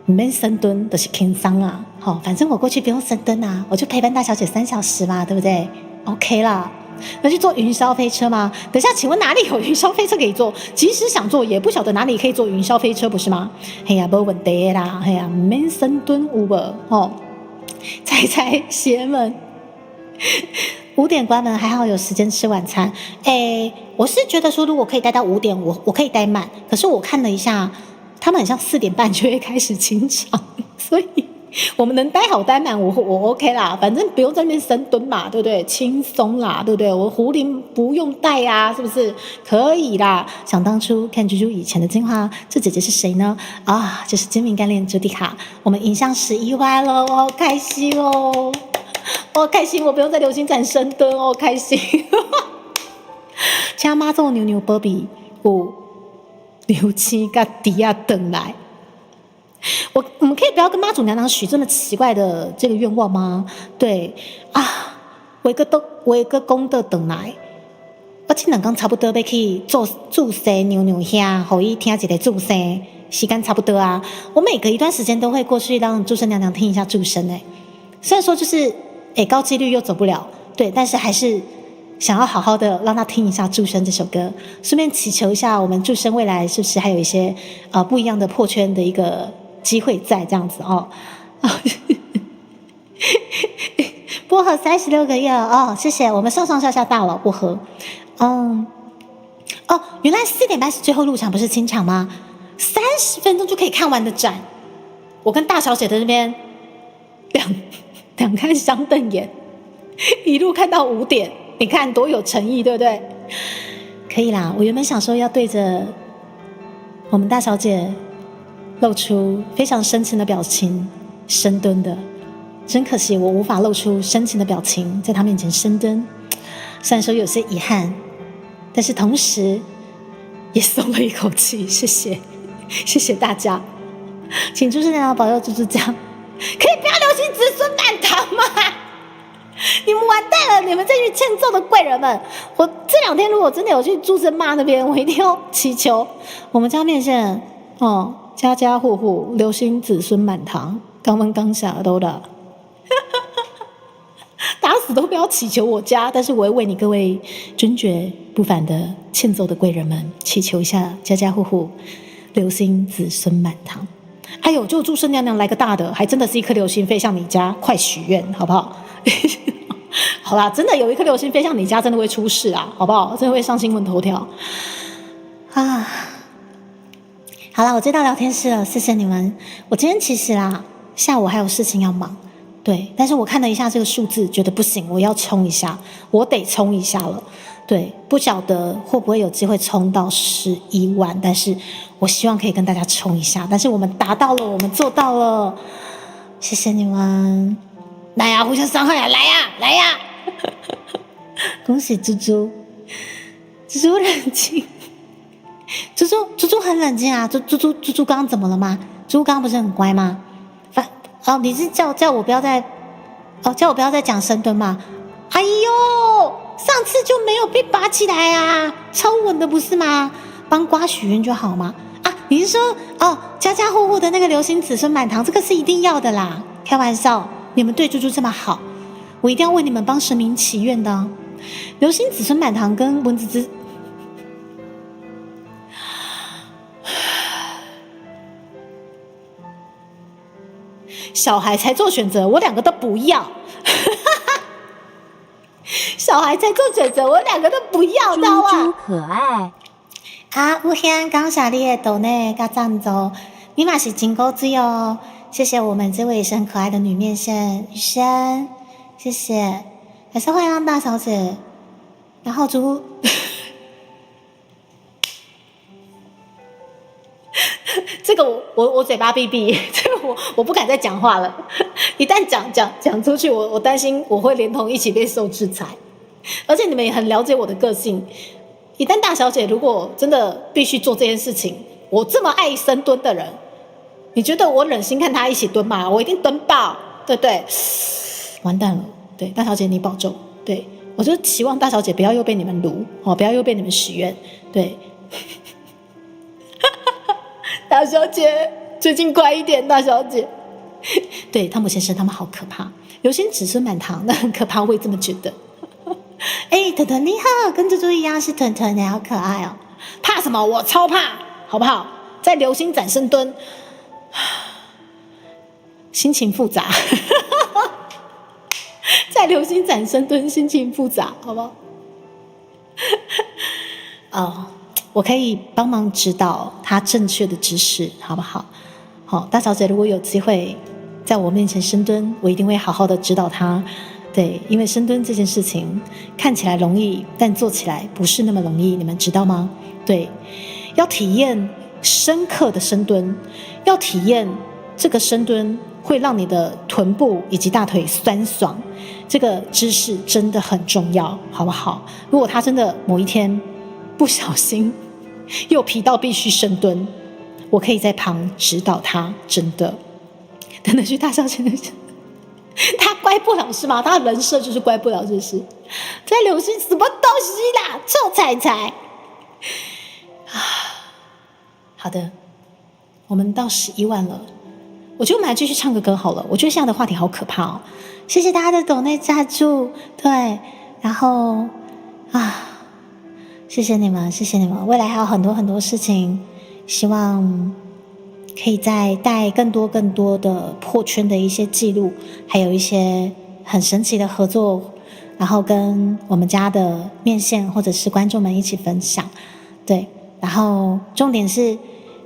唔免深蹲就是輕鬆啊，反正我過去不用深蹲啊，我就陪伴大小姐3小時嘛，對不對？OK 啦。要去坐云霄飞车吗？等一下，请问哪里有云霄飞车可以坐？即使想坐，也不晓得哪里可以坐云霄飞车，不是吗？哎呀，没问题啦，哎呀，免深蹲有无？哦，猜邪门。5点关门，还好有时间吃晚餐。我是觉得说，如果可以待到5点，我可以待满。可是我看了一下，他们很像4点半就会开始清场，所以我们能待好待满，我 OK 啦，反正不用在那边深蹲嘛，对不对？轻松啦，对不对？我壶铃不用带啊，是不是？可以啦。想当初看猪猪以前的精华，这姐姐是谁呢？啊，就是精明干练朱迪卡。我们迎向11万了，我好开心哦！我好开心，我不用在流星展深蹲哦，开心。请妈祖牛牛波比有刘七甲迪亚等来。我们可以不要跟妈祖娘娘许这么奇怪的这个愿望吗？对啊，我一个功德等来，我这两天差不多要去做祝生牛牛兄，互伊听一个祝生，时间差不多啊。我每隔一段时间都会过去让祝生娘娘听一下祝生虽然说就是高几率又走不了，对，但是还是想要好好的让他听一下祝生这首歌，顺便祈求一下我们祝生未来是不是还有一些不一样的破圈的一个机会在这样子哦。薄荷36个月哦，谢谢我们上上下下大佬薄荷。原来4点半是最后入场，不是清场吗？30分钟就可以看完的展，我跟大小姐在那边两看相瞪眼，一路看到5点，你看多有诚意，对不对？可以啦，我原本想说要对着我们大小姐露出非常深情的表情深蹲的，真可惜我无法露出深情的表情在她面前深蹲，虽然说有些遗憾，但是同时也松了一口气，谢谢大家，请祝生娘娘保佑猪猪酱，可以不要流行子孙满堂吗？你们完蛋了，你们这群欠揍的贵人们！我这2天如果真的有去祝生妈那边，我一定要祈求我们家面线家家户户流星子孙满堂，刚温刚下都的，打死都不要祈求我家，但是我会为你各位尊爵不凡的欠揍的贵人们祈求一下，家家户户流星子孙满堂。哎呦，就祝生娘娘来个大的，还真的是一颗流星飞向你家，快许愿好不好？好啦，真的有一颗流星飞向你家，真的会出事啊，好不好？真的会上新闻头条啊！好啦，我接到聊天室了，谢谢你们。我今天其实下午还有事情要忙，对，但是我看了一下这个数字，觉得不行，我要冲一下，我得冲一下了。对，不晓得会不会有机会冲到11万，但是我希望可以跟大家冲一下。但是我们达到了，我们做到了，谢谢你们。来呀，互相伤害呀，来呀！恭喜猪猪冷静，猪猪很冷静啊。猪猪刚刚怎么了吗？猪刚刚不是很乖吗？你是叫我不要再叫我不要再讲深蹲吗？哎呦，上次就没有被拔起来啊，超稳的不是吗？帮瓜许愿就好吗？你是说家家户户的那个流星子孙满堂，这个是一定要的啦，开玩笑。你们对猪猪这么好，我一定要为你们帮神明祈愿的。流星子孙满堂跟蚊子之，小孩才做选择，我2个都不要。小孩才做选择，我2个都不要，知道吗？猪猪可爱有兄感谢你的斗内加赞助，你嘛是真够水哦。谢谢我们这位也是很可爱的女面线雨轩，谢谢，还是欢迎大小姐。然后猪，这个我嘴巴闭闭，这个我不敢再讲话了。一旦讲出去，我担心我会连同一起被受制裁。而且你们也很了解我的个性，一旦大小姐如果真的必须做这件事情，我这么爱深蹲的人。你觉得我忍心看他一起蹲吗？我一定蹲爆，对不对？完蛋了，对，大小姐你保重。对，我就期望大小姐不要又被你们撸不要又被你们许愿。对，大小姐最近乖一点，大小姐。对，汤姆先生他们好可怕，流星子孙满堂，那很可怕，我也这么觉得。哎，腾腾你好，跟猪猪一样是腾腾，你好可爱哦。怕什么？我超怕，好不好？在流星展深蹲，心情复杂。在流星展深蹲，心情复杂，好不好？哦，我可以帮忙指导他正确的姿势，好不好？好，大小姐如果有机会在我面前深蹲，我一定会好好的指导他。对，因为深蹲这件事情看起来容易，但做起来不是那么容易，你们知道吗？对，要体验深刻的深蹲，要体验这个深蹲会让你的臀部以及大腿酸爽，这个姿势真的很重要，好不好？如果他真的某一天不小心又皮到必须深蹲，我可以在旁指导他，真的。等等去大小姐的他乖不了是吗？他的人设就是乖不了，就是在流星什么东西啦，臭彩彩啊！好的，我们到11万了，我觉得我们来继续唱个歌好了。我觉得现在的话题好可怕哦。谢谢大家的抖内赞助，对，然后啊，谢谢你们，谢谢你们，未来还有很多很多事情，希望可以再带更多的破圈的一些记录，还有一些很神奇的合作，然后跟我们家的面线或者是观众们一起分享。对，然后重点是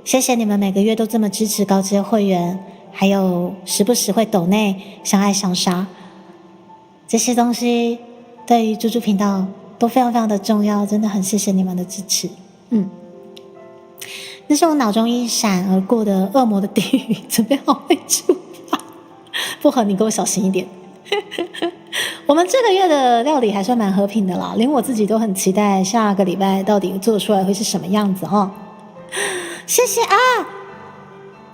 谢谢你们每个月都这么支持高阶会员，还有时不时会抖内相爱相杀，这些东西对于猪猪频道都非常非常的重要，真的很谢谢你们的支持。那是我脑中一闪而过的恶魔的地狱，准备好会出发。不合你给我小心一点。我们这个月的料理还算蛮和平的啦，连我自己都很期待下个礼拜到底做出来会是什么样子哦。谢谢啊，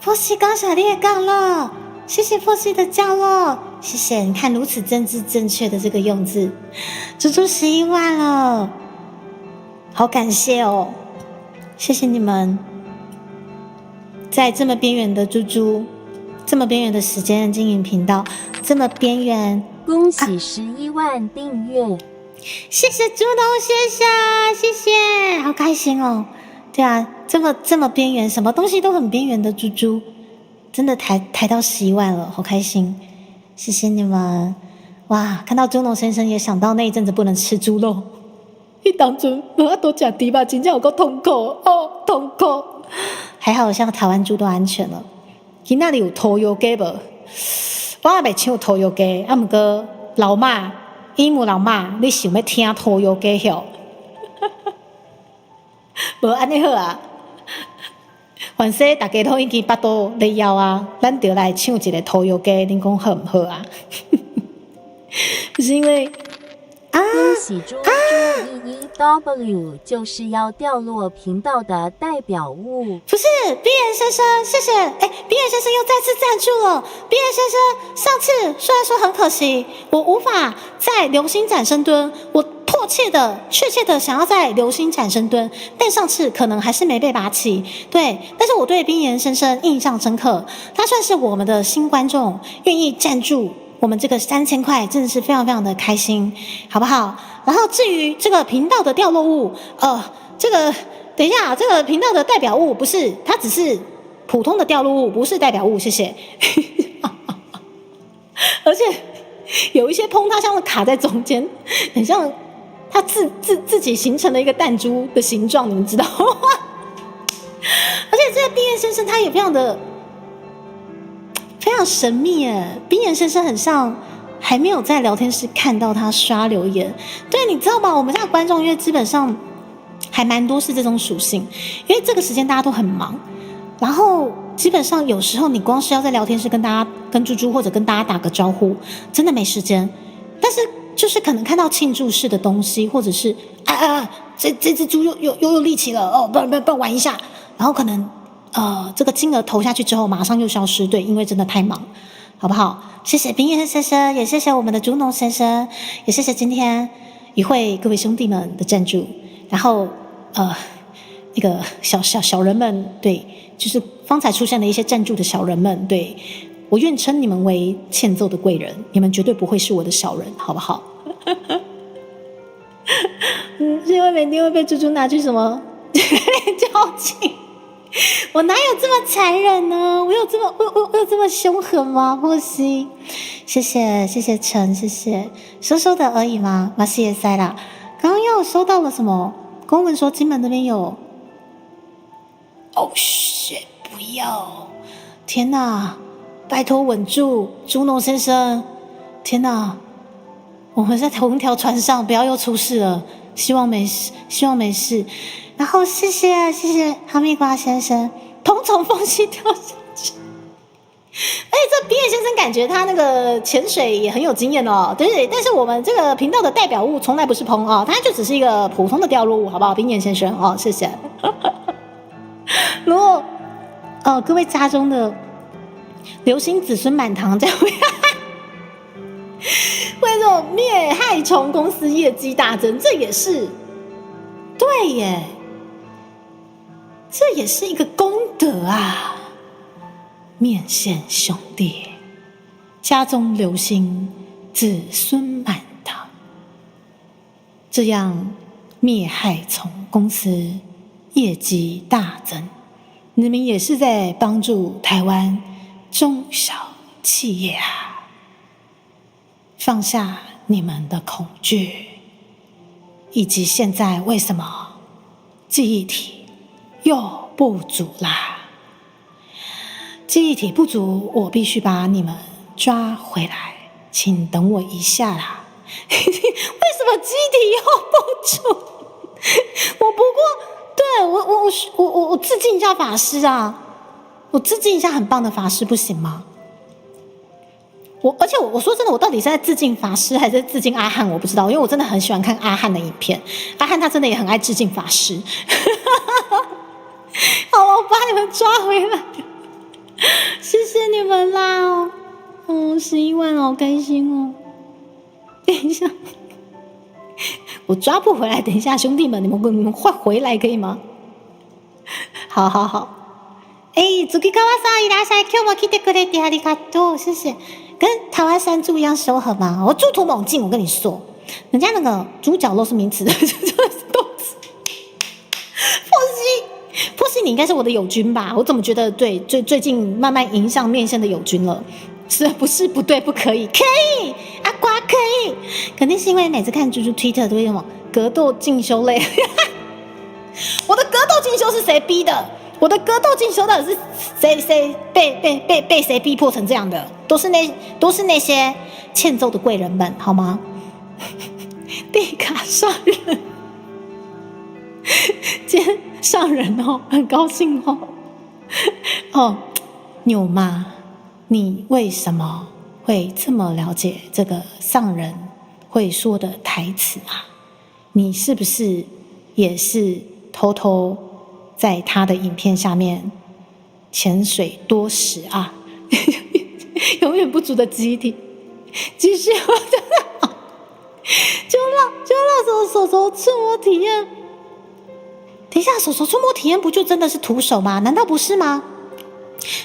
波西刚小列杠了，谢谢波西的降落，谢谢。你看如此政治正确的这个用字，足足11万了，好感谢哦，谢谢你们。在这么边缘的猪猪，这么边缘的时间经营频道，这么边缘，恭喜11万订阅！谢谢猪农先生，谢谢，好开心哦。对啊，这么边缘，什么东西都很边缘的猪猪，真的抬到11万了，好开心，谢谢你们。哇，看到猪农先生也想到那一阵子不能吃猪肉，一当阵没法多吃猪吧，真正有够痛苦哦，痛苦。还好，像台湾猪都安全了。今仔日有屠油鸡无？我也袂抢屠油鸡，啊，毋过老妈，伊母老妈，你想要听屠油鸡晓？无安尼好啊。反正大家都已经巴肚咧枵啊，咱就来抢一个屠油鸡，恁讲好毋好啊？不是因为啊，恭喜猪猪11W 就是要掉落频道的代表物。不是冰原先生，谢谢。冰原先生又再次赞助了。冰原先生，上次虽然说很可惜，我无法在流星展深蹲，我确切的想要在流星展深蹲，但上次可能还是没被拔起。对，但是我对冰原先生印象深刻，他算是我们的新观众，愿意赞助我们这个3000块，真的是非常非常的开心，好不好？然后至于这个频道的掉落物，这个等一下，这个频道的代表物不是，它只是普通的掉落物，不是代表物，谢谢。而且有一些砰，它像是卡在中间，很像它自己形成了一个弹珠的形状，你们知道吗？而且这个冰原先生他也非常神秘耶，冰原先生很像还没有在聊天室看到他刷留言。对，你知道吗？我们家的观众因为基本上还蛮多是这种属性，因为这个时间大家都很忙，然后基本上有时候你光是要在聊天室跟猪猪或者跟大家打个招呼，真的没时间。但是就是可能看到庆祝式的东西，或者是这只猪又立起了哦，不然玩一下，然后可能这个金额投下去之后马上又消失，对，因为真的太忙，好不好？谢谢冰原先生，也谢谢我们的猪农先生，也谢谢今天与会各位兄弟们的赞助。然后那个小人们，对，就是方才出现的一些赞助的小人们，对，我愿称你们为欠揍的贵人，你们绝对不会是我的小人，好不好？妹一定会被猪猪拿去什么交警？我哪有这么残忍呢？我有这么凶狠吗？不行，谢谢陈，谢谢，收收的而已吗？马西也塞啦。刚刚又收到了什么公文说金门那边有？哦shit，不要！天哪，拜托稳住，朱诺先生！天哪，我们在同一条船上，不要又出事了。希望没事，希望没事。然后谢谢哈密瓜先生，从缝隙跳下去。这比野先生感觉他那个潜水也很有经验哦，对，但是我们这个频道的代表物从来不是鹏哦，他就只是一个普通的掉落物，好不好？比野先生哦，谢谢。如果各位家中的流星子孙满堂，这样为这种灭害虫公司业绩大增，这也是对耶，这也是一个功德啊！面线兄弟，家中流星子孙满堂，这样灭害虫公司业绩大增，你们也是在帮助台湾中小企业啊！放下你们的恐惧，以及现在为什么记忆体又不足啦？记忆体不足，我必须把你们抓回来，请等我一下啦。为什么记忆体又不足？我不过对我致敬一下法师啊，我致敬一下很棒的法师，不行吗？而且我说真的，我到底是在致敬法师还是在致敬阿汉，我不知道，因为我真的很喜欢看阿汉的影片，阿汉他真的也很爱致敬法师。好了，我把你们抓回来，谢谢你们啦！11万好开心哦！等一下，我抓不回来，等一下兄弟们，你们快回来可以吗？好。月川さんいらっしゃい。今日も来てくれてありがとう，谢谢。跟台湾山猪一样凶狠吗？我猪头猛进，我跟你说，人家那个猪脚肉是名词的，这是动词。波西，你应该是我的友军吧？我怎么觉得对，最近慢慢迎上面线的友军了？是不是不对？不可以，可以，阿瓜可以，肯定是因为每次看猪猪 Twitter 都会什么格斗进修类。我的格斗进修是谁逼的？我的格斗进修到底是谁被谁逼迫成这样的？都是那些欠揍的贵人们，好吗？地卡上人，今天上人哦，很高兴哦。牛妈，你为什么会这么了解这个上人会说的台词啊？你是不是也是偷偷在他的影片下面潜水多时啊？永远不足的记忆体，继续，就让手触摸体验。等一下，手触摸体验不就真的是徒手吗？难道不是吗？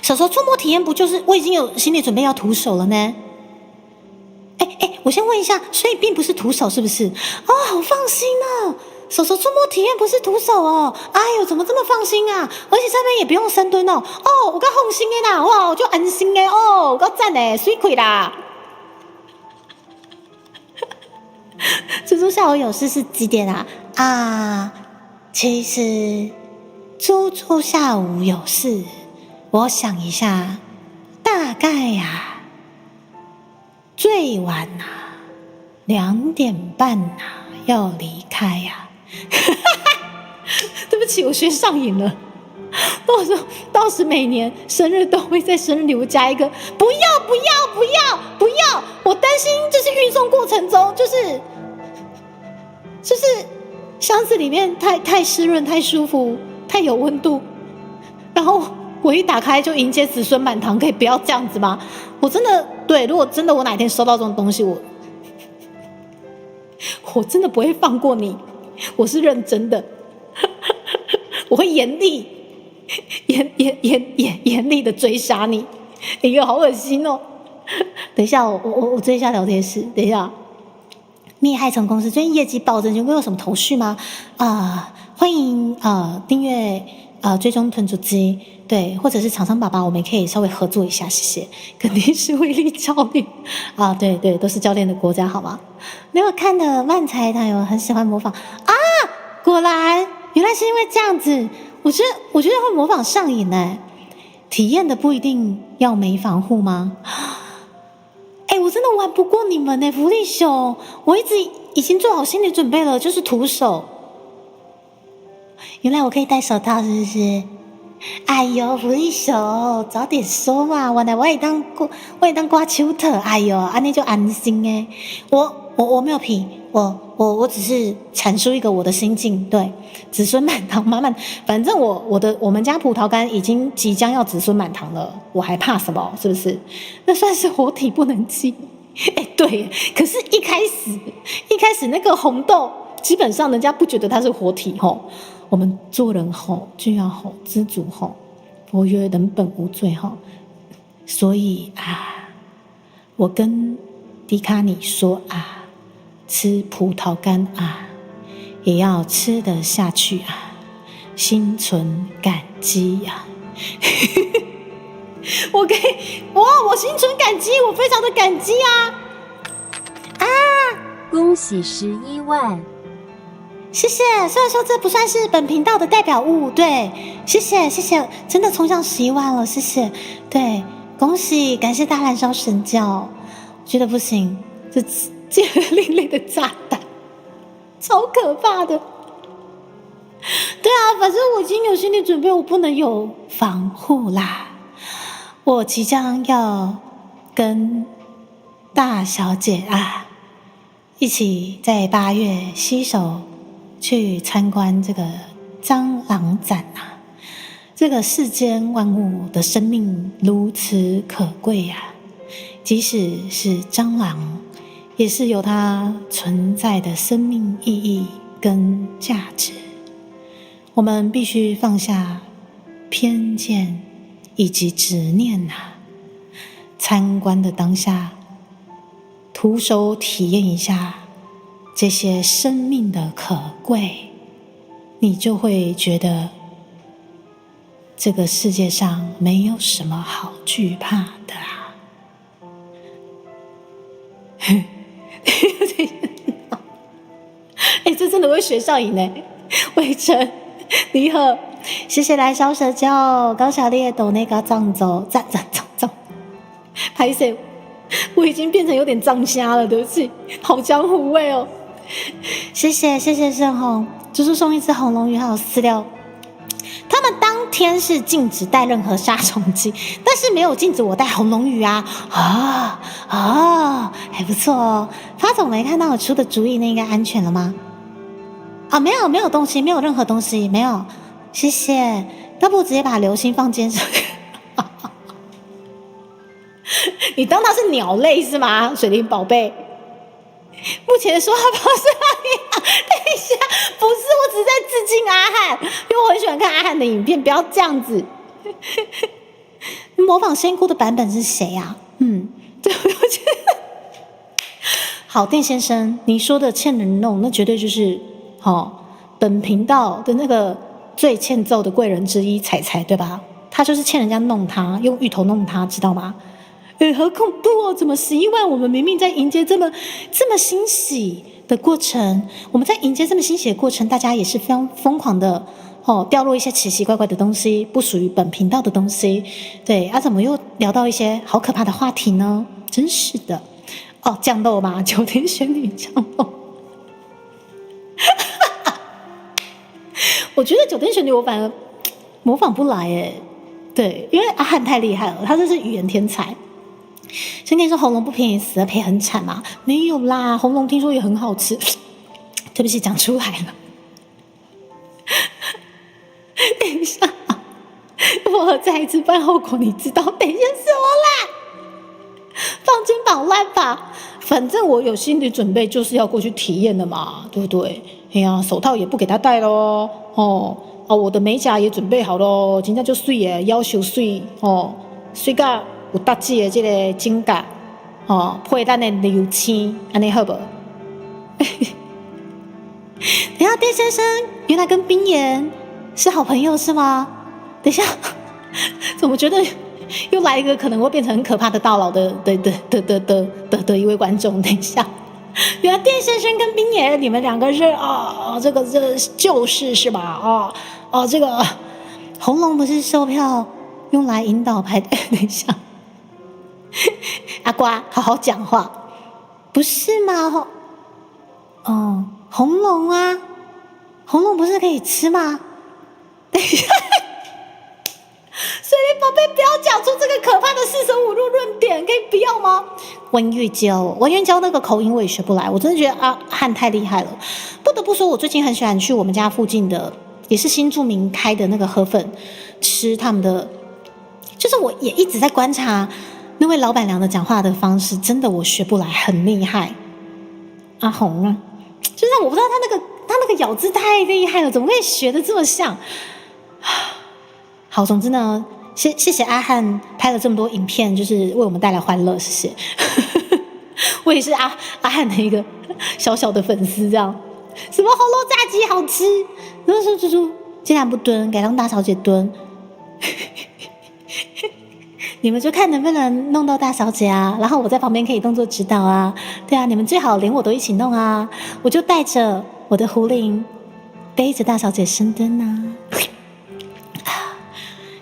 手触摸体验不就是我已经有心理准备要徒手了呢？我先问一下，所以并不是徒手是不是？哦，好放心哦。手触摸体验不是徒手哦，哎呦，怎么这么放心啊？而且上面也不用深蹲哦，我够放心的啦，哇，我就安心的哦，够赞的，水亏啦。猪猪下午有事是几点啊？其实猪猪下午有事，我想一下，大概最晚2点半要离开对不起，我学上瘾了。到时每年生日都会在生日礼物加一个不要，我担心就是运送过程中就是箱子里面太湿润、太舒服、太有温度，然后我一打开就迎接子孙满堂，可以不要这样子吗？我真的对，如果真的我哪天收到这种东西，我真的不会放过你，我是认真的，我会严厉的追杀你。好恶心哦！等一下，我追一下聊天室。等一下，密害虫公司最近业绩暴增，请问有什么头绪吗？欢迎订阅追踪囤主机，对，或者是厂商爸爸，我们也可以稍微合作一下，谢谢。肯定是威力教练对对，都是教练的国家，好吗？没有看的漫才他有很喜欢模仿果然原来是因为这样子，我觉得会模仿上瘾呢。体验的不一定要没防护吗？我真的玩不过你们呢，福利熊，我已经做好心理准备了，就是徒手。原来我可以戴手套，是不是？哎呦，福利熊，早点说嘛！原来我也当刮秋特，哎呦，安尼就安心诶。我没有皮，我只是阐述一个我的心境，对，子孙满堂满满，反正我们家葡萄干已经即将要子孙满堂了，我还怕什么？是不是？那算是活体不能寄。对，可是一开始那个红豆，基本上人家不觉得它是活体吼。我们做人吼就要吼知足吼，佛曰人本无罪吼，所以我跟迪卡你说吃葡萄干也要吃得下去心存感激我心存感激，我非常的感激恭喜11万！谢谢。虽然说这不算是本频道的代表物，对，谢谢，真的冲向11万了，谢谢。对，恭喜，感谢大燃烧神教。我觉得不行，这接了另类的炸弹，超可怕的。对反正我已经有心理准备，我不能有防护啦。我即将要跟大小姐一起在8月携手去参观这个蟑螂展这个世间万物的生命如此可贵即使是蟑螂，也是有它存在的生命意义跟价值。我们必须放下偏见以及执念参观的当下，徒手体验一下这些生命的可贵，你就会觉得这个世界上没有什么好惧怕的这真的会学上瘾伟成你好，谢谢来烧蛇胶，高小烈抖那个藏走藏，拍摄我已经变成有点藏虾了，对不起，好江湖味哦。谢谢盛红，就是送一只红龙鱼还有饲料。他们当天是禁止带任何杀虫剂，但是没有禁止我带红龙鱼还不错哦。发总没看到我出的主意，那应该安全了吗？没有东西，没有任何东西，没有，谢谢。要不直接把流星放肩上？你当它是鸟类是吗？水灵宝贝。目前说话方式等一下，不是，我只是在致敬阿汉，因为我很喜欢看阿汉的影片，不要这样子。模仿仙姑的版本是谁对，我觉得好，店先生，你说的欠人弄，那绝对就是本频道的那个最欠揍的贵人之一彩彩，对吧？他就是欠人家弄他，用芋头弄他，知道吗？好恐怖哦！怎么11万？我们明明在迎接这么欣喜的过程，我们在迎接这么欣喜的过程，大家也是非常疯狂的掉入一些奇奇怪怪的东西，不属于本频道的东西。对怎么又聊到一些好可怕的话题呢？真是的降肉嘛，9天玄女降肉。我觉得9天玄女我反而模仿不来对，因为阿汉太厉害了，他这是语言天才。先跟你说红龙不便宜，死了赔很惨嘛？没有啦，红龙听说也很好吃。对不起，讲出来了。等一下，我再一次犯后果，你知道？等一下什么啦？放肩膀烂吧，反正我有心理准备，就是要过去体验的嘛，对不对？手套也不给他戴咯我的美甲也准备好咯，真的就水耶，要求水水甲有搭子的这个指甲配咱的流星，安尼好不好？等一下，店先生原来跟冰岩是好朋友是吗？等一下，怎么觉得又来一个可能会变成很可怕的大佬的一位观众？等一下，原来店先生跟冰岩你们两个是这个就是吧？这个红龙不是售票用来引导排队？等一下，阿瓜好好讲话，不是吗？红龙啊，红龙不是可以吃吗？等一下，水灵宝贝，不要讲出这个可怕的四舍五入论点，可以不要吗？温玉娇那个口音我也学不来，我真的觉得阿汉太厉害了。不得不说，我最近很喜欢去我们家附近的，也是新住民开的那个河粉，吃他们的，就是我也一直在观察那位老板娘的讲话的方式，真的我学不来，很厉害。阿红啊，就是我不知道他那个咬字太厉害了，怎么可以学得这么像？好，总之呢，谢谢阿汉拍了这么多影片，就是为我们带来欢乐，谢谢。我也是阿汉的一个小小的粉丝，这样什么红肉炸鸡好吃，然后说猪猪竟然不蹲，改让大小姐蹲。你们就看能不能弄到大小姐啊，然后我在旁边可以动作指导啊，对啊，你们最好连我都一起弄啊，我就带着我的壶铃，背着大小姐深蹲啊。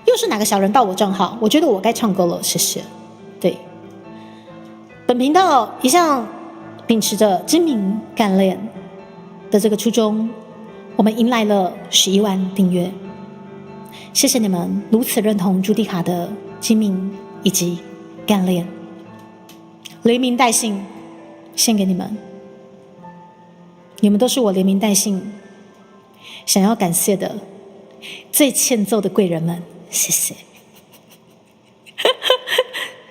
又是哪个小人盗我账号？我觉得我该唱歌了，谢谢。对，本频道一向秉持着精明干练的这个初衷，我们迎来了11万订阅，谢谢你们如此认同朱迪卡的精明以及干练，连名带姓献给你们，你们都是我连名带姓想要感谢的最欠揍的贵人们，谢谢。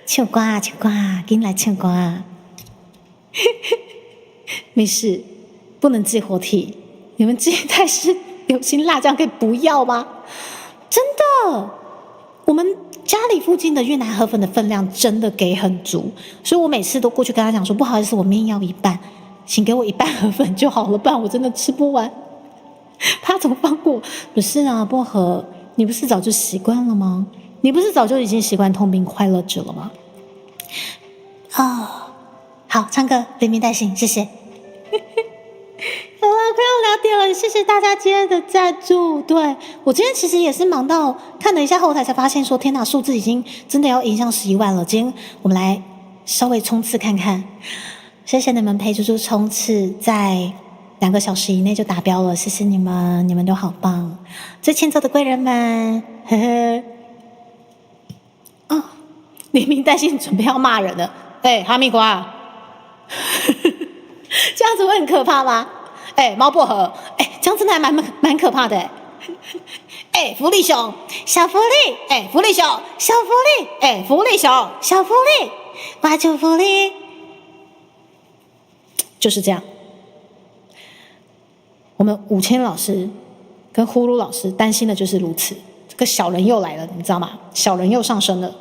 唱歌啊，唱歌啊，给你来唱歌啊！没事，不能寄活体，你们这泰式流心辣酱可以不要吗？真的，我们家里附近的越南河粉的分量真的给很足，所以我每次都过去跟他讲说，不好意思，我面要一半，请给我一半河粉就好了，不然我真的吃不完。他总放过，不是啊，薄荷，你不是早就习惯了吗？你不是早就已经习惯痛并快乐着了吗？好，唱歌连名带姓，谢谢。好啦，快要聊点了，谢谢大家今天的赞助。对，我今天其实也是忙到看了一下后台，才发现说，天哪，数字已经真的要迎向11万了。今天我们来稍微冲刺看看，谢谢你们陪猪猪冲刺，在2个小时以内就达标了，谢谢你们，你们都好棒，最欠揍的贵人们，呵呵。连名带姓准备要骂人了，哈密瓜。这样子会很可怕吗？猫薄荷，这样真的还蛮可怕的。福利熊，小福利，福利熊，小福利，福利熊，小福利，挖出福利，就是这样。我们5000老师跟呼噜老师担心的就是如此，这个小人又来了，你知道吗？小人又上升了，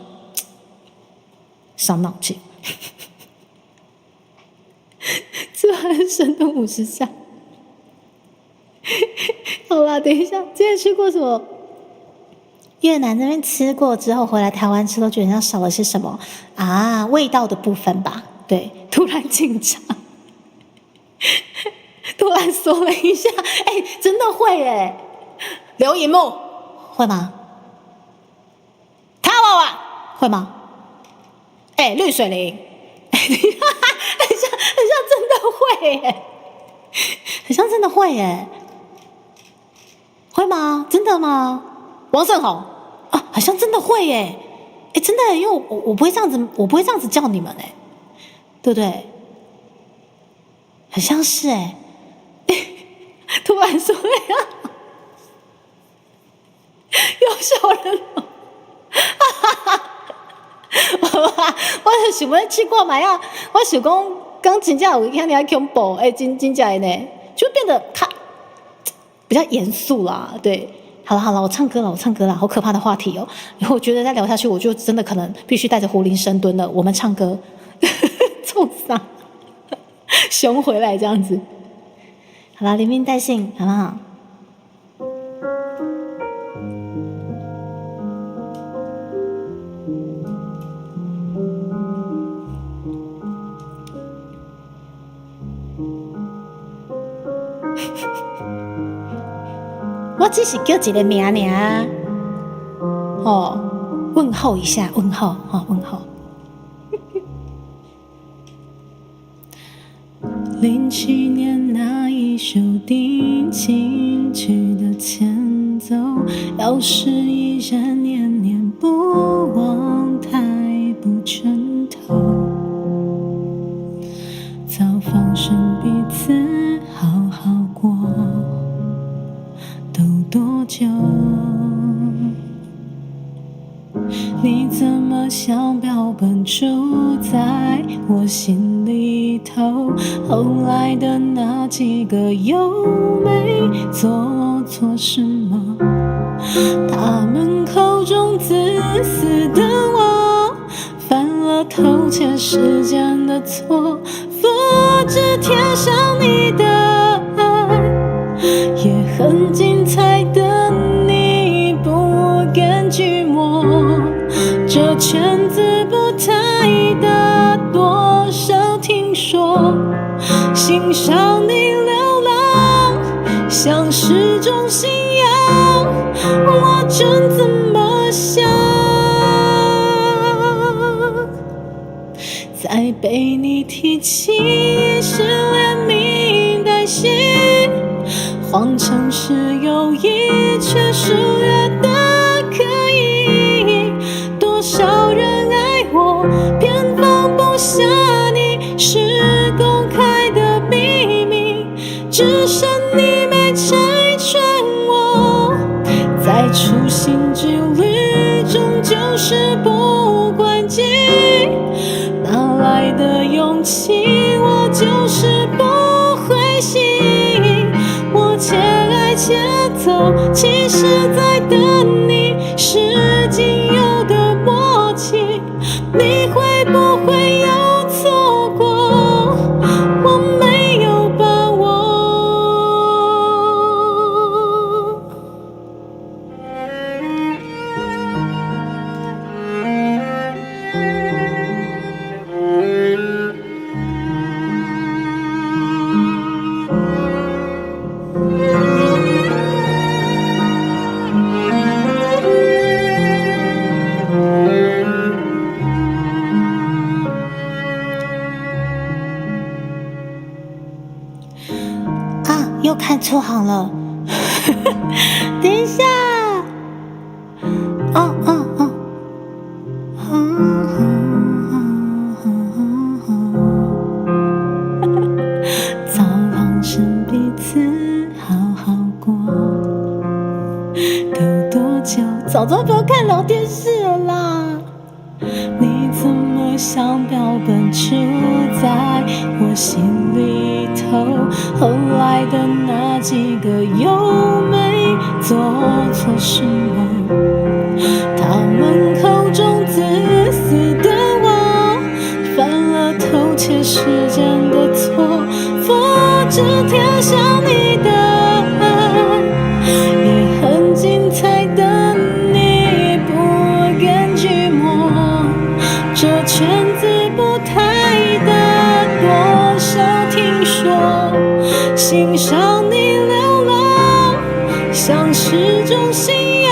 伤脑筋。吃完深蹲50下。好啦，等一下，之前去过什么越南那边吃过之后，回来台湾吃都觉得像少了些什么啊？味道的部分吧。对，突然紧张，突然缩了一下。真的会留荧幕会吗？卡娃娃会吗？绿水灵。很像真的会很像真的会会吗？真的吗？王胜宏好像真的会真的，因为我不会这样子，我不会这样子叫你们对不对？很像是突然说有小人了，我就想要去看嘛呀！我想讲，刚真正有一天你还恐怖，真正的呢，就变得比较严肃啦。对，好了，我唱歌了，好可怕的话题哦！然后我觉得再聊下去，我就真的可能必须带着壶铃深蹲了。我们唱歌，冲上，熊回来这样子。好吧，连名带姓，好不好？我只是叫一个名尔，哦，问候一下，问候，哦，问候。07年那一首定情曲的前奏，要是依然念念不忘，太不称头。早放生彼此好好过，都多久？你怎么像标本住在我心里头？后来的那几个又没做错什么？他们口中自私的我，犯了偷窃时间的错，复制贴上你的爱，也很精彩的你不甘寂寞。这圈子不太大，多少听说，欣赏你流浪，像是种信仰，我真怎么想？再被你提起，是连名带姓，谎称是友谊，却疏远的可以。多少人爱我，偏放不下你，是公开的秘密，只剩你没拆穿我。在初心之旅，终究是不关机，哪来的勇气？我就是不灰心，我且爱且走，其实在等你，是仅有的默契。你会不会有错过？我没有把握。啊，又看错行了。等一下。哦哦哦。早放生彼此好好过，都多久？早知道不要看老电视了啦。你怎么像标本住在我心里头？后来的那几个又没做错什么？他们口中自私的我，犯了偷窃时间的错，复制贴上你的爱，也很精彩的你不甘寂寞。这圈子不太大，多少听说，欣赏你流浪，像是种信仰，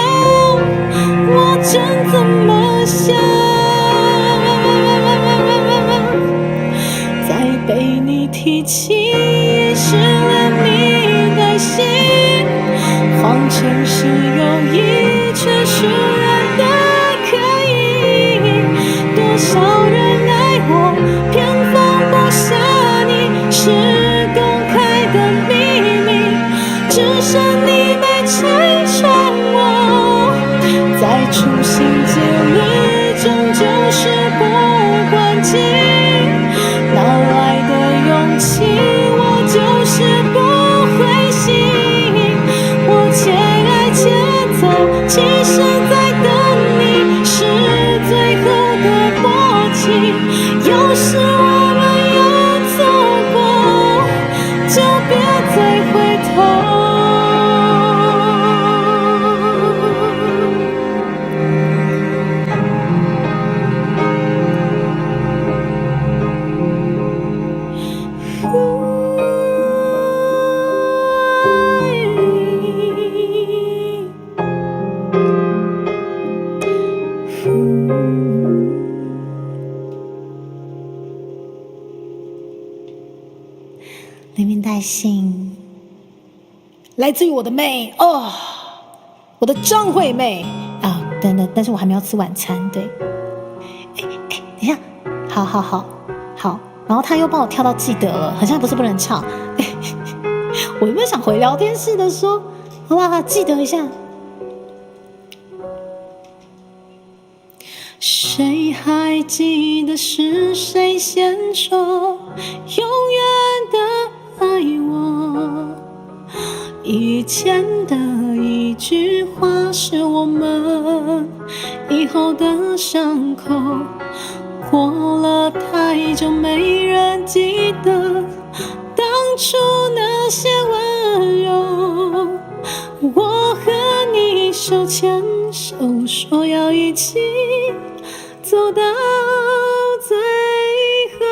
我真怎么想？再被你提起，是连名带姓，谎称是友谊，却疏远的可以。多少人爱我，偏放不下你，是公开的秘密，只剩你没拆穿我。在初心之旅，终究是不关机，哪来的勇气？我就是不灰心，我且爱且走，其实在等你，是最后的默契。有时我们有错过，就别再回来信，来自于我的妹哦，我的张惠妹啊，但是我还没有吃晚餐，对，等一下，好，然后他又帮我跳到记得了，好像不是不能唱，我有没有想回聊天室的说，好不好？记得一下。谁还记得是谁先说永远的爱我？以前的一句话是我们以后的伤口，过了太久没人记得当初那些温柔。我和你手牵手说要一起走到最后。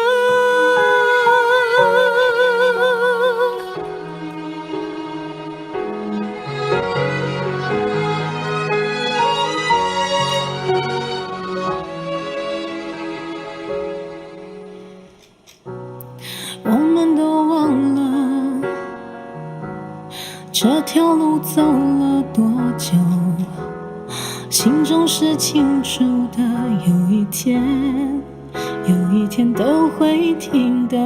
我们都忘了这条路走了多久，心中是清楚的，有一天都会听的。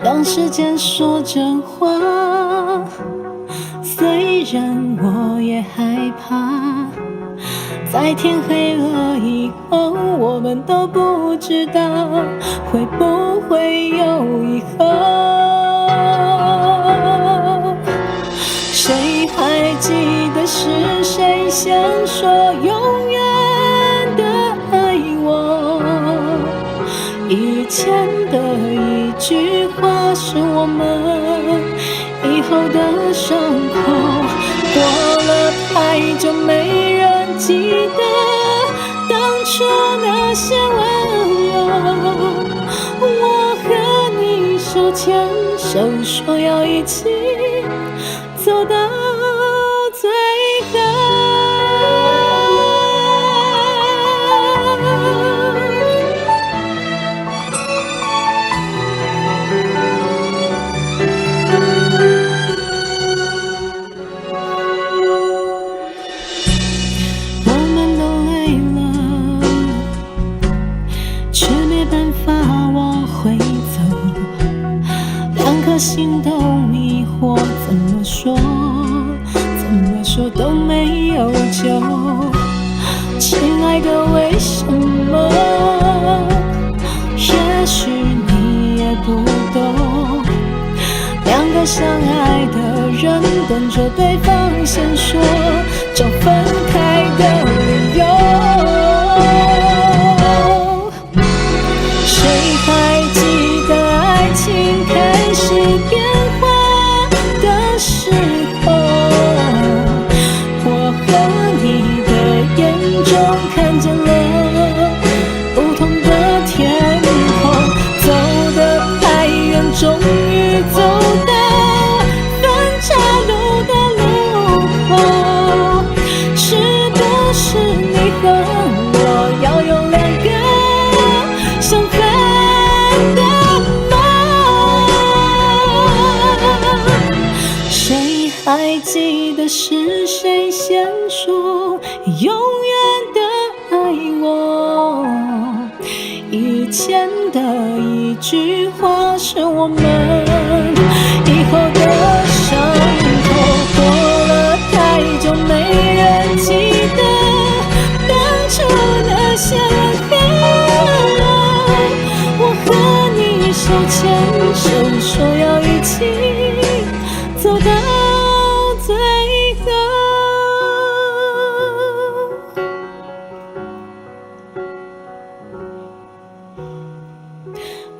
让时间说真话，虽然我也害怕，在天黑了以后，我们都不知道会不会有以后。谁还记得是谁先说永远的爱我？以前的一句话是我们以后的伤口，过了太久没人记得当初那些温柔。我和你手牵手说要一起走到最后。我们都累了，却没办法往回走，两颗心都迷惑，怎么说都没有救。亲爱的，为什么？也许你也不懂，两个相爱的人等着对方先说，找分开的理由。谁还记得爱情开始变化的时候？我和你的眼中看见了不同的天空，走得太远，终于走到分岔路的路口。是不是你和我要有两个相反的梦？谁还记得是谁先说永远的爱我？以前的一句话是我们以后的伤口，过了太久没人记得当初那些温柔。我和你手牵手说要一起走到最后。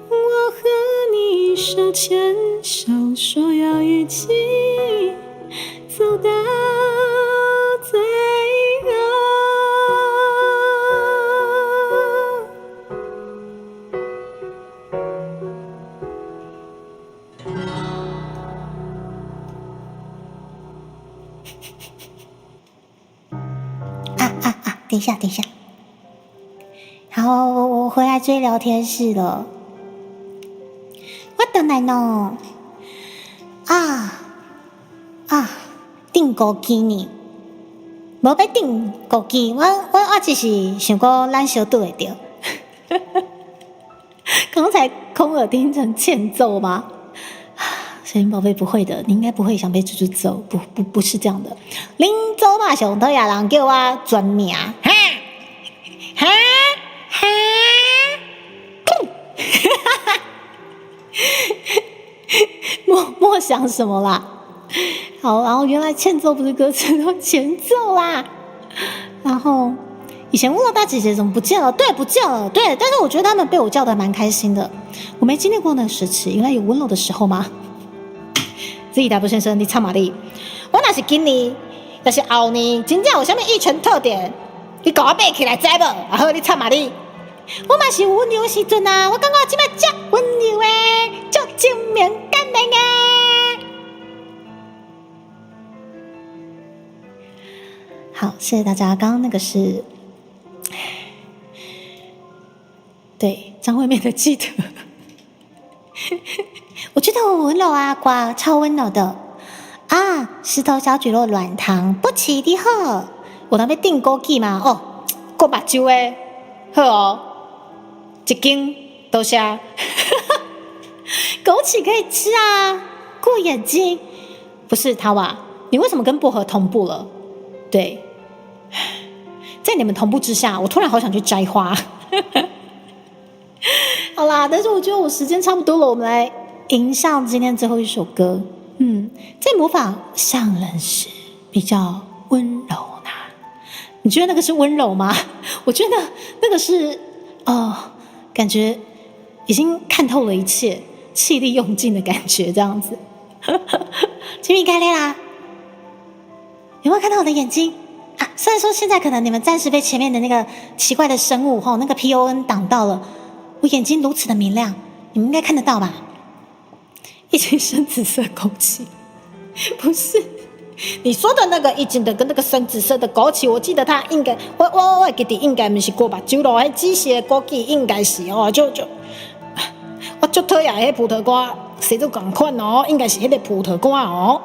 我和你手牵手说要一起走到最后。等一下，好，我回来追聊天室了。我等来呢，啊啊，订枸杞呢？无要订枸杞，我只是想讲咱小拄会着。刚才空耳听成欠揍吗？小林宝贝不会的，你应该不会想被猪猪揍，不是这样的。恁祖嘛上讨厌人叫我全名，哈哈哈，莫想什么啦。好，然后原来欠揍不是歌词，都前奏啦。然后以前乌龙大姐姐怎么不见了？对，不见了。对，但是我觉得他们被我叫的蛮开心的。我没经历过那个时期，原来有温柔的时候吗？自己打不先生，你唱玛丽。我那是今年，那是后年，真正有啥物遗传特点？你给我背起来知无？然后你唱玛丽。我嘛是有温柔的时阵啊，我感觉即摆遮温柔诶，足正面感人诶。好，谢谢大家。刚刚那个是，对张惠妹的记得。我觉得我温柔啊，瓜超温柔的啊！石头小举落软糖不起的好，我那边订枸杞嘛，哦，够目睭诶，好哦，一斤多谢。枸杞可以吃啊，过眼睛。不是他哇，你为什么跟薄荷同步了？对，在你们同步之下，我突然好想去摘花。好啦，但是我觉得我时间差不多了，我们来迎上今天最后一首歌。在模仿上人时比较温柔呢。你觉得那个是温柔吗？我觉得那个是感觉已经看透了一切，气力用尽的感觉，这样子。金米盖列啦，有没有看到我的眼睛啊？虽然说现在可能你们暂时被前面的那个奇怪的生物那个 PON 挡到了。我眼睛如此的明亮，你们应该看得到吧？一群深紫色枸杞，不是你说的那个一斤的跟那个深紫色的枸杞，我记得它应该，我记得应该不是过目睭咯，迄紫色的枸杞应该是我就讨厌迄葡萄干，谁都同款哦，应该是迄个葡萄干哦。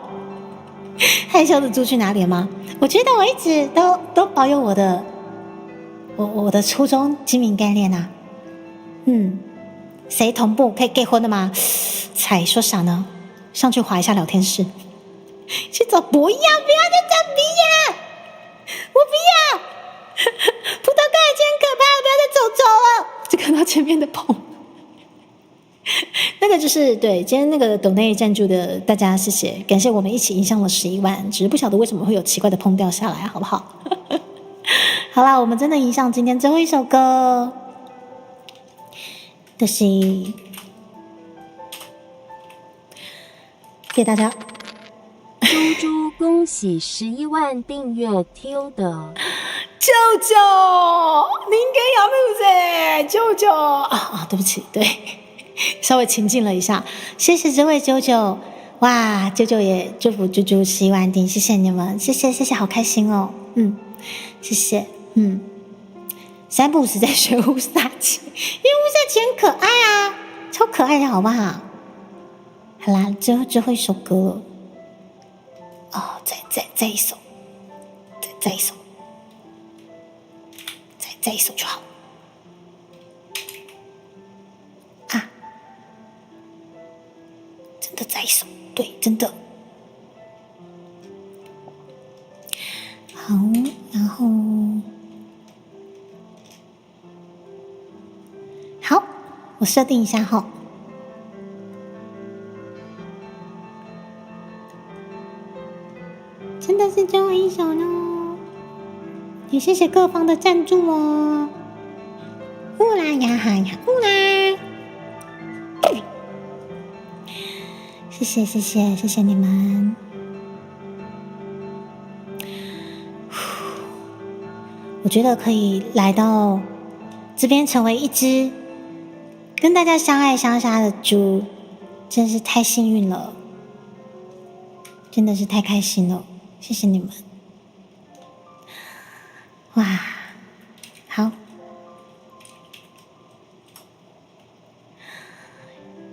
害羞的猪去哪里了吗？我觉得我一直都保有我的初衷，精明干练啊。谁同步可以结婚的吗？才说啥呢？上去划一下聊天室，去走，不要再找不要，我不要，葡萄干已经很可怕了，不要再走了。就看到前面的棚，那个就是对今天那个抖内赞助的大家，谢谢，感谢我们一起迎向了11万，只是不晓得为什么会有奇怪的棚掉下来，好不好？好啦，我们真的迎上今天最后一首歌。就是谢谢大家。猪猪恭喜11万订阅 Q 的舅舅，您给杨妹妹舅舅啊，对不起，对，稍微情境了一下，谢谢这位舅舅，哇，舅舅也祝福猪猪11万订，谢谢你们，谢谢，好开心哦，谢谢，3不5时在学乌萨奇，因为乌萨奇很可爱啊，超可爱的好不好？好啦，最后一首歌了，再一首，再一首，再一首就好啊！真的再一首，对，真的好，然后。好，我设定一下哈。真的是最后一首呢，也谢谢各方的赞助哦。呼啦呀哈呀呼啦，谢谢你们。我觉得可以来到这边成为一只跟大家相爱相杀的猪，真是太幸运了，真的是太开心了，谢谢你们！哇，好，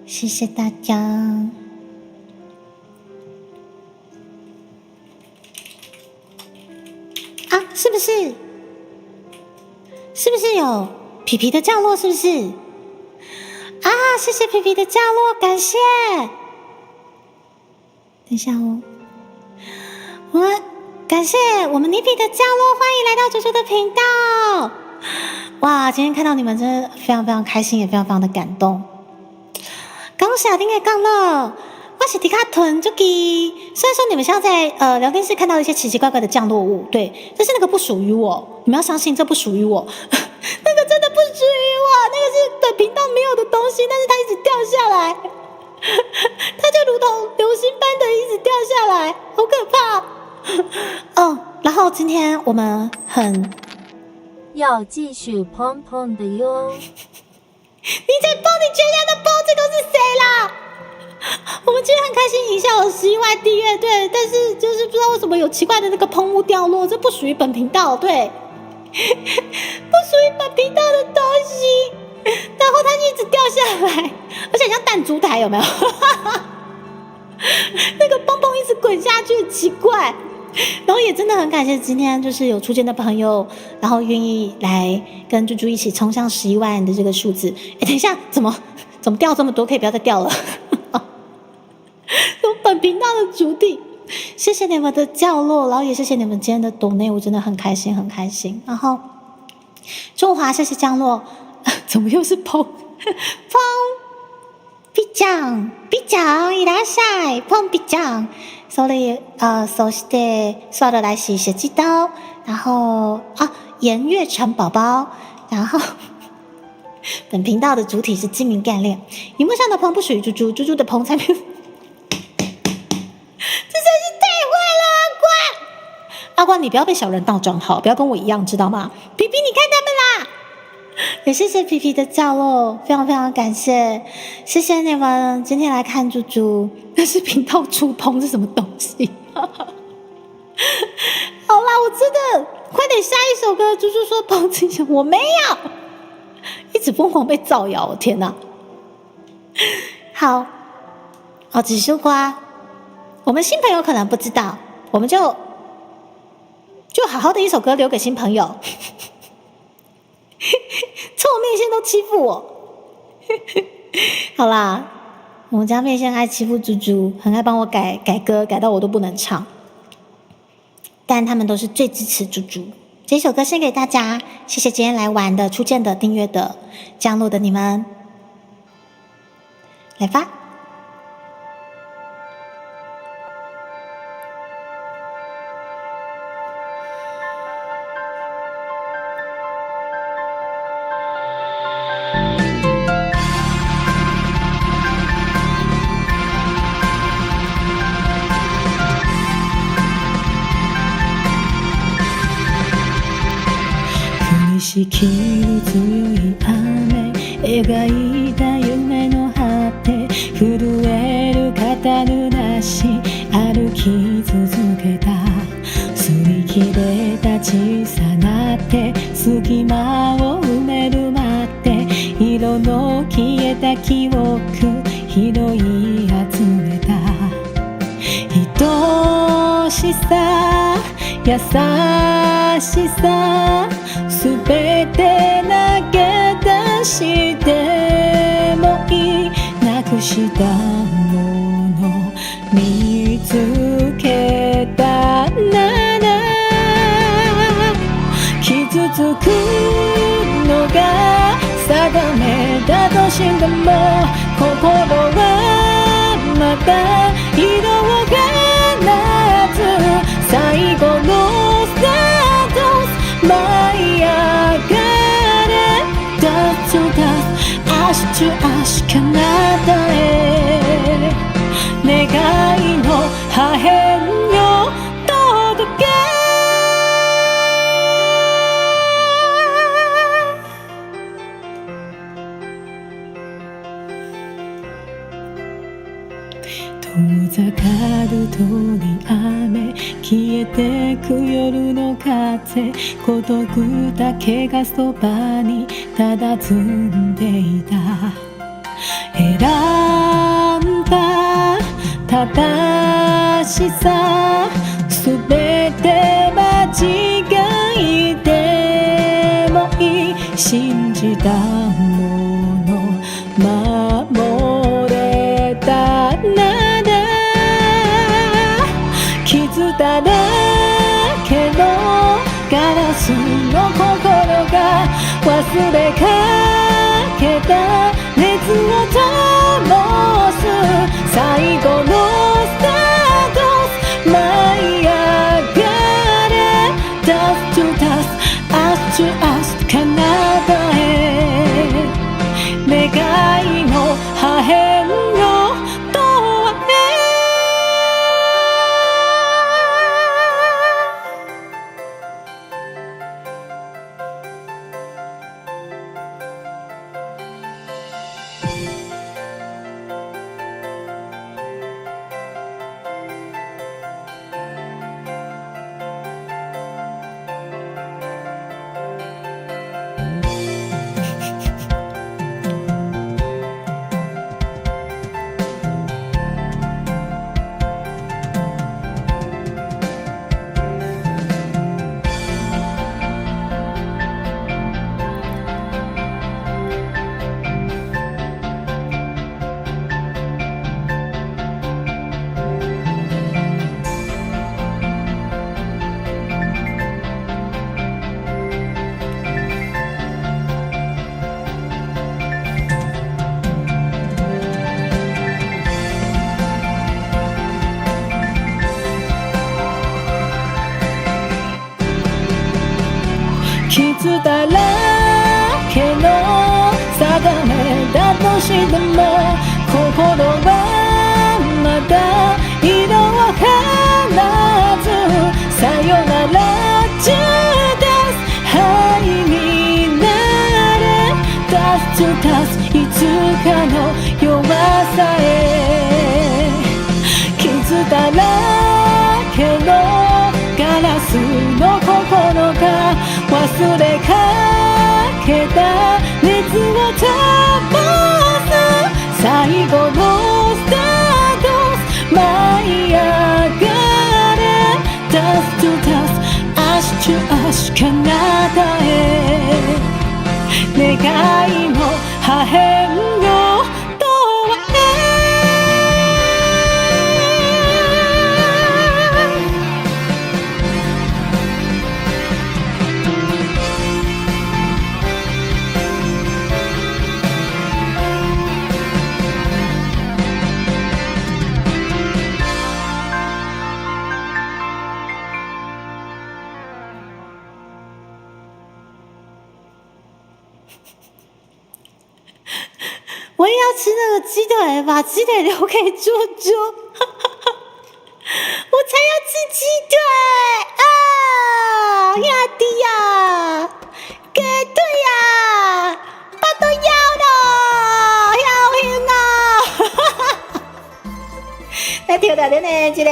谢谢大家。是不是？是不是有皮皮的降落？是不是？啊，谢谢皮皮的降落，感谢。等一下哦，感谢我们妮比的降落，欢迎来到猪猪的频道。哇，今天看到你们真的非常非常开心，也非常非常的感动。恭喜啊，丁也降落。我是迪卡屯就给，虽然说你们现在在聊天室看到一些奇奇怪怪的降落物，对，但是那个不属于我，你们要相信这不属于我，那个真的不属于我，那个是本频道没有的东西，但是它一直掉下来，它就如同流星般的一直掉下来，好可怕。哦，然后今天我们要继续砰砰的哟。你在蹦，你全家的蹦，这都是谁啦？我们今天很开心，一下有11万订阅，对，但是就是不知道为什么有奇怪的那个喷雾掉落，这不属于本频道，对，不属于本频道的东西，然后它一直掉下来，而且像弹珠台，有没有？那个蹦蹦一直滚下去，很奇怪。然后也真的很感谢今天就是有出现的朋友，然后愿意来跟猪猪一起冲向11万的这个数字。哎，等一下，怎么掉这么多？可以不要再掉了。有本频道的主体，谢谢你们的降落，然后也谢谢你们今天的抖内，我真的很开心，很开心。然后中华谢谢降落，怎么又是砰ビちゃんいらっしゃい，砰ビちゃん。そして刷的来是血鸡刀，然后颜月成宝宝，然后本频道的主体是精明干练，荧幕上的砰不属于猪猪，猪猪的砰才没有。这真是太坏了，阿关，你不要被小人盗账号，不要跟我一样，知道吗？皮皮，你看他们啦。也谢谢皮皮的降落，非常非常感谢，谢谢你们今天来看猪猪，那是频道触碰是什么东西？好啦，我真的快点下一首歌。猪猪说碰自己，我没有，一直疯狂被造谣，我天哪！好，紫苏瓜，我们新朋友可能不知道，我们就好好的一首歌留给新朋友。臭面线都欺负我，好啦，我们家面线爱欺负猪猪，很爱帮我改歌，改到我都不能唱，但他们都是最支持猪猪。这首歌献给大家，谢谢今天来玩的、初见的、订阅的、降落的你们，来吧。しきる強い雨描いた夢の果て震える肩濡らし歩き続けた擦り切れた小さな手隙間を埋める待って色の消えた記憶拾い集めた愛しさ優しさすべて投げ出してもいいなくしたもの見つけたなら傷つくのが定めだとしても心はまた色を放つ最後のスタート舞い上がれ Dust to dust Ash to ash 彼方へ願いの破片よ届け遠ざかる通り雨消えてく夜の風孤独だけがそばに佇んでいた選んだ正しさすべて間違信じたもの守れたなら傷だらけのガラスの心が忘れかけた熱を灯す最後のスタート舞い上がれ Dust to dust Ash to ash 彼方へ願いの破片のドアへ傷だらけの定めだとしても心はまだ色を放つさよなら中です灰になれ Dust to dust いつかの弱さへ傷だらけのガラスの心が忘れかけた熱を灯す最後のスタート舞い上がれ Dust to dust Ash to ash 彼方へ願いの破片をドアへ我也要吃那个鸡腿，把鸡腿留给猪猪。我才要吃鸡腿啊！亚迪呀，给对呀，爸都要了，要赢啊！来听到恁的这个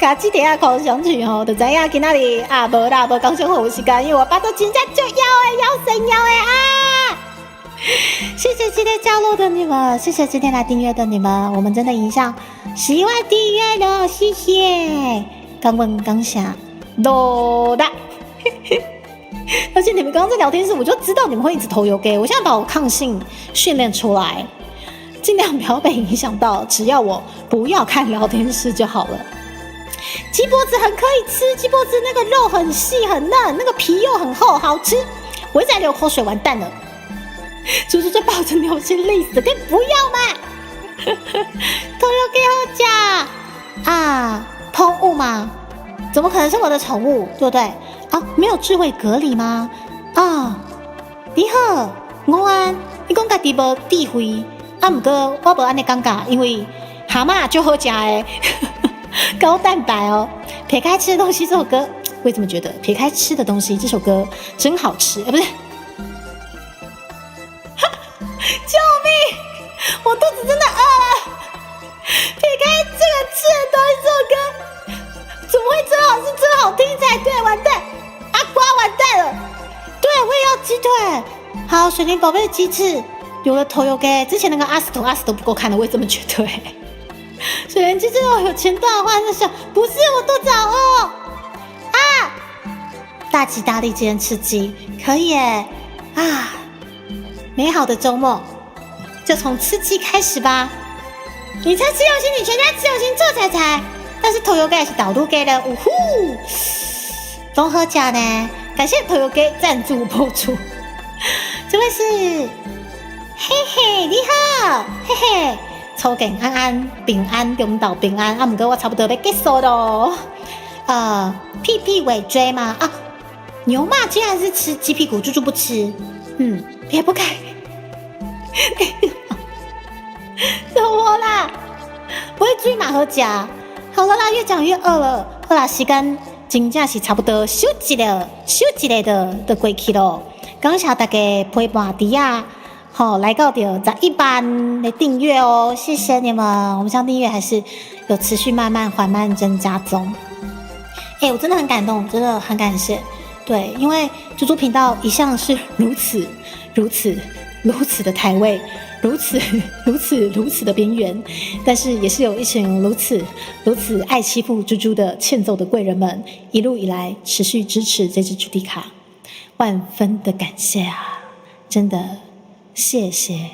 家鸡腿啊，狂想曲吼，就知影今仔日啊，无啦，无讲上好时间，因为我爸都真正就要的，要神要的啊！谢谢今天加入的你们，谢谢今天来订阅的你们，我们真的影响10万订阅了，谢谢。刚问刚想，多大？而且你们刚刚在聊天时，我就知道你们会一直投邮给我。现在把我抗性训练出来，尽量不要被影响到，只要我不要看聊天室就好了。鸡脖子很可以吃，鸡脖子那个肉很细很嫩，那个皮又很厚，好吃。我一直在流口水，完蛋了。猪猪就抱着牛心累死，可以不要嘛？投邮给我家啊，宠物嘛，怎么可能是我的宠物，对不对？啊，没有智慧隔离吗？啊，你好，午安，你讲家己无智慧，啊，不过我无安尼感觉，因为蛤蟆就好吃诶，高蛋白哦。撇开吃的东西这首歌，我也这么觉得。撇开吃的东西这首歌真好吃，不是？救命！我肚子真的饿了。撇开这个吃的东西，这首歌怎么会真好吃、真好听才对？完蛋，阿瓜完蛋了。对，我也要鸡腿。好，水灵宝贝鸡翅有了投邮给之前那个阿斯图不够看的，我也这么觉得。水灵鸡翅肉有前段的话就想，不是我肚子好饿啊！大吉大利，今天吃鸡可以耶。啊，美好的周末就从吃鸡开始吧。你才吃有心，你全家吃有心做彩彩，但是头油盖是导入给的，呜呼，综合家呢，感谢头油给赞助播出。这位是嘿嘿，你好，嘿嘿，抽健安安平安，中岛平安。啊，不过我差不多要结束咯。屁屁尾椎吗？啊，牛妈竟然是吃鸡屁股，猪猪不吃。也不该。怎么啦？不会追马和夹。好了啦，越讲越饿了。好啦，时间真正是差不多休息了的过去咯。感谢大家陪伴底下，来到的11班的订阅哦，谢谢你们。我们像订阅还是有持续慢慢缓慢增加中。我真的很感动，真的很感谢。对，因为猪猪频道一向是如此的台位，如此的边缘，但是也是有一群如此爱欺负猪猪的欠揍的贵人们，一路以来持续支持这只朱迪卡，万分的感谢啊！真的谢谢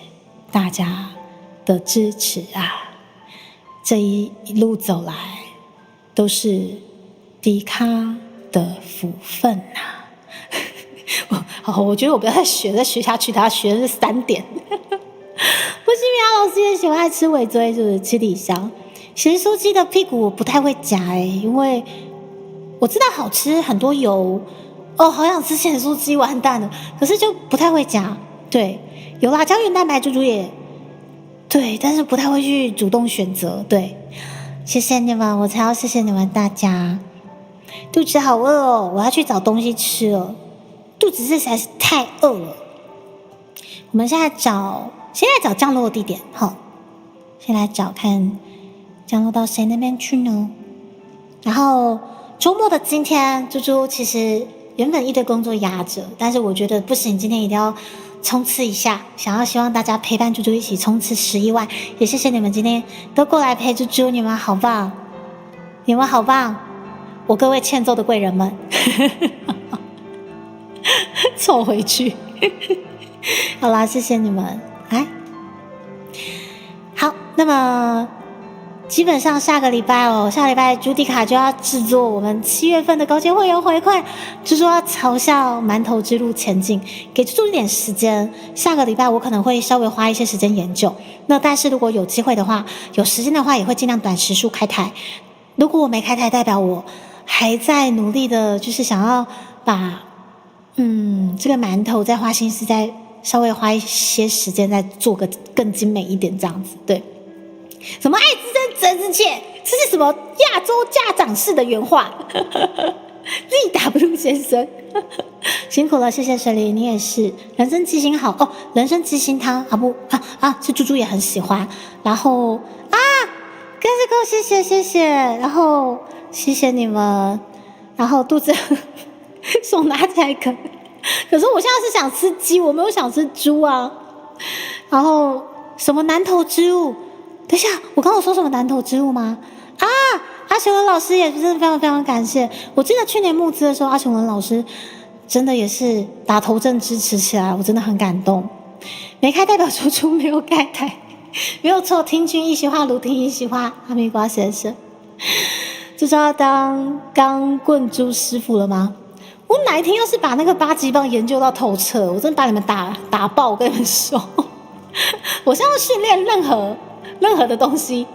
大家的支持啊！这一路走来都是迪卡的福分啊！我觉得我不要再学下去，他学的是3点。不是米娅老师也喜欢爱吃尾椎，就是吃底香。咸酥鸡的屁股我不太会夹因为我知道好吃，很多油好想吃咸酥鸡，完蛋了。可是就不太会夹，对，有啦，胶原蛋白猪猪也对，但是不太会去主动选择。对，谢谢你们，我才要谢谢你们大家。肚子好饿哦，我要去找东西吃了。肚子实在是太饿了。我们现在找降落的地点，先来找看降落到谁那边去呢？然后周末的今天，猪猪其实原本一堆工作压着，但是我觉得不行，今天一定要冲刺一下，希望大家陪伴猪猪一起冲刺11万，也谢谢你们今天都过来陪猪猪，你们好棒，我各位欠揍的贵人们，凑回去。好啦，谢谢你们。好，那么基本上下个礼拜朱迪卡就要制作我们7月份的高阶会员回馈，就说要朝向馒头之路前进，给猪猪一点时间。下个礼拜我可能会稍微花一些时间研究，那但是如果有机会的话，有时间的话，也会尽量短时数开台。如果我没开台，代表我还在努力的，就是想要把这个馒头再花心思，再稍微花一些时间，再做个更精美一点这样子。对，什么爱之深责之切，这是什么亚洲家长式的原话？ZW 先生辛苦了，谢谢水梨，你也是。人参鸡心好哦，人参鸡心汤是猪猪也很喜欢。然后跟着谢谢，然后谢谢你们，然后肚子手拿起来啃，可是我现在是想吃鸡，我没有想吃猪啊。然后什么南投之路？等一下，我刚刚说什么南投之路吗？阿雄文老师也真的非常非常感谢。我记得去年募资的时候，阿雄文老师真的也是打头阵支持起来，我真的很感动。没开代表猪猪没有开台，没有错，听君一席话，如听一席话。哈密瓜先生，就是要当钢棍猪师傅了吗？我哪一天要是把那个8级棒研究到透彻，我真的把你们打爆！我跟你们说，我现在要训练任何的东西，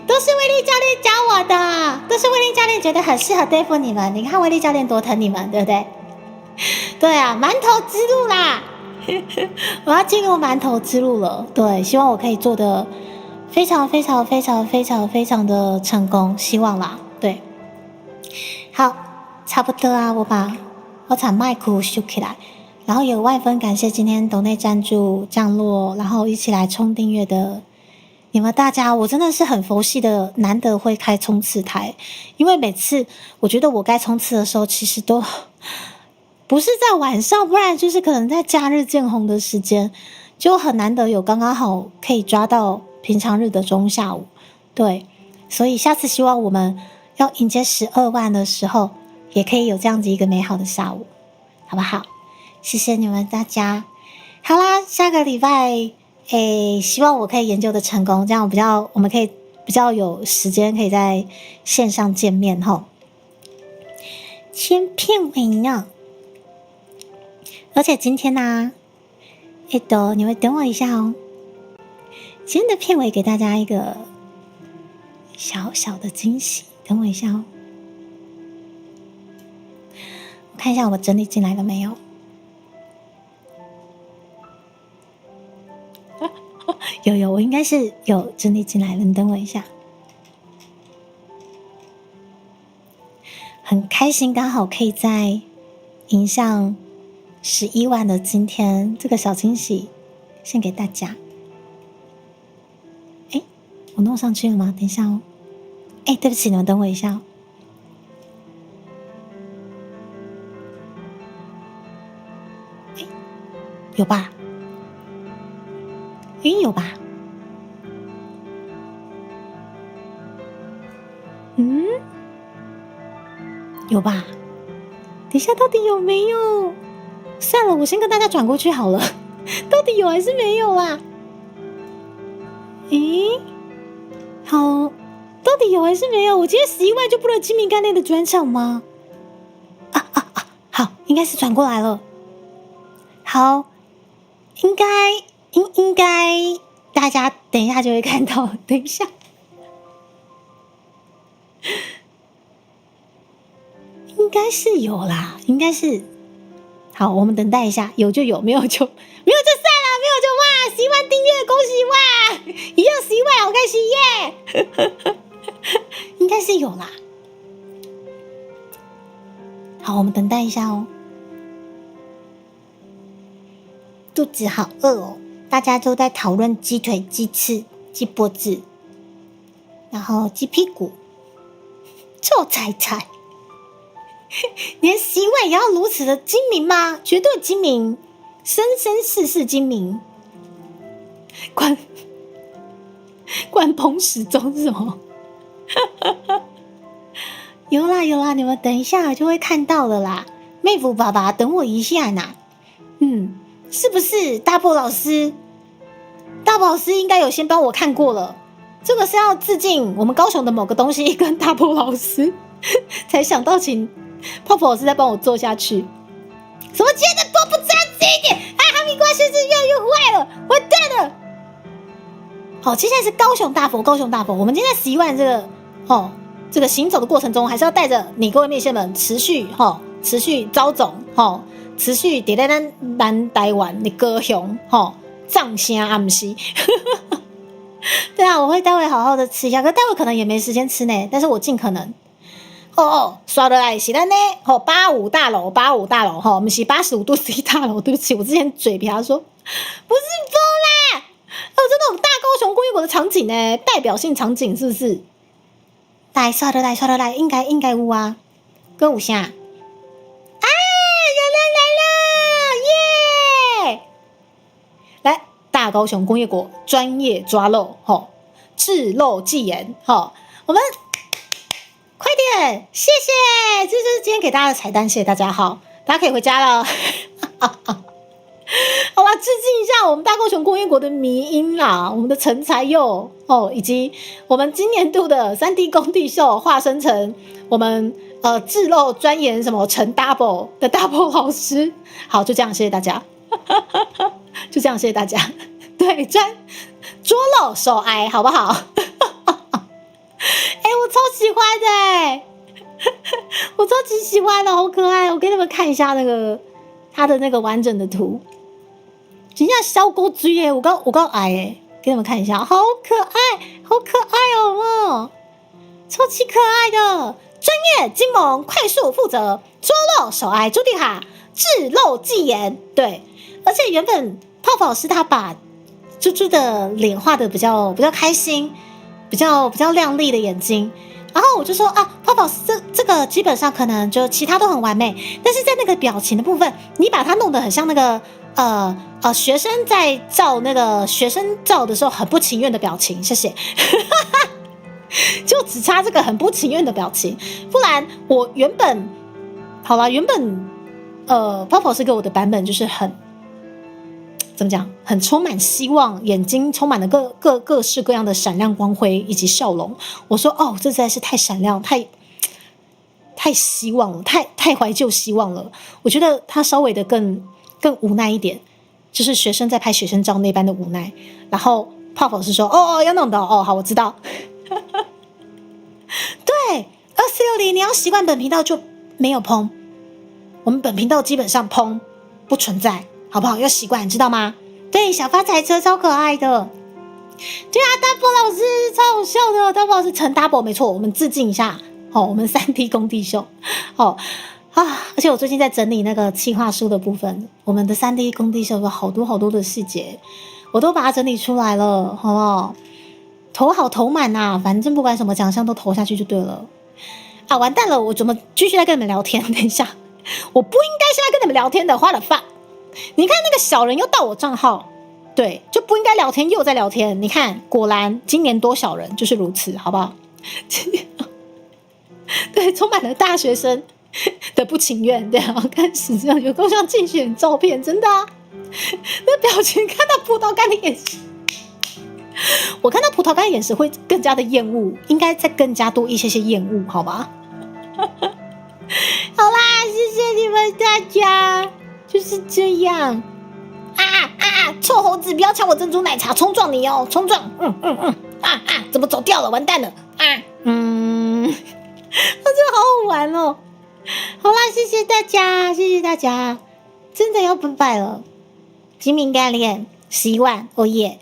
都是威力教练教我的，都是威力教练觉得很适合对付你们。你看威力教练多疼你们，对不对？对啊，馒头之路啦，我要进入馒头之路了。对，希望我可以做得非常非常非常非常非常的成功，希望啦。对，好，差不多啊，我把麦克收起来，然后也万分感谢今天斗内赞助降落，然后一起来冲订阅的你们大家，我真的是很佛系的，难得会开冲刺台，因为每次我觉得我该冲刺的时候，其实都不是在晚上，不然就是可能在假日见红的时间，就很难得有刚刚好可以抓到平常日的中下午。对，所以下次希望我们要迎接12万的时候，也可以有这样子一个美好的下午，好不好？谢谢你们大家。好啦，下个礼拜，希望我可以研究的成功，这样我们可以比较有时间可以在线上见面吼。先片尾呢，而且今天呢，你会等我一下哦。今天的片尾给大家一个小小的惊喜，等我一下哦。我看一下我整理进来了没有。有，我应该是有整理进来了，你等我一下。很开心，刚好可以在迎向11万的今天，这个小惊喜献给大家。我弄上去了吗？等一下哦。对不起，你们等我一下哦。有吧？有吧？有吧？等一下，到底有没有？算了，我先跟大家转过去好了。到底有还是没有啊？好，到底有还是没有？我今天11万就不能精明干练的转场吗？好，应该是转过来了。好，应该大家等一下就会看到。等一下，应该是有啦，应该是。好，我们等待一下，有就有，没有就算了，没有就哇，11万订阅，恭喜哇，一样11万，好开心耶！应该是有啦。好，我们等待一下哦。肚子好饿哦，大家都在讨论鸡腿、鸡翅、鸡脖子，然后鸡屁股，臭菜菜。连11万也要如此的精明吗？绝对精明，生生世世精明。关澎始终是什么？有啦，你们等一下就会看到了啦。妹夫爸爸，等我一下呐。是不是大波老师？大波老师应该有先帮我看过了。这个是要致敬我们高雄的某个东西跟大波老师，才想到请泡泡老师再帮我做下去。什么今天的波不沾这一点？哈密瓜甚至越来越坏了，完蛋了！好，接下来是高雄大佛。我们今天在11万这个行走的过程中，还是要带着你各位面线们持续招总持续伫咧咱南台湾的高雄掌声暗示。对啊，我会待会好好的吃一下，可待会可能也没时间吃呢，但是我尽可能。刷落来是咱呢85大楼不是85度 C 大楼，对不起，我之前嘴皮说不是风啦，真的有大高雄工业国的场景呢，代表性场景是不是？来刷落来，应该有啊，跟有啥？有人来了，耶！来，大高雄工业国专业抓漏，制漏技研，我们。快点，谢谢，这就是今天给大家的彩蛋，谢谢大家，好，大家可以回家了。好啦，致敬一下我们大高雄工业国的迷因啦，我们的陈才佑以及我们今年度的3D 工地秀化身成我们制漏专研什么陈 Double 的 Double 老师，好，就这样，谢谢大家，就这样，谢谢大家，对，捉漏手挨，好不好？我超喜欢的我超级喜欢的，好可爱！我给你们看一下他的那个完整的图，真的小狗追耶！我刚爱给你们看一下，好可爱哦，超级可爱的，专业金盟快速负责捉漏手挨朱迪卡制漏技研，对，而且原本泡泡老师他把猪猪的脸画的比较开心。比较亮丽的眼睛，然后我就说泡泡这个基本上可能就其他都很完美，但是在那个表情的部分，你把它弄得很像那个学生在照那个学生照的时候很不情愿的表情，谢谢。就只差这个很不情愿的表情，不然我原本泡泡是给我的版本就是很怎么讲，很充满希望，眼睛充满了各式各样的闪亮光辉以及笑容。我说哦，这实在是太闪亮，太希望了，太怀旧希望了。我觉得他稍微的更无奈一点，就是学生在拍学生照那般的无奈。然后泡泡是说哦要弄的哦，好我知道。对，2460你要习惯本频道就没有烹，我们本频道基本上烹不存在，好不好？要习惯，知道吗？对，小发财车超可爱的。对啊，Double 老师超好笑的，Double 老师陈 Double 没错，我们致敬一下。我们3D 工地秀，而且我最近在整理那个企划书的部分，我们的3D 工地秀有好多的细节，我都把它整理出来了，好不好？投好投满呐，反正不管什么奖项都投下去就对了。啊，完蛋了，我怎么继续在跟你们聊天？等一下，我不应该现在跟你们聊天的，花了饭。你看那个小人又到我账号，对，就不应该聊天，又在聊天。你看，果然今年多小人就是如此，好不好？对，充满了大学生的不情愿。对啊，看史上有够像竞选照片，真的啊！那表情看到葡萄干的眼神，我看到葡萄干的眼神会更加的厌恶，应该再更加多一些厌恶，好吧？好啦，谢谢你们大家，就是这样。臭猴子，不要抢我珍珠奶茶，冲撞你哦，冲撞！怎么走掉了？完蛋了！真的好好玩哦！好啦，谢谢大家，谢谢大家，真的要拜拜了。精明干练11万，哦耶！